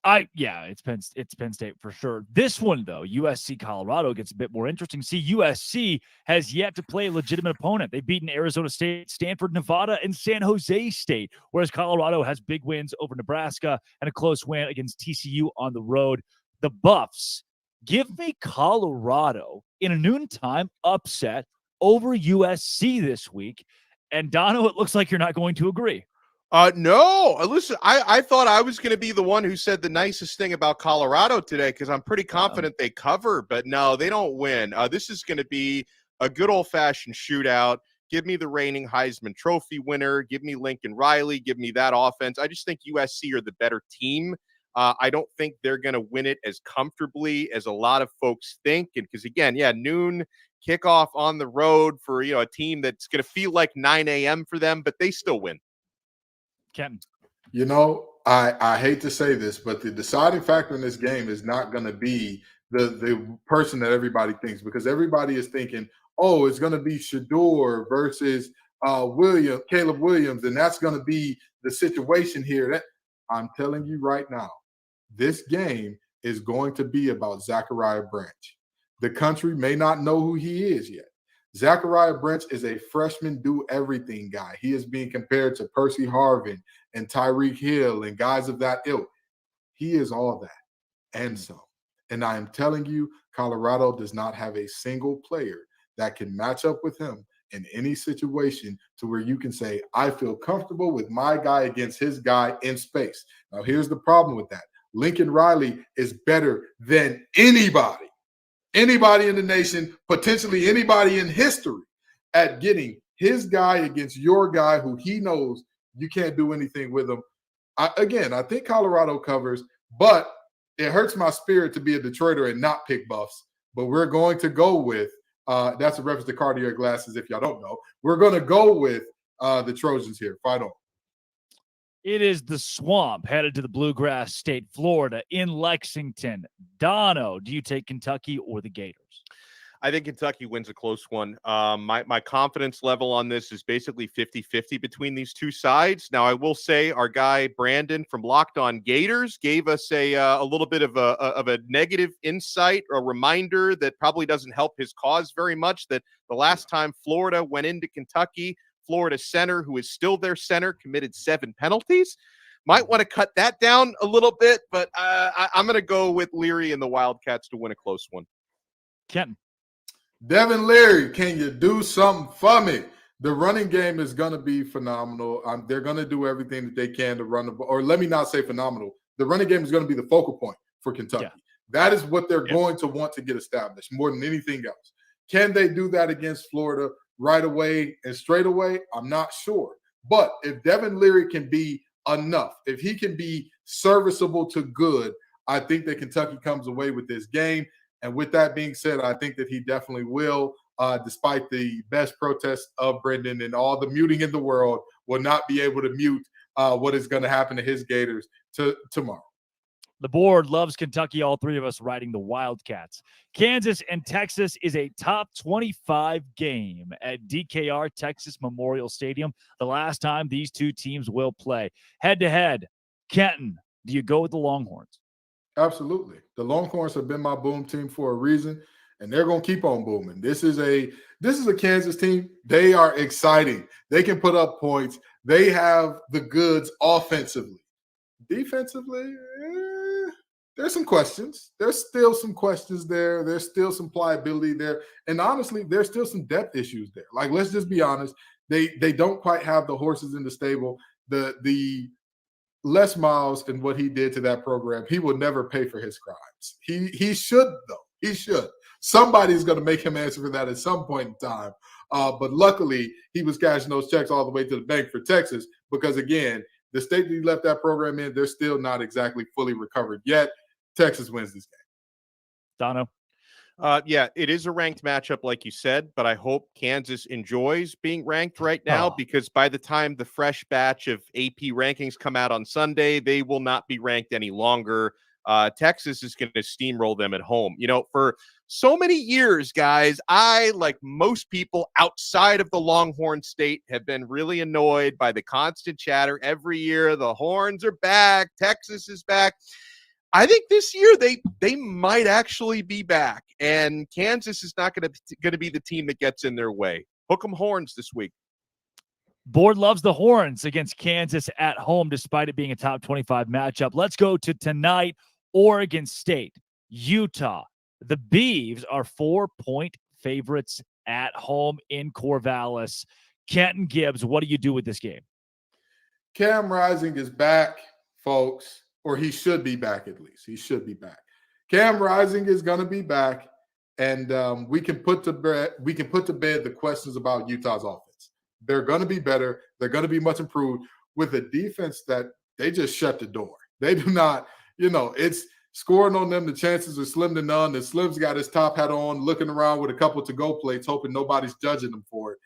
It's Penn State for sure. This one though, USC Colorado gets a bit more interesting. See, USC has yet to play a legitimate opponent. They've beaten Arizona State, Stanford, Nevada, and San Jose State, whereas Colorado has big wins over Nebraska and a close win against TCU on the road. The Buffs, give me Colorado in a noontime upset over USC this week. And Dono, it looks like you're not going to agree. No, listen, I thought I was going to be the one who said the nicest thing about Colorado today because I'm pretty confident they cover, but no, they don't win. This is going to be a good old-fashioned shootout. Give me the reigning Heisman Trophy winner. Give me Lincoln Riley. Give me that offense. I just think USC are the better team. I don't think they're going to win it as comfortably as a lot of folks think. And because, again, noon kickoff on the road for a team that's going to feel like 9 a.m. for them, but they still win. Kenton. I hate to say this, but the deciding factor in this game is not going to be the person that everybody thinks, because everybody is thinking, oh, it's going to be Shedeur versus Caleb Williams, and that's going to be the situation here. I'm telling you right now, this game is going to be about Zachariah Branch. The country may not know who he is yet. Zachariah Branch is a freshman do-everything guy. He is being compared to Percy Harvin and Tyreek Hill and guys of that ilk. He is all that and some. And I am telling you, Colorado does not have a single player that can match up with him in any situation to where you can say, I feel comfortable with my guy against his guy in space. Now, here's the problem with that. Lincoln Riley is better than anybody in the nation, potentially anybody in history, at getting his guy against your guy who he knows you can't do anything with him. I think Colorado covers, but it hurts my spirit to be a Detroiter and not pick Buffs. But we're going to go with that's a reference to Cartier glasses, if y'all don't know. We're going to go with the Trojans here. Fight on. It is the Swamp headed to the Bluegrass State, Florida, in Lexington. Dono, do you take Kentucky or the Gators? I think Kentucky wins a close one. My confidence level on this is basically 50-50 between these two sides. Now, I will say our guy Brandon from Locked On Gators gave us a little bit of a negative insight, a reminder that probably doesn't help his cause very much, that the last time Florida went into Kentucky, Florida center, who is still their center, committed 7 penalties. Might want to cut that down a little bit, but I'm going to go with Leary and the Wildcats to win a close one. Kenton. Devin Leary, can you do something for me? The running game is going to be phenomenal. They're going to do everything that they can to run the ball. Or let me not say phenomenal. The running game is going to be the focal point for Kentucky. Yeah. That is what they're going to want to get established more than anything else. Can they do that against Florida right away and straight away? I'm not sure. But if Devin Leary can be enough, if he can be serviceable to good, I think that Kentucky comes away with this game. And with that being said, I think that he definitely will, despite the best protests of Brendan and all the muting in the world, will not be able to mute what is going to happen to his Gators tomorrow. The board loves Kentucky, all three of us riding the Wildcats. Kansas and Texas is a top 25 game at DKR Texas Memorial Stadium. The last time these two teams will play. Head-to-head, Kenton, do you go with the Longhorns? Absolutely. The Longhorns have been my boom team for a reason, and they're going to keep on booming. This is a Kansas team. They are exciting. They can put up points. They have the goods offensively. Defensively, there's some questions. There's still some questions there. There's still some pliability there. And honestly, there's still some depth issues there. Like, let's just be honest. They don't quite have the horses in the stable. The Les Miles and what he did to that program, he will never pay for his crimes. He should, though. He should. Somebody's going to make him answer for that at some point in time. But luckily, he was cashing those checks all the way to the bank for Texas because, again, the state that he left that program in, they're still not exactly fully recovered yet. Texas wins this game. Dono? It is a ranked matchup, like you said, but I hope Kansas enjoys being ranked right now because by the time the fresh batch of AP rankings come out on Sunday, they will not be ranked any longer. Texas is going to steamroll them at home. You know, for so many years, guys, I, like most people outside of the Longhorn State, have been really annoyed by the constant chatter every year. The Horns are back. Texas is back. I think this year they might actually be back, and Kansas is not going to be the team that gets in their way. Hook 'em horns this week. Board loves the horns against Kansas at home, despite it being a top 25 matchup. Let's go to tonight. Oregon State, Utah. The Beavs are 4-point favorites at home in Corvallis. Kenton Gibbs, what do you do with this game? Cam Rising is back, folks, or he should be back at least. He should be back. Cam Rising is going to be back, and we can put to bed the questions about Utah's offense. They're going to be better. They're going to be much improved with a defense that they just shut the door. They do not, it's scoring on them. The chances are slim to none. And Slim's got his top hat on, looking around with a couple to-go plates, hoping nobody's judging them for it.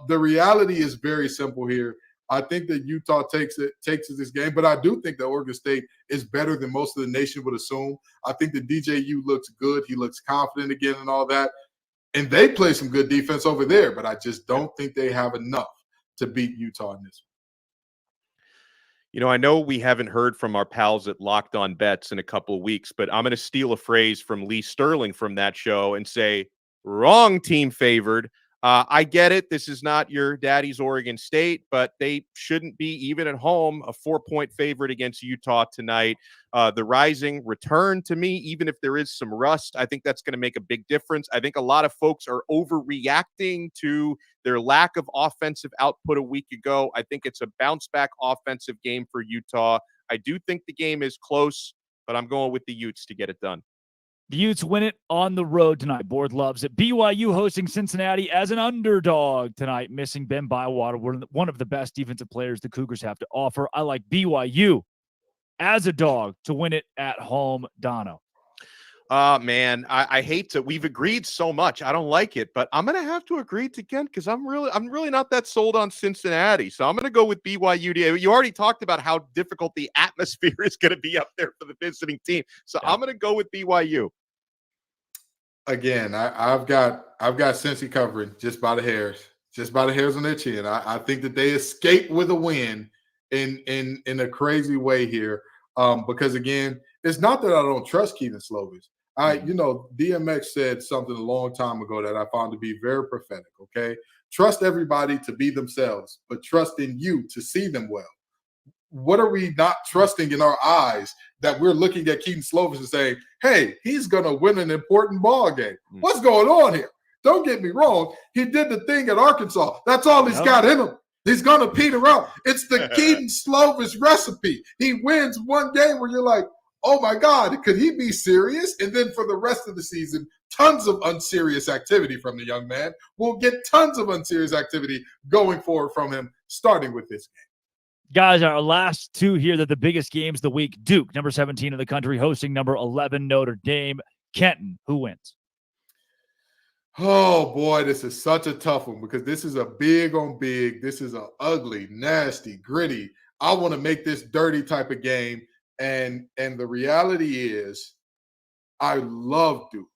The reality is very simple here. I think that Utah takes this game, but I do think that Oregon State is better than most of the nation would assume. I think that DJU looks good. He looks confident again and all that. And they play some good defense over there, but I just don't think they have enough to beat Utah in this one. I know we haven't heard from our pals at Locked On Bets in a couple of weeks, but I'm going to steal a phrase from Lee Sterling from that show and say, wrong team favored. I get it. This is not your daddy's Oregon State, but they shouldn't be, even at home, a 4-point favorite against Utah tonight. The Rising return to me, even if there is some rust, I think that's going to make a big difference. I think a lot of folks are overreacting to their lack of offensive output a week ago. I think it's a bounce-back offensive game for Utah. I do think the game is close, but I'm going with the Utes to get it done. The Utes win it on the road tonight. Board loves it. BYU hosting Cincinnati as an underdog tonight, missing Ben Bywater, one of the best defensive players the Cougars have to offer. I like BYU as a dog to win it at home. Dono. Man, I hate to. We've agreed so much. I don't like it, but I'm going to have to agree again because I'm really not that sold on Cincinnati. So I'm going to go with BYU. You already talked about how difficult the atmosphere is going to be up there for the visiting team. So I'm going to go with BYU. Again, I've got Cincy covering just by the hairs on their chin. I think that they escape with a win in a crazy way here. Because again, it's not that I don't trust Keaton Slovis. DMX said something a long time ago that I found to be very prophetic. Okay, trust everybody to be themselves, but trust in you to see them well. What are we not trusting in our eyes that we're looking at Keaton Slovis and saying, hey, he's going to win an important ball game? What's going on here? Don't get me wrong. He did the thing at Arkansas. That's all he's got in him. He's going to peter out. It's the Keaton Slovis recipe. He wins one game where you're like, oh, my God, could he be serious? And then for the rest of the season, tons of unserious activity from the young man. We'll get tons of unserious activity going forward from him, starting with this game. Guys, our last two here, they're the biggest games of the week. Duke, number 17 in the country, hosting number 11 Notre Dame. Kenton, who wins? Oh, boy, this is such a tough one because this is a big on big. This is an ugly, nasty, gritty. I want to make this dirty type of game. And the reality is I love Duke.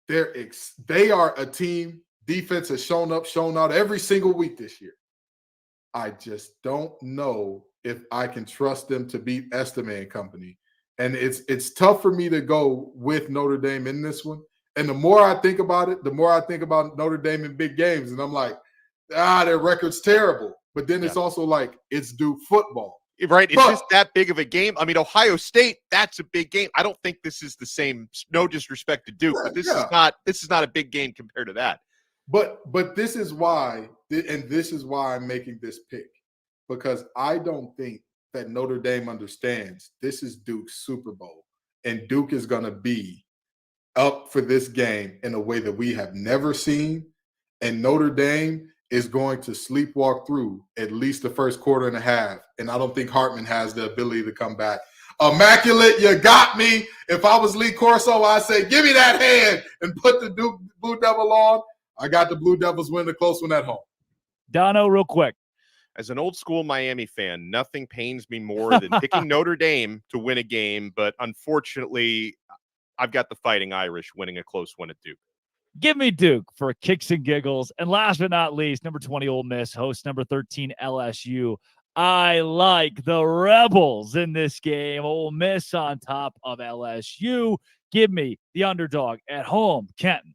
They are a team. Defense has shown out every single week this year. I just don't know if I can trust them to beat Estime and company. And it's tough for me to go with Notre Dame in this one. And the more I think about it, the more I think about Notre Dame in big games. And I'm like, their record's terrible. But then it's also like, it's Duke football. Right. It's just that big of a game. I mean, Ohio State, that's a big game. I don't think this is the same. No disrespect to Duke, but this is not a big game compared to that. But this is why, and this is why I'm making this pick, because I don't think that Notre Dame understands this is Duke's Super Bowl, and Duke is going to be up for this game in a way that we have never seen, and Notre Dame is going to sleepwalk through at least the first quarter and a half, and I don't think Hartman has the ability to come back. Immaculate, you got me. If I was Lee Corso, I'd say, give me that hand and put the Duke Blue Devil on. I got the Blue Devils win the close one at home. Dono, real quick. As an old school Miami fan, nothing pains me more than picking Notre Dame to win a game. But unfortunately, I've got the Fighting Irish winning a close one at Duke. Give me Duke for kicks and giggles. And last but not least, number 20 Ole Miss hosts number 13 LSU. I like the Rebels in this game. Ole Miss on top of LSU. Give me the underdog at home, Kenton.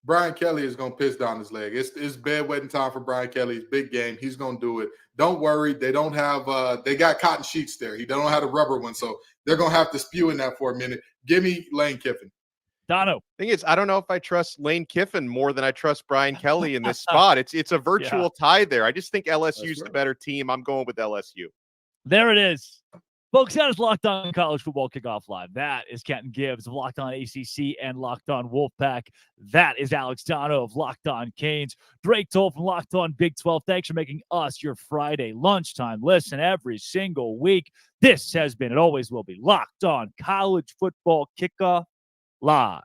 Brian Kelly is going to piss down his leg. It's bedwetting time for Brian Kelly. It's big game. He's going to do it. Don't worry. They don't have they got cotton sheets there. They don't have a rubber one, so they're going to have to spew in that for a minute. Give me Lane Kiffin. Dono. Thing is, I don't know if I trust Lane Kiffin more than I trust Brian Kelly in this spot. It's a virtual tie there. I just think LSU's the better team. I'm going with LSU. There it is. Folks, that is Locked On College Football Kickoff Live. That is Kenton Gibbs of Locked On ACC and Locked On Wolfpack. That is Alex Dono of Locked On Canes. Drake Toll from Locked On Big 12. Thanks for making us your Friday lunchtime listen every single week. This has been, it always will be, Locked On College Football Kickoff Live.